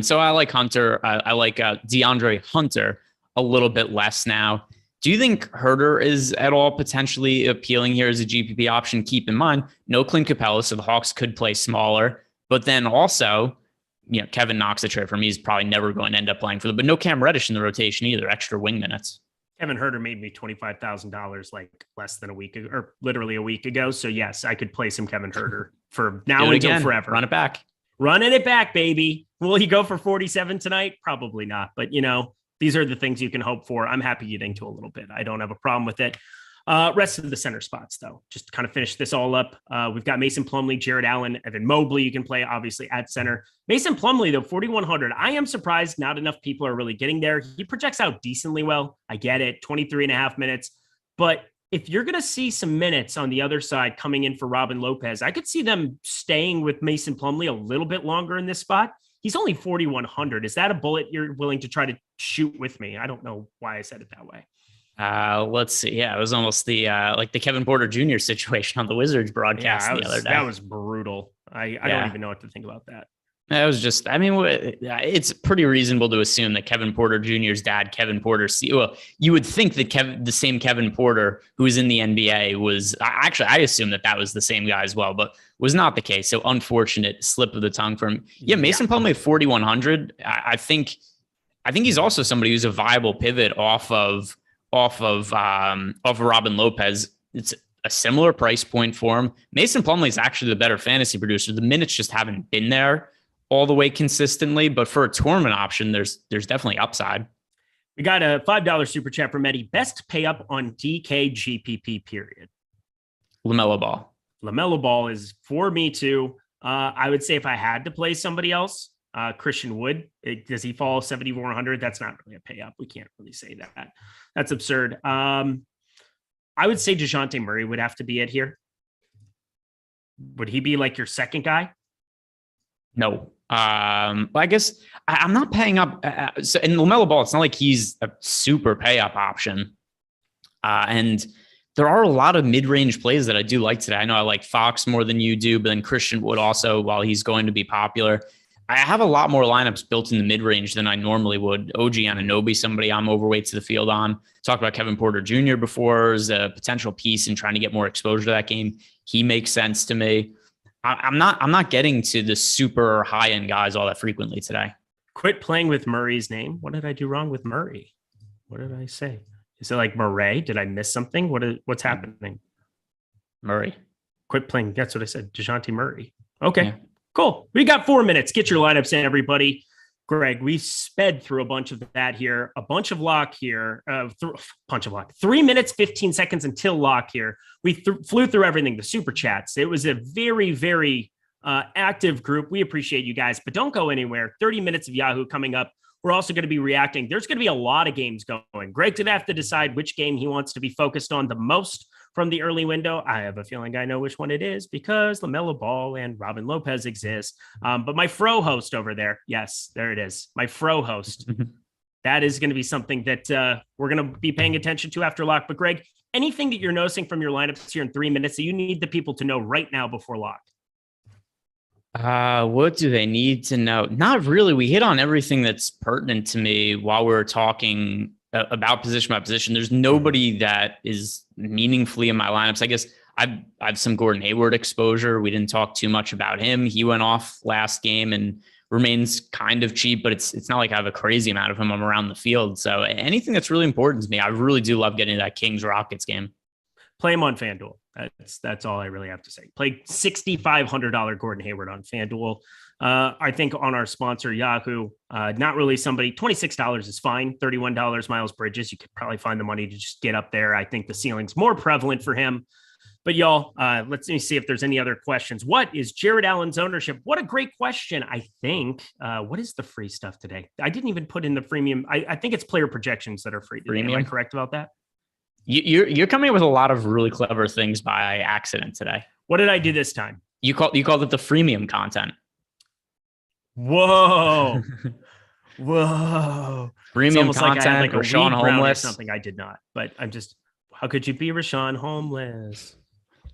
So I like Hunter. I like DeAndre Hunter a little bit less now. Do you think Huerter is at all potentially appealing here as a GPP option? Keep in mind, no Clint Capella, so the Hawks could play smaller. But then also, Kevin Knox, a trade for me, is probably never going to end up playing for them. But no Cam Reddish in the rotation either, extra wing minutes. Kevin Huerter made me $25,000 like less than a week ago, or literally a week ago. So yes, I could play some Kevin Huerter for now until forever. Run it back. Running it back, baby. Will he go for 47 tonight? Probably not. But these are the things you can hope for. I'm happy getting to a little bit. I don't have a problem with it. Rest of the center spots, though, just to kind of finish this all up. We've got Mason Plumlee, Jared Allen, Evan Mobley. You can play, obviously, at center. Mason Plumlee, though, 4,100. I am surprised not enough people are really getting there. He projects out decently well. I get it, 23 and a half minutes. But if you're going to see some minutes on the other side coming in for Robin Lopez, I could see them staying with Mason Plumlee a little bit longer in this spot. He's only 4,100. Is that a bullet you're willing to try to shoot with me? I don't know why I said it that way. Let's see. Yeah, it was almost the Kevin Porter Jr. situation on the Wizards broadcast the other day. That was brutal. I don't even know what to think about that. It was just, it's pretty reasonable to assume that Kevin Porter Jr.'s dad, Kevin Porter, you would think that the same Kevin Porter who was in the NBA was, actually, I assume that was the same guy as well, but was not the case. So unfortunate slip of the tongue from, Mason Plumlee 4,100. I think he's also somebody who's a viable pivot off of off of Robin Lopez. It's a similar price point for him. Mason Plumlee is actually the better fantasy producer. The minutes just haven't been there all the way consistently, but for a tournament option, there's definitely upside. We got a $5 super chat from Eddie. Best pay up on DK GPP period. Lamelo Ball. Lamelo Ball is for me too. I would say if I had to play somebody else, Christian Wood. Does he fall 7,400? That's not really a pay up. We can't really say that. That's absurd. I would say DeJounte Murray would have to be it here. Would he be like your second guy? No. I guess I'm not paying up. So in Lamelo Ball, it's not like he's a super pay up option. And there are a lot of mid-range plays that I do like today. I know I like Fox more than you do, but then Christian Wood also, while he's going to be popular. I have a lot more lineups built in the mid-range than I normally would. OG Anunoby, somebody I'm overweight to the field on. Talked about Kevin Porter Jr. before as a potential piece and trying to get more exposure to that game. He makes sense to me. I'm not getting to the super high-end guys all that frequently today. Quit playing with Murray's name. What did I do wrong with Murray? What did I say? Is it like Murray? Did I miss something? What's happening? Murray. Quit playing. That's what I said. DeJounte Murray. Okay. Yeah. Cool. We got 4 minutes. Get your lineups in, everybody. Greg, we sped through a bunch of that here, a bunch of lock here, bunch of lock, 3 minutes, 15 seconds until lock here. We flew through everything, the super chats. It was a very, very active group. We appreciate you guys, but don't go anywhere. 30 minutes of Yahoo coming up. We're also going to be reacting. There's going to be a lot of games going. Greg did have to decide which game he wants to be focused on the most from the early window. I have a feeling I know which one it is because LaMelo Ball and Robin Lopez exist. But my fro host over there, yes, there it is. My fro host. That is going to be something that we're going to be paying attention to after lock. But Greg, anything that you're noticing from your lineups here in 3 minutes that you need the people to know right now before lock? What do they need to know? Not really. We hit on everything that's pertinent to me while we were talking about position by position. There's nobody that is meaningfully in my lineups. I guess I have some Gordon Hayward exposure. We didn't talk too much about him. He went off last game and remains kind of cheap, but it's not like I have a crazy amount of him. I'm around the field. So anything that's really important to me, I really do love getting that Kings Rockets game. Play him on FanDuel. That's all I really have to say. Play $6,500 Gordon Hayward on FanDuel. I think on our sponsor, Yahoo, not really somebody, $26 is fine. $31, Miles Bridges. You could probably find the money to just get up there. I think the ceiling's more prevalent for him. But y'all, let me see if there's any other questions. What is Jared Allen's ownership? What a great question. I think, what is the free stuff today? I didn't even put in the freemium. I think it's player projections that are free today. Am I correct about that? You're coming up with a lot of really clever things by accident today. What did I do this time? You called it the freemium content. Whoa. Whoa. Premium content, like Rashawn Homeless. Something I did not, but I'm just, how could you be Rashawn Homeless?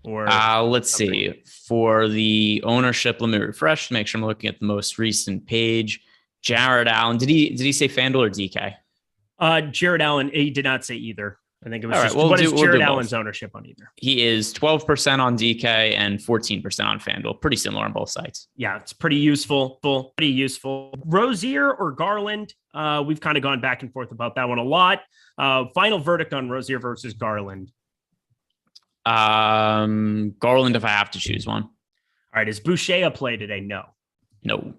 Or let's see. For the ownership, let me refresh to make sure I'm looking at the most recent page. Jared Allen. Did he say FanDuel or DK? Jared Allen, he did not say either. I think it was just, what is Jared Allen's ownership on either? He is 12% on DK and 14% on FanDuel. Pretty similar on both sites. Yeah, it's pretty useful. Rozier or Garland? We've kind of gone back and forth about that one a lot. Final verdict on Rozier versus Garland. Garland if I have to choose one. All right, is Boucher a play today? No. No.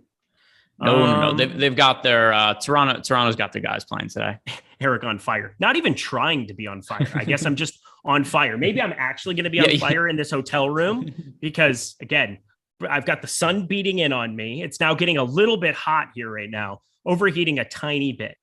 They've got their Toronto's got their guys playing today. Eric on fire. Not even trying to be on fire. I guess I'm just on fire. Maybe I'm actually going to be on fire in this hotel room because, again, I've got the sun beating in on me. It's now getting a little bit hot here right now. Overheating a tiny bit.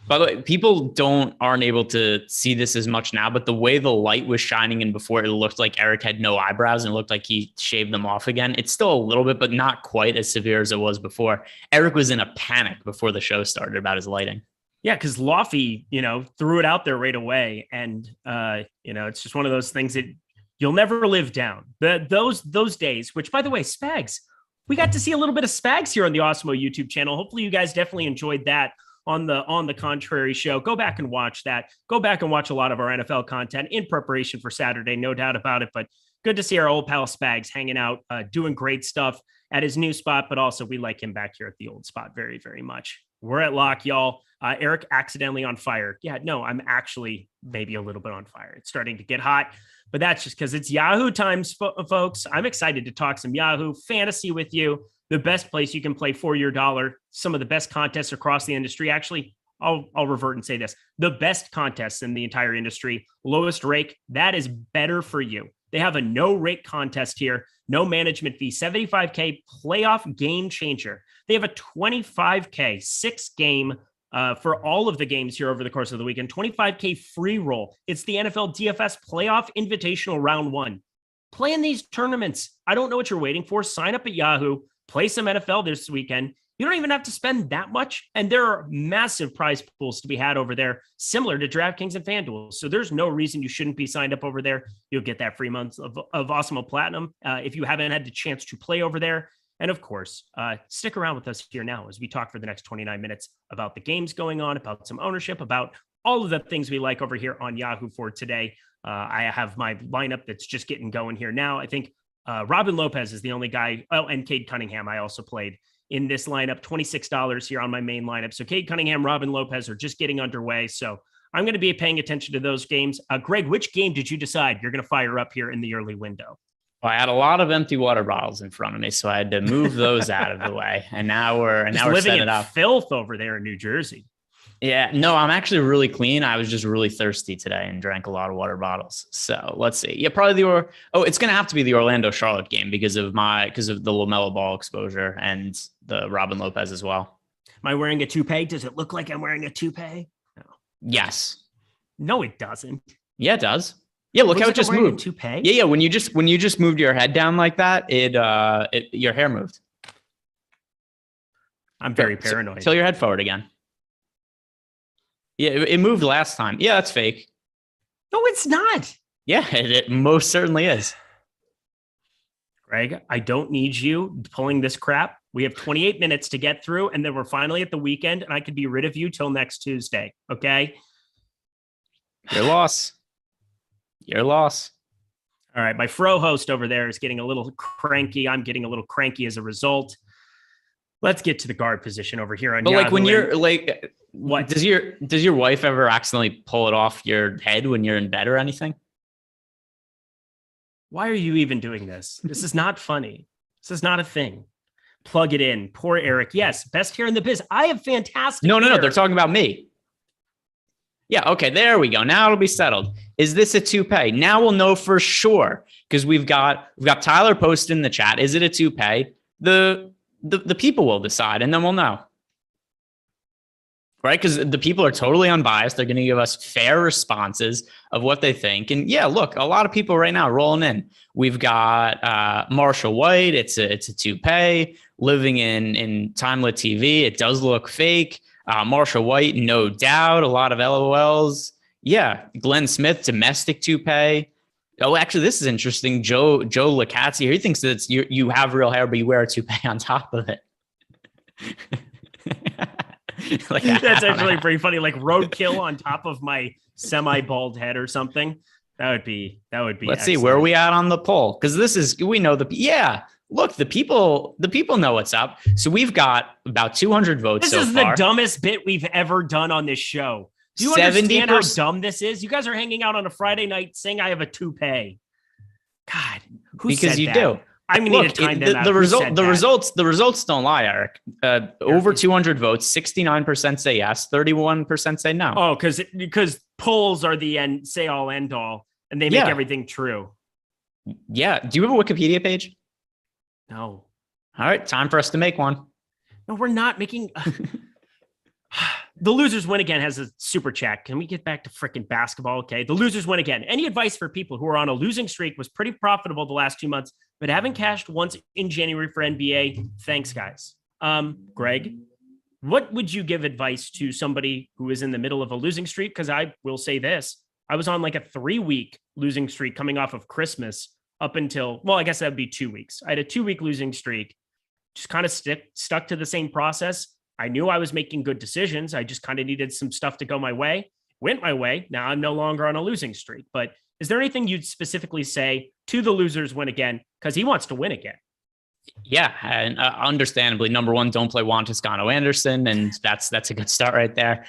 By the way, people aren't able to see this as much now, but the way the light was shining in before, it looked like Eric had no eyebrows and it looked like he shaved them off again. It's still a little bit, but not quite as severe as it was before. Eric was in a panic before the show started about his lighting. Yeah, because Loughy, threw it out there right away. And, it's just one of those things that you'll never live down. Those days, which, by the way, Spags, we got to see a little bit of Spags here on the Awesemo YouTube channel. Hopefully you guys definitely enjoyed that on the Contrary show. Go back and watch that. Go back and watch a lot of our NFL content in preparation for Saturday, no doubt about it. But good to see our old pal Spags hanging out, doing great stuff at his new spot. But also we like him back here at the old spot very, very much. We're at lock, y'all. Eric accidentally on fire. Yeah, no, I'm actually maybe a little bit on fire. It's starting to get hot, but that's just because it's Yahoo times, folks. I'm excited to talk some Yahoo fantasy with you. The best place you can play for your dollar. Some of the best contests across the industry. Actually, I'll revert and say this. The best contests in the entire industry. Lowest rake. That is better for you. They have a no rake contest here. No management fee. 75K playoff game changer. They have a 25K 6-game for all of the games here over the course of the weekend. 25K free roll. It's the NFL DFS playoff invitational round 1. Play in these tournaments. I don't know what you're waiting for. Sign up at Yahoo. Play some NFL this weekend. You don't even have to spend that much. And there are massive prize pools to be had over there, similar to DraftKings and FanDuel. So there's no reason you shouldn't be signed up over there. You'll get that free month of Awesemo Platinum if you haven't had the chance to play over there. And of course, stick around with us here now as we talk for the next 29 minutes about the games going on, about some ownership, about all of the things we like over here on Yahoo for today. I have my lineup that's just getting going here now. I think Robin Lopez is the only guy. Oh, and Cade Cunningham I also played in this lineup, $26 here on my main lineup. So Cade Cunningham, Robin Lopez are just getting underway. So I'm going to be paying attention to those games. Greg, which game did you decide you're going to fire up here in the early window? Well, I had a lot of empty water bottles in front of me, so I had to move those out of the way. And now we're living in filth over there in New Jersey. Yeah, no, I'm actually really clean. I was just really thirsty today and drank a lot of water bottles. So let's see. Yeah, probably it's going to have to be the Orlando Charlotte game because of the Lamelo Ball exposure and the Robin Lopez as well. Am I wearing a toupee? Does it look like I'm wearing a toupee? No. Yes. No, it doesn't. Yeah, it does. Yeah, look how it just moved. Toupee? Yeah. When you just moved your head down like that, your hair moved. I'm very paranoid. Tilt your head forward again. Yeah, it moved last time. Yeah, that's fake. No, it's not. Yeah, it most certainly is. Greg, I don't need you pulling this crap. We have 28 minutes to get through, and then we're finally at the weekend, and I could be rid of you till next Tuesday, okay? Your loss. Your loss. All right, my fro host over there is getting a little cranky. I'm getting a little cranky as a result. Let's get to the guard position over here on But Yahoo. like when you're like, what does your wife ever accidentally pull it off your head when you're in bed or anything? Why are you even doing this? This is not funny. This is not a thing. Plug it in. Poor Eric. Yes, best hair in the biz. I have fantastic No. hair. They're talking about me. Yeah, okay, there we go. Now it'll be settled. Is this a toupee? Now we'll know for sure because we've got Tyler posted in the chat. Is it a toupee? The people will decide, and then we'll know. Right? Because the people are totally unbiased. They're going to give us fair responses of what they think. And yeah, look, a lot of people right now rolling in. We've got Marshall White. It's a toupee. Living in Timelit TV. It does look fake. Marshall White, no doubt. A lot of LOLs. Yeah. Glenn Smith, domestic toupee. Oh, actually, this is interesting. Joe Lacazzi here. He thinks that you have real hair, but you wear a toupee on top of it. Like, that's actually pretty funny. Like roadkill on top of my semi-bald head or something. That would be. Let's excellent. See, where are we at on the poll? Because we know look, the people know what's up. So we've got about 200 votes. This is the dumbest bit we've ever done on this show. Do you understand how dumb this is? You guys are hanging out on a Friday night saying I have a toupee. God, who because said you that? do. I'm going to need to time that out. The results don't lie, Eric. Over 200 votes, 69% say yes, 31% say no. Oh, because polls are the end all, and they make everything true. Yeah. Do you have a Wikipedia page? No. All right, time for us to make one. No, we're not making. The Losers Win Again has a super chat. Can we get back to freaking basketball? Okay. The Losers Win Again. Any advice for people who are on a losing streak? Was pretty profitable the last 2 months, but haven't cashed once in January for NBA. Thanks, guys. Greg, what would you give advice to somebody who is in the middle of a losing streak? Because I will say this. I was on like a 3-week losing streak coming off of Christmas up until, well, I guess that would be 2 weeks. I had a 2-week losing streak, just kind of stuck to the same process. I knew I was making good decisions. I just kind of needed some stuff to go my way. Went my way. Now I'm no longer on a losing streak. But is there anything you'd specifically say to the Losers Win Again? Because he wants to win again. Yeah, and understandably, number one, don't play Juan Toscano Anderson, and that's a good start right there.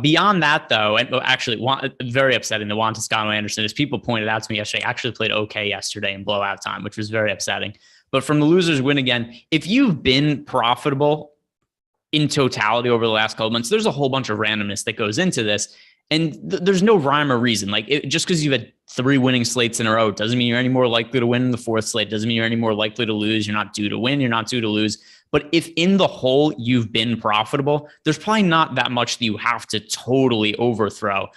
Beyond that, though, and actually, very upsetting. The Juan Toscano Anderson, as people pointed out to me yesterday, actually played okay yesterday in blowout time, which was very upsetting. But from the losers win again, if you've been profitable in totality over the last couple months, there's a whole bunch of randomness that goes into this. And there's no rhyme or reason. Like just because you've had 3 winning slates in a row doesn't mean you're any more likely to win in the 4th slate. Doesn't mean you're any more likely to lose. You're not due to win. You're not due to lose. But if in the whole you've been profitable, there's probably not that much that you have to totally overthrow.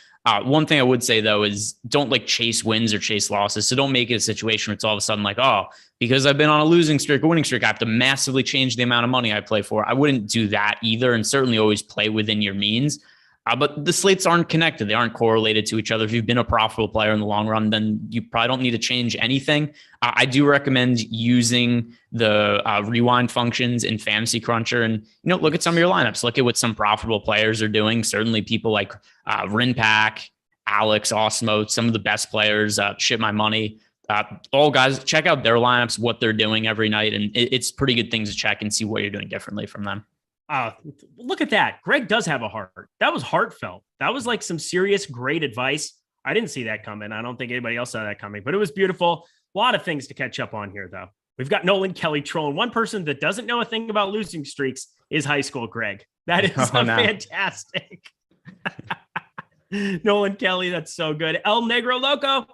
One thing I would say, though, is don't like chase wins or chase losses. So don't make it a situation where it's all of a sudden like, oh, because I've been on a losing streak or winning streak, I have to massively change the amount of money I play for. I wouldn't do that either. And certainly always play within your means. But the slates aren't connected. They aren't correlated to each other. If you've been a profitable player in the long run, then you probably don't need to change anything. I do recommend using the rewind functions in Fantasy Cruncher and, look at some of your lineups. Look at what some profitable players are doing. Certainly people like Rinpack, Alex, Awesemo, some of the best players, Ship My Money. All guys, check out their lineups, what they're doing every night. And it's pretty good things to check and see what you're doing differently from them. Look at that. Greg does have a heart. That was heartfelt. That was like some serious, great advice. I didn't see that coming. I don't think anybody else saw that coming, but it was beautiful. A lot of things to catch up on here, though. We've got Nolan Kelly trolling. One person that doesn't know a thing about losing streaks is high school Greg. That is fantastic. Nolan Kelly, that's so good. El Negro Loco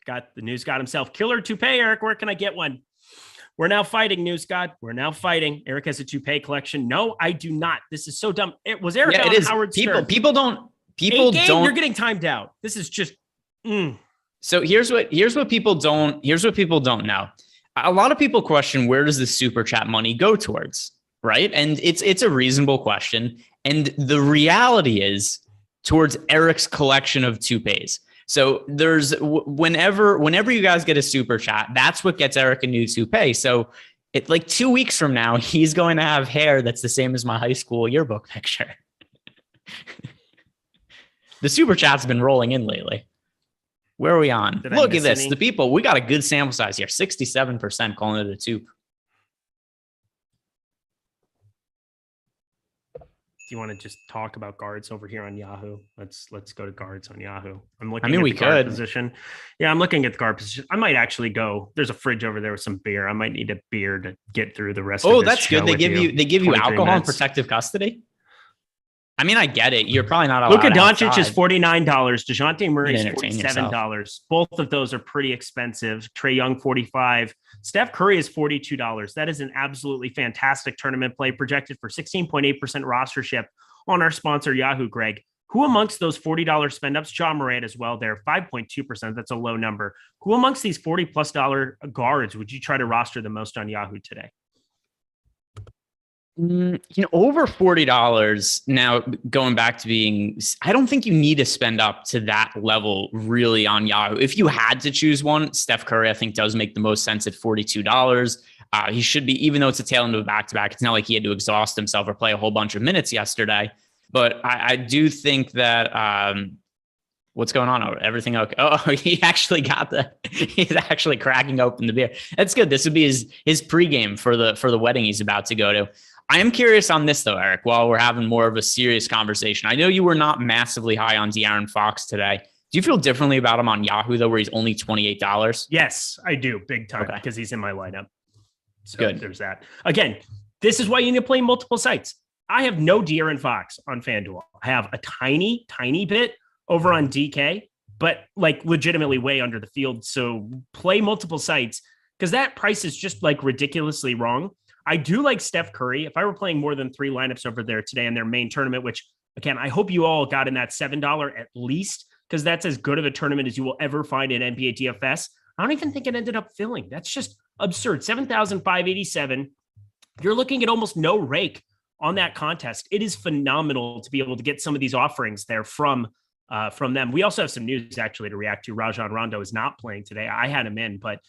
got the news, got himself killer toupee. Eric, where can I get one? We're now fighting, News God. We're now fighting. Eric has a toupee collection. No, I do not. This is so dumb. It was Eric on Howard Stern. People don't. You're getting timed out. This is just. So here's what people don't know. A lot of people question, where does the super chat money go towards, right? And it's a reasonable question. And the reality is towards Eric's collection of toupees. So there's whenever you guys get a super chat, that's what gets Eric a new toupee. So it's like 2 weeks from now, he's going to have hair that's the same as my high school yearbook picture. The super chat's been rolling in lately. Where are we on? Look at this. The people, we got a good sample size here. 67% calling it a tube. Do you want to just talk about guards over here on Yahoo? Let's go to guards on Yahoo. I'm looking. I mean, at the guard position. Yeah, I'm looking at the guard position. I might actually go. There's a fridge over there with some beer. I might need a beer to get through the rest. Oh, that's good. They give you alcohol and protective custody. I mean, I get it. You're probably not allowed. Luka Doncic is $49. DeJounte Murray is $47. Both of those are pretty expensive. Trae Young, $45. Steph Curry is $42. That is an absolutely fantastic tournament play, projected for 16.8% rostership on our sponsor, Yahoo, Greg. Who amongst those $40 spend ups? John Morant as well there, 5.2%. That's a low number. Who amongst these $40+ guards would you try to roster the most on Yahoo today? Over $40 now, going back to being, I don't think you need to spend up to that level really on Yahoo. If you had to choose one, Steph Curry, I think, does make the most sense at $42. He should be, even though it's a tail end of a back-to-back, it's not like he had to exhaust himself or play a whole bunch of minutes yesterday. But I do think that, what's going on? Everything okay? Oh, he actually he's actually cracking open the beer. That's good. This would be his pregame for the wedding he's about to go to. I am curious on this, though, Eric, while we're having more of a serious conversation. I know you were not massively high on De'Aaron Fox today. Do you feel differently about him on Yahoo, though, where he's only $28? Yes, I do. Big time, because he's in my lineup. So good. There's that. Again, this is why you need to play multiple sites. I have no De'Aaron Fox on FanDuel. I have a tiny, tiny bit over on DK, but like legitimately way under the field. So play multiple sites because that price is just like ridiculously wrong. I do like Steph Curry. If I were playing more than 3 lineups over there today in their main tournament, which again, I hope you all got in that $7 at least, because that's as good of a tournament as you will ever find in NBA DFS. I don't even think it ended up filling. That's just absurd. 7,587. You're looking at almost no rake on that contest. It is phenomenal to be able to get some of these offerings there from them. We also have some news actually to react to. Rajon Rondo is not playing today. I had him in, but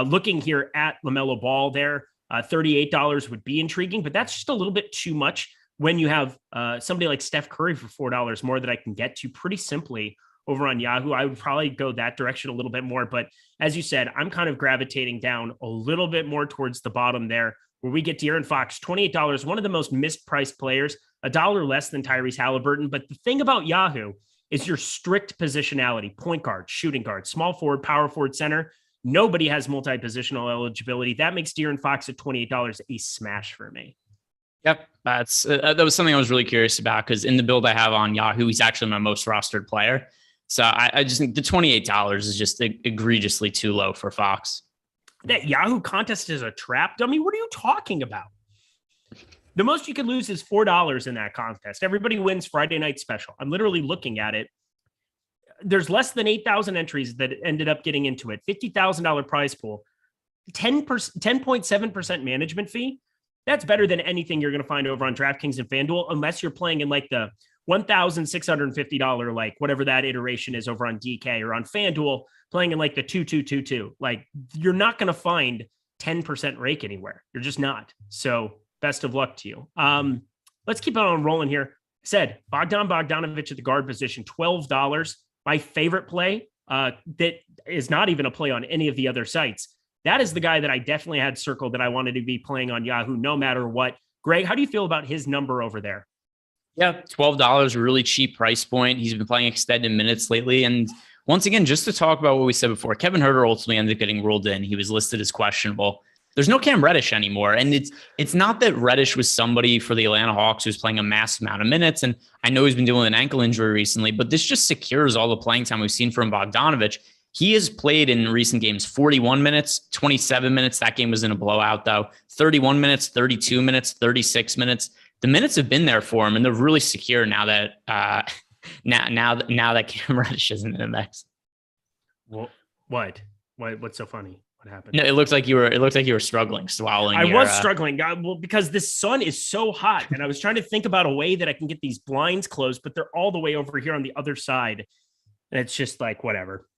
looking here at LaMelo Ball there, $38 would be intriguing, but that's just a little bit too much when you have somebody like Steph Curry for $4 more that I can get to pretty simply over on Yahoo. I would probably go that direction a little bit more. But as you said, I'm kind of gravitating down a little bit more towards the bottom there, where we get De'Aaron Fox, $28, one of the most mispriced players, $1 less than Tyrese Halliburton. But the thing about Yahoo is your strict positionality: point guard, shooting guard, small forward, power forward, center. Nobody has multi-positional eligibility. That makes De'Aaron Fox at $28 a smash for me. Yep, that was something I was really curious about, because in the build I have on Yahoo, he's actually my most rostered player. So I just think the $28 is just egregiously too low for Fox. That Yahoo contest is a trap dummy. What are you talking about? The most you could lose is $4 in that contest. Everybody wins Friday night special. I'm literally looking at it. There's less than 8,000 entries that ended up getting into it. $50,000 prize pool, 10.7% management fee. That's better than anything you're going to find over on DraftKings and FanDuel, unless you're playing in like the $1,650, like whatever that iteration is over on DK, or on FanDuel playing in like the 2222. Like, you're not going to find 10% rake anywhere. You're just not. So best of luck to you. Let's keep it on rolling here. Said Bogdanovich at the guard position, $12. My favorite play that is not even a play on any of the other sites. That is the guy that I definitely had circled that I wanted to be playing on Yahoo no matter what. Greg, how do you feel about his number over there? Yeah, $12, really cheap price point. He's been playing extended minutes lately. And once again, just to talk about what we said before, Kevin Huerter ultimately ended up getting ruled in. He was listed as questionable. There's no Cam Reddish anymore. And it's not that Reddish was somebody for the Atlanta Hawks who's playing a massive amount of minutes. And I know he's been dealing with an ankle injury recently, but this just secures all the playing time we've seen from Bogdanovich. He has played in recent games 41 minutes, 27 minutes. That game was in a blowout, though. 31 minutes, 32 minutes, 36 minutes. The minutes have been there for him, and they're really secure now that now that Cam Reddish isn't in the mix. Well, what's so funny? What happened? No, it looked like you were struggling, swallowing. I was struggling. Well, because this sun is so hot, and I was trying to think about a way that I can get these blinds closed, but they're all the way over here on the other side, and it's just like whatever.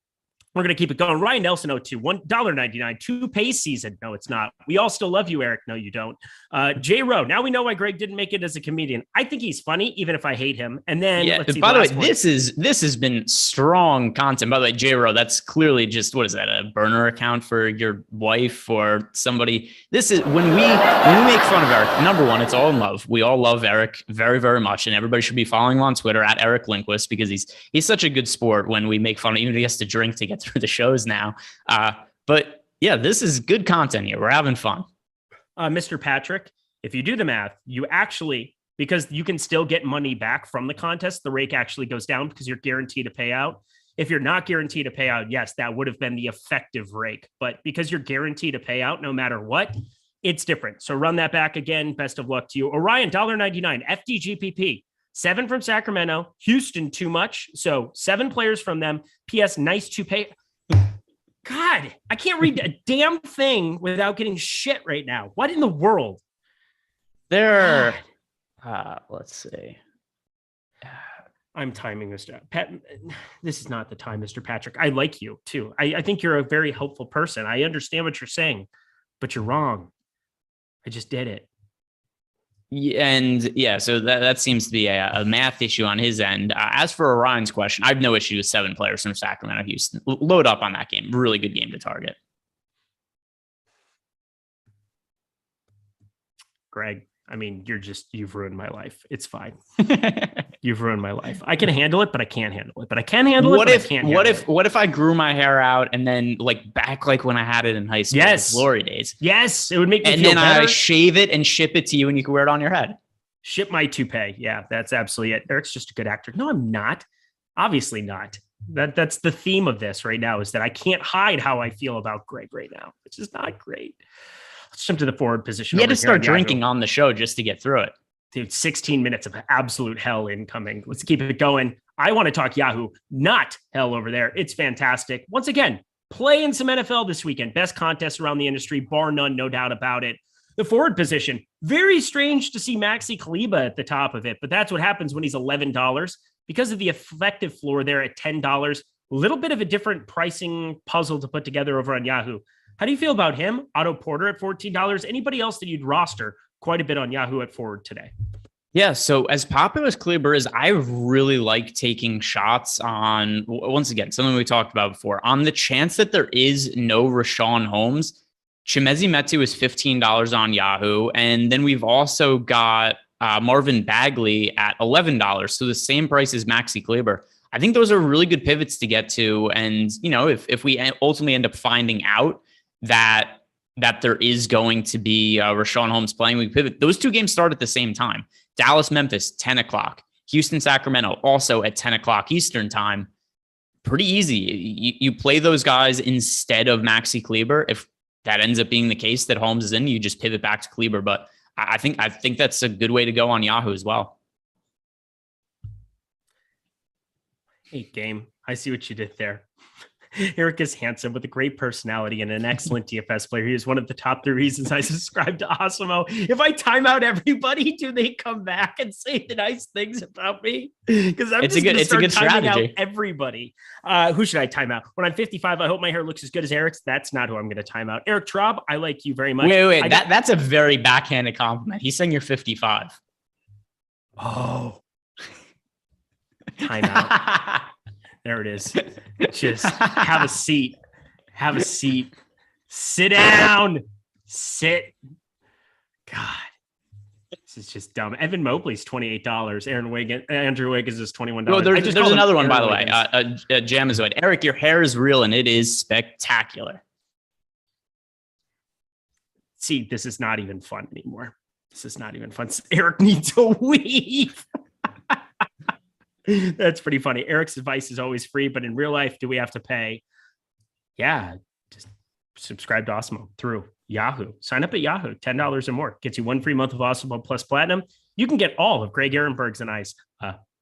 We're going to keep it going. Ryan Nelson, $02, $1.99, 2-pay season. No, it's not. We all still love you, Eric. No, you don't. J. Rowe. Now we know why Greg didn't make it as a comedian. I think he's funny, even if I hate him. And then, yeah. By the way, this has been strong content. By the way, J. Rowe, that's clearly just, what is that? A burner account for your wife or somebody? This is when we make fun of Eric. Number one, it's all in love. We all love Eric very, very much, and everybody should be following him on Twitter at Eric Lindquist, because he's such a good sport when we make fun of him. Even if he has to drink to get through the shows now. But yeah, this is good content here. We're having fun. Mr. Patrick, if you do the math, you actually, because you can still get money back from the contest, the rake actually goes down because you're guaranteed to pay out. If you're not guaranteed to pay out, yes, that would have been the effective rake. But because you're guaranteed to pay out no matter what, it's different. So run that back again. Best of luck to you. Orion, $1.99, FDGPP. 7 from Sacramento. Houston, too much. So 7 players from them. PS, nice to pay. God, I can't read a damn thing without getting shit right now. What in the world? Let's see. I'm timing this down. Pat, this is not the time, Mr. Patrick. I like you too. I think you're a very helpful person. I understand what you're saying, but you're wrong. I just did it. Yeah, so that seems to be a math issue on his end. As for Orion's question, I have no issue with 7 players from Sacramento, Houston. Load up on that game. Really good game to target. Greg, I mean, you've ruined my life. It's fine. You've ruined my life. I can handle it, but I can't handle it. But I can handle it. What if I grew my hair out and then back when I had it in high school? Yes, glory days. Yes, it would make me and feel then better. I shave it and ship it to you, and you can wear it on your head. Ship my toupee. Yeah, that's absolutely it. Eric's just a good actor. No, I'm not. Obviously not. That's the theme of this right now, is that I can't hide how I feel about Greg right now, which is not great. Let's jump to the forward position. You had to start drinking on the show just to get through it. Dude, 16 minutes of absolute hell incoming. Let's keep it going. I want to talk Yahoo, not hell over there. It's fantastic. Once again, play in some NFL this weekend. Best contest around the industry, bar none, no doubt about it. The forward position, very strange to see Maxi Khaliba at the top of it, but that's what happens when he's $11 because of the effective floor there at $10. A little bit of a different pricing puzzle to put together over on Yahoo. How do you feel about him? Otto Porter at $14. Anybody else that you'd roster quite a bit on Yahoo at forward today? Yeah, so as popular as Kleber is, I really like taking shots on, once again, something we talked about before, on the chance that there is no Rashawn Holmes. Chimezie Metu is $15 on Yahoo. And then we've also got Marvin Bagley at $11. So the same price as Maxi Kleber. I think those are really good pivots to get to. And, if we ultimately end up finding out that there is going to be Rashawn Holmes playing, we pivot. Those two games start at the same time. Dallas, Memphis, 10 o'clock. Houston, Sacramento, also at 10 o'clock Eastern time. Pretty easy. You play those guys instead of Maxi Kleber. If that ends up being the case that Holmes is in, you just pivot back to Kleber. But I think that's a good way to go on Yahoo as well. Hey, game. I see what you did there. Eric is handsome with a great personality and an excellent DFS player. He is one of the top 3 reasons I subscribe to Awesemo. If I time out everybody, do they come back and say the nice things about me? Because it's a good strategy. Out everybody. Who should I time out? When I'm 55, I hope my hair looks as good as Eric's. That's not who I'm going to time out. Eric Traub, I like you very much. Wait. That's a very backhanded compliment. He's saying you're 55. Oh. Time out. There it is. Just have a seat. Have a seat. Sit down. Sit. God. This is just dumb. Evan Mobley's $28. Andrew Wiggins is $21. Well, there's another one, by the way. Jamazoid. Eric, your hair is real and it is spectacular. See, this is not even fun anymore. This is not even fun. Eric needs a weave. That's pretty funny. Eric's advice is always free, but in real life, do we have to pay? Yeah, just subscribe to Awesemo through Yahoo. Sign up at Yahoo, $10 or more. Gets you 1 free month of Awesemo plus Platinum. You can get all of Greg Ehrenberg's and I's.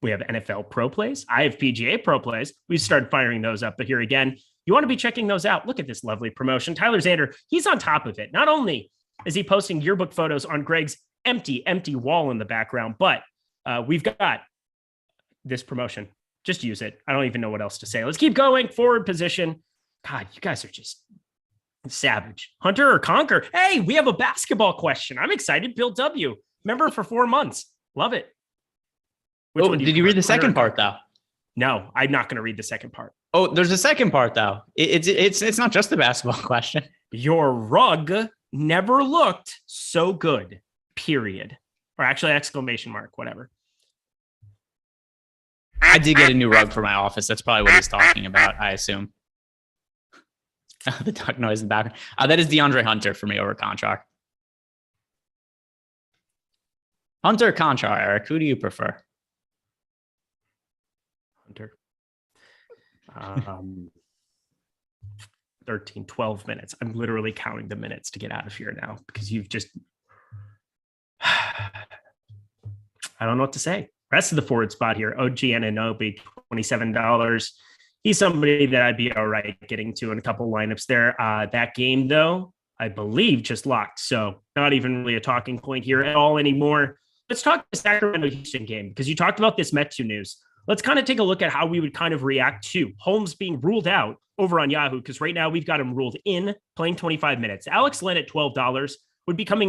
We have NFL Pro Plays. I have PGA Pro Plays. We've started firing those up, but here again, you want to be checking those out. Look at this lovely promotion. Tyler Zander, he's on top of it. Not only is he posting yearbook photos on Greg's empty wall in the background, but we've got this promotion. Just use it. I don't even know what else to say. Let's keep going. Forward position. God, you guys are just savage. Hunter or Conquer? Hey, we have a basketball question. I'm excited. Bill W. Member for 4 months. Love it. Did you read the second part though? No, I'm not going to read the second part. Oh, there's a second part though. It's not just a basketball question. Your rug never looked so good. Period. Or actually exclamation mark, whatever. I did get a new rug for my office. That's probably what he's talking about, I assume. The duck noise in the background. That is DeAndre Hunter for me over contract. Hunter or Conchar, Eric? Who do you prefer? Hunter. 12 minutes. I'm literally counting the minutes to get out of here now because you've just... I don't know what to say. Rest of the forward spot here, OG Anunoby, $27. He's somebody that I'd be all right getting to in a couple lineups there. That game, though, I believe just locked. So not even really a talking point here at all anymore. Let's talk the Sacramento-Houston game because you talked about this Metu news. Let's kind of take a look at how we would kind of react to Holmes being ruled out over on Yahoo because right now we've got him ruled in, playing 25 minutes. Alex Len at $12 would become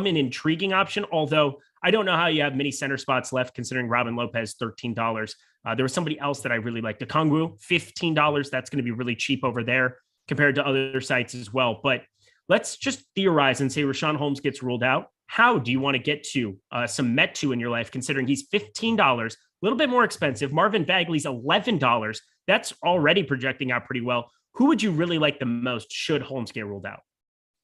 an intriguing option, although I don't know how you have many center spots left considering Robin Lopez, $13. There was somebody else that I really liked, Okongwu, $15. That's going to be really cheap over there compared to other sites as well. But let's just theorize and say Rashawn Holmes gets ruled out. How do you want to get to some Metu in your life, considering he's $15, a little bit more expensive? Marvin Bagley's $11. That's already projecting out pretty well. Who would you really like the most should Holmes get ruled out?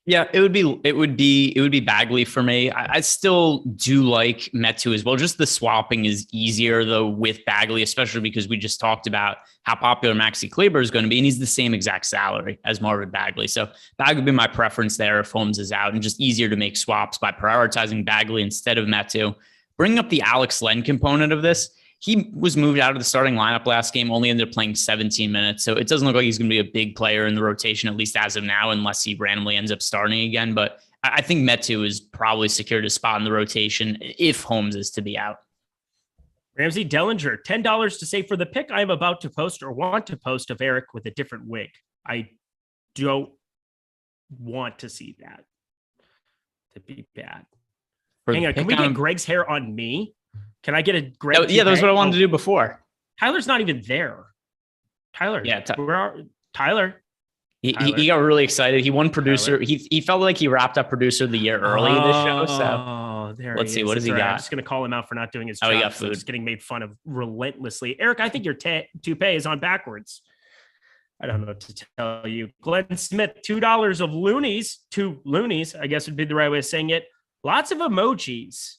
Yeah, it would be Bagley for me. I still do like Metu as well. Just the swapping is easier though with Bagley, especially because we just talked about how popular Maxi Kleber is going to be, and he's the same exact salary as Marvin Bagley. So Bagley would be my preference there if Holmes is out, and just easier to make swaps by prioritizing Bagley instead of Metu. Bringing up the Alex Len component of this, he was moved out of the starting lineup last game, only ended up playing 17 minutes. So it doesn't look like he's going to be a big player in the rotation, at least as of now, unless he randomly ends up starting again. But I think Metu is probably secured a spot in the rotation if Holmes is to be out. Ramsey Dellinger, $10 to save for the pick I'm about to post or want to post of Eric with a different wig. I don't want to see that. To be bad. Hang on. Can we get Greg's hair on me? Can I get a Greg? Oh, yeah, that was what I wanted to do before. Tyler's not even there. Tyler. Yeah. Tyler. He got really excited. He won producer. He felt like he wrapped up producer of the year early this show. So there let's see. What does he got? I'm just going to call him out for not doing his job. He got food. He's getting made fun of relentlessly. Eric, I think your toupee is on backwards. I don't know what to tell you. Glenn Smith, $2 of loonies. 2 loonies, I guess would be the right way of saying it. Lots of emojis.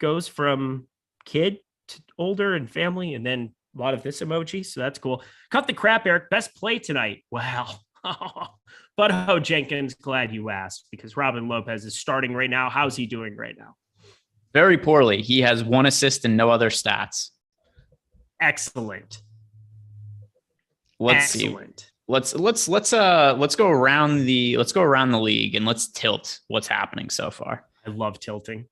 Goes from kid to older and family, and then a lot of this emoji. So that's cool. Cut the crap, Eric. Best play tonight. Wow. But Jenkins, glad you asked, because Robin Lopez is starting right now. How's he doing right now? Very poorly. He has 1 assist and no other stats. Excellent. Let's see. Let's go around the league and let's tilt what's happening so far. I love tilting.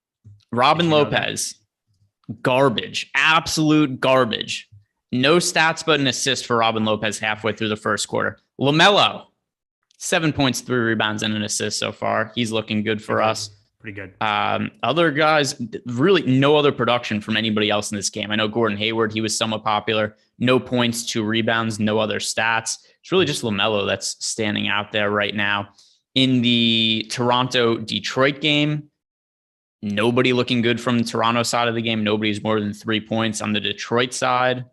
Robin Lopez, garbage, absolute garbage. No stats but an assist for Robin Lopez halfway through the first quarter. Lamelo, 7 points, 3 rebounds, and an assist so far. He's looking good for us. Pretty good. Other guys, really no other production from anybody else in this game. I know Gordon Hayward, he was somewhat popular. No points, 2 rebounds, no other stats. It's really just LaMelo that's standing out there right now. In the Toronto-Detroit game, nobody looking good from the Toronto side of the game. Nobody's more than 3 points on the Detroit side.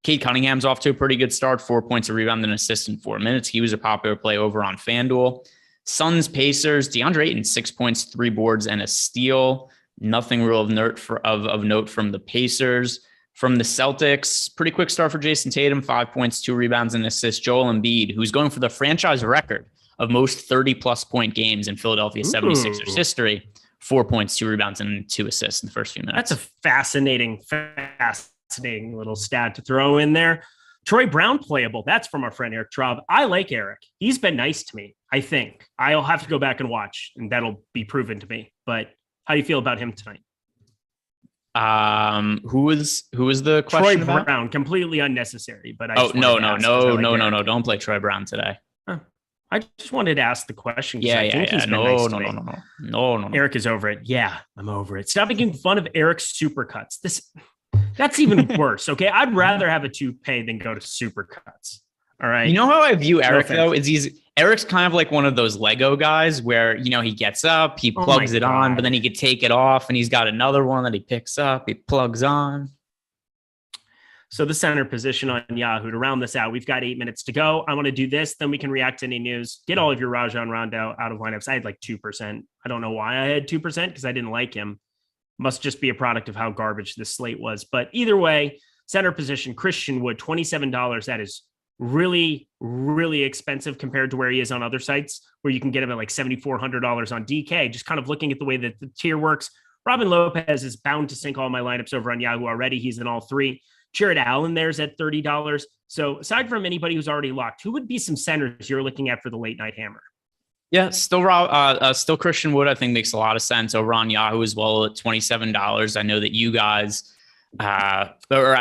Cade Cunningham's off to a pretty good start, 4 points, a rebound, and an assist in 4 minutes. He was a popular play over on FanDuel. Suns, Pacers, DeAndre Ayton, 6 points, 3 boards, and a steal. Nothing real of note from the Pacers. From the Celtics, pretty quick start for Jason Tatum, 5 points, 2 rebounds, and an assist. Joel Embiid, who's going for the franchise record of most 30-plus point games in Philadelphia 76ers history, 4 points, 2 rebounds, and 2 assists in the first few minutes. That's a fascinating little stat to throw in there. Troy Brown playable. That's from our friend Eric Traub. I like Eric. He's been nice to me, I think. I'll have to go back and watch, and that'll be proven to me. But how do you feel about him tonight? Who was the question Troy about? Brown, completely unnecessary. But no. Don't play Troy Brown today. I just wanted to ask the question. Yeah. No. Eric is over it. Yeah, I'm over it. Stop making fun of Eric's supercuts. That's even worse. Okay, I'd rather have a toupee than go to supercuts. All right. You know how I view Eric though? Eric's kind of like one of those Lego guys where, he gets up, he plugs it on, but then he could take it off and he's got another one that he picks up, he plugs on. So the center position on Yahoo, to round this out, we've got 8 minutes to go. I want to do this, then we can react to any news. Get all of your Rajon Rondo out of lineups. I had like 2%. I don't know why I had 2% because I didn't like him. Must just be a product of how garbage this slate was. But either way, center position, Christian Wood, $27. That is really, really expensive compared to where he is on other sites where you can get him at like $7,400 on DK. Just kind of looking at the way that the tier works. Robin Lopez is bound to sink all my lineups over on Yahoo already. He's in all 3. Jared Allen there's at $30. So aside from anybody who's already locked, who would be some centers you're looking at for the late night hammer? Yeah, still Christian Wood, I think makes a lot of sense over on Yahoo as well at $27. I know that you guys, I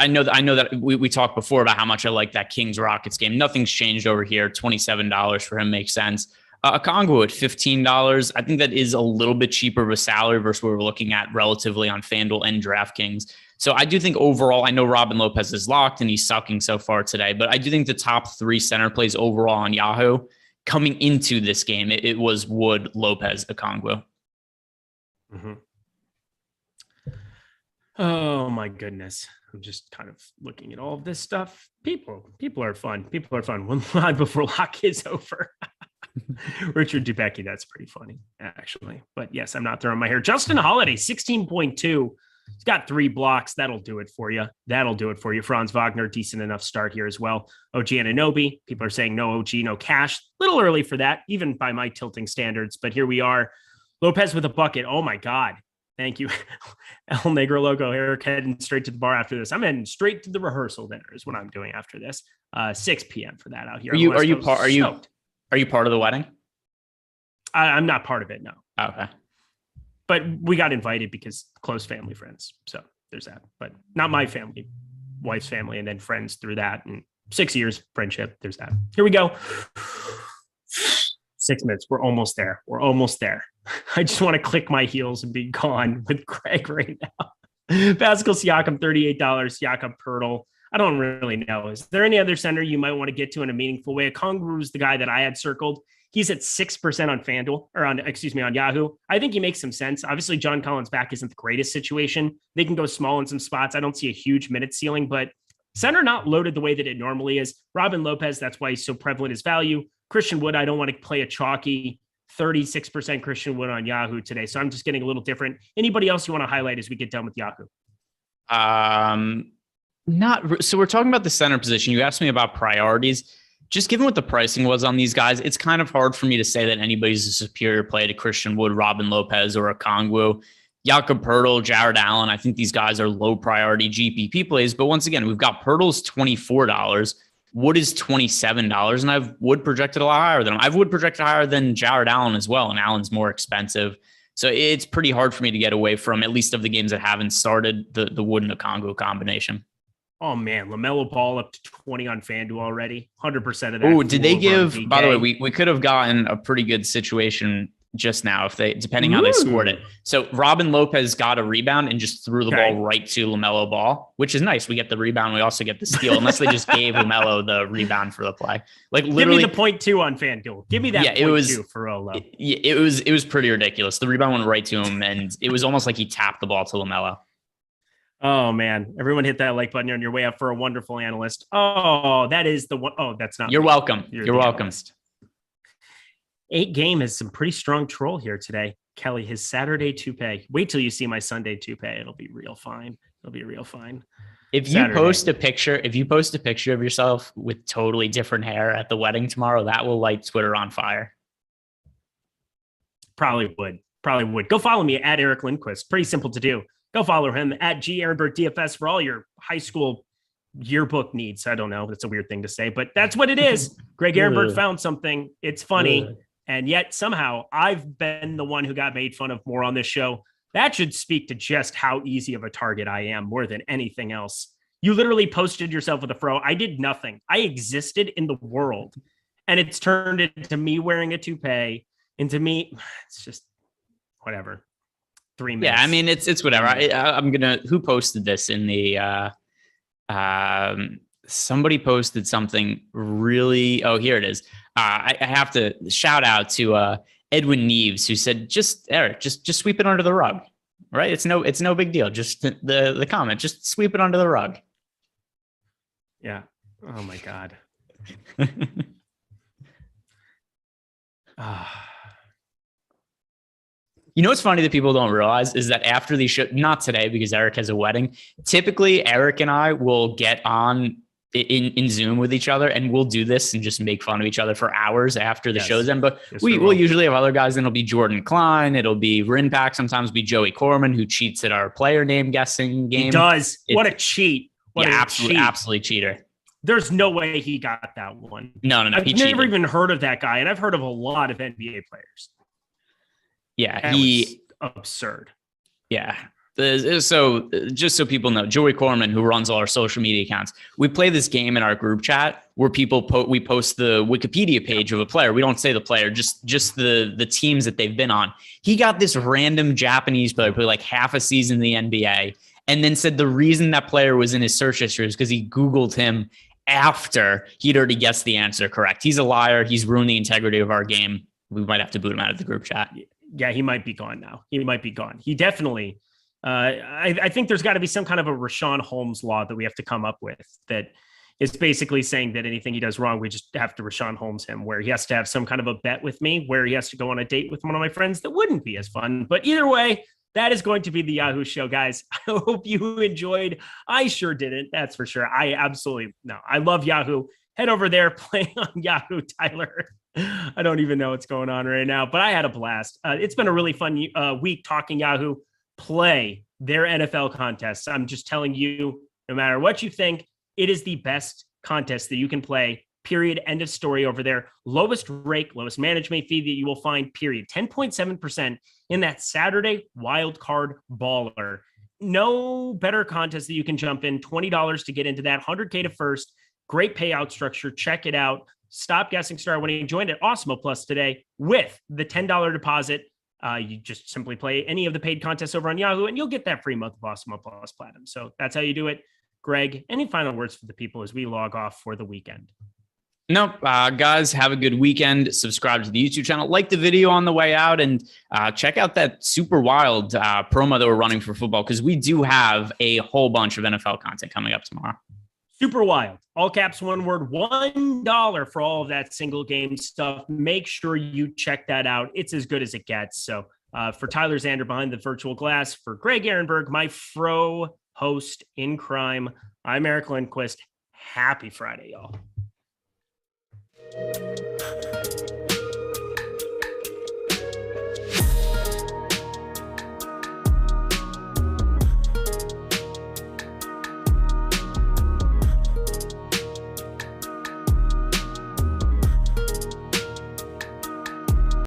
know that we talked before about how much I like that Kings Rockets game. Nothing's changed over here. $27 for him makes sense. Okongwu at $15. I think that is a little bit cheaper of a salary versus what we're looking at relatively on FanDuel and DraftKings. So I do think overall, I know Robin Lopez is locked and he's sucking so far today, but I do think the top 3 center plays overall on Yahoo coming into this game, it was Wood, Lopez, Okongwu. Mm-hmm. Oh my goodness. I'm just kind of looking at all of this stuff. People are fun. People are fun. One line before lock is over. Richard Dubecki, that's pretty funny, actually. But yes, I'm not throwing my hair. Justin Holiday, 16.2. He's got 3 blocks. That'll do it for you. Franz Wagner, decent enough start here as well. OG Anunoby. People are saying no OG, no cash. Little early for that, even by my tilting standards. But here we are. Lopez with a bucket. Oh, my God. Thank you. El Negro logo. Eric heading straight to the bar after this. I'm heading straight to the rehearsal dinner is what I'm doing after this. 6 p.m. for that out here. Are you part of the wedding? I'm not part of it, no. Okay. But we got invited because close family friends. So there's that. But not my family, wife's family, and then friends through that. And 6 years friendship. There's that. Here we go. 6 minutes. We're almost there. We're almost there. I just want to click my heels and be gone with Greg right now. Pascal Siakam, $38. Siakam Pirtle. I don't really know. Is there any other center you might want to get to in a meaningful way? Okongwu's the guy that I had circled. He's at 6% on FanDuel on Yahoo. I think he makes some sense. Obviously, John Collins back isn't the greatest situation. They can go small in some spots. I don't see a huge minute ceiling, but center not loaded the way that it normally is. Robin Lopez, that's why he's so prevalent as value. Christian Wood, I don't want to play a chalky 36% Christian Wood on Yahoo today. So I'm just getting a little different. Anybody else you want to highlight as we get done with Yahoo? So we're talking about the center position. You asked me about priorities. Just given what the pricing was on these guys, it's kind of hard for me to say that anybody's a superior play to Christian Wood, Robin Lopez, or Okongwu. Jakob Poeltl, Jared Allen, I think these guys are low priority GPP plays. But once again, we've got Poeltl's $24. Wood is $27, and I've Wood projected a lot higher than him. I've Wood projected higher than Jared Allen as well, and Allen's more expensive. So it's pretty hard for me to get away from, at least of the games that haven't started, the Wood and Okongwu combination. Oh, man. Lamelo Ball up to 20 on FanDuel already. 100% of that. Oh, did they give, by the way, we could have gotten a pretty good situation just now if they, depending how they scored it. So Robin Lopez got a rebound and just threw the ball right to Lamelo Ball, which is nice. We get the rebound. We also get the steal, unless they just gave Lamelo the rebound for the play. Like literally, give me the 0.2 on FanDuel. Give me that 0.2 for Olo. It was pretty ridiculous. The rebound went right to him, and it was almost like he tapped the ball to Lamelo. Oh, man. Everyone hit that like button on your way up for a wonderful analyst. Oh, that is the one. Oh, that's not. You're welcome. You're welcome. Analyst. 8 game is some pretty strong troll here today. Kelly, his Saturday toupee. Wait till you see my Sunday toupee. It'll be real fine. It'll be real fine. If you post a picture of yourself with totally different hair at the wedding tomorrow, that will light Twitter on fire. Probably would. Go follow me at Eric Lindquist. Pretty simple to do. Go follow him at Ehrenberg DFS for all your high school yearbook needs. I don't know. That's a weird thing to say, but that's what it is. Greg Ehrenberg found something. It's funny. And yet somehow I've been the one who got made fun of more on this show. That should speak to just how easy of a target I am more than anything else. You literally posted yourself with a fro. I did nothing. I existed in the world, and it's turned into me wearing a toupee, into me. It's just whatever. 3 minutes. Yeah, I mean, it's whatever. I'm gonna. Who posted this in the? Somebody posted something really. Oh, here it is. I have to shout out to Edwin Neves, who said, Eric, just sweep it under the rug, right? It's no big deal. Just the comment, just sweep it under the rug. Yeah. Oh my God. You know what's funny that people don't realize is that after these shows, not today because Eric has a wedding, typically Eric and I will get on in Zoom with each other, and we'll do this and just make fun of each other for hours after the show's end. But we'll usually have other guys, and it'll be Jordan Klein, it'll be Rinpack, sometimes be Joey Corman, who cheats at our player name guessing game. He does. What a cheat. Absolutely cheater. There's no way he got that one. No. I've never even heard of that guy, and I've heard of a lot of NBA players. Yeah, that was absurd. Yeah. So just so people know, Joey Corman, who runs all our social media accounts, we play this game in our group chat where people we post the Wikipedia page of a player. We don't say the player, just the teams that they've been on. He got this random Japanese player, played like half a season in the NBA, and then said the reason that player was in his search history is because he Googled him after he'd already guessed the answer correct. He's a liar. He's ruined the integrity of our game. We might have to boot him out of the group chat. Yeah, he might be gone now. He definitely. I think there's got to be some kind of a Rashawn Holmes law that we have to come up with that is basically saying that anything he does wrong, we just have to Rashawn Holmes him, where he has to have some kind of a bet with me, where he has to go on a date with one of my friends. That wouldn't be as fun. But either way, that is going to be the Yahoo show, guys. I hope you enjoyed. I sure didn't. That's for sure. I love Yahoo. Head over there, play on Yahoo, Tyler. I don't even know what's going on right now, but I had a blast. It's been a really fun week talking Yahoo. Play their NFL contests. I'm just telling you, no matter what you think, it is the best contest that you can play, period. End of story over there. Lowest rake, lowest management fee that you will find, period. 10.7% in that Saturday wild card baller. No better contest that you can jump in. $20 to get into that, 100K to first. Great payout structure. Check it out. Stop guessing, start winning. Join at Awesemo Plus today with the $10 deposit. You just simply play any of the paid contests over on Yahoo, and you'll get that free month of Awesemo Plus Platinum. So that's how you do it. Greg, any final words for the people as we log off for the weekend? Nope. Guys, have a good weekend. Subscribe to the YouTube channel. Like the video on the way out, and check out that super wild promo that we're running for football, because we do have a whole bunch of NFL content coming up tomorrow. Super wild. All caps, one word, $1 for all of that single game stuff. Make sure you check that out. It's as good as it gets. So for Tyler Zander behind the virtual glass, for Greg Ehrenberg, my fro host in crime, I'm Eric Lindquist. Happy Friday, y'all.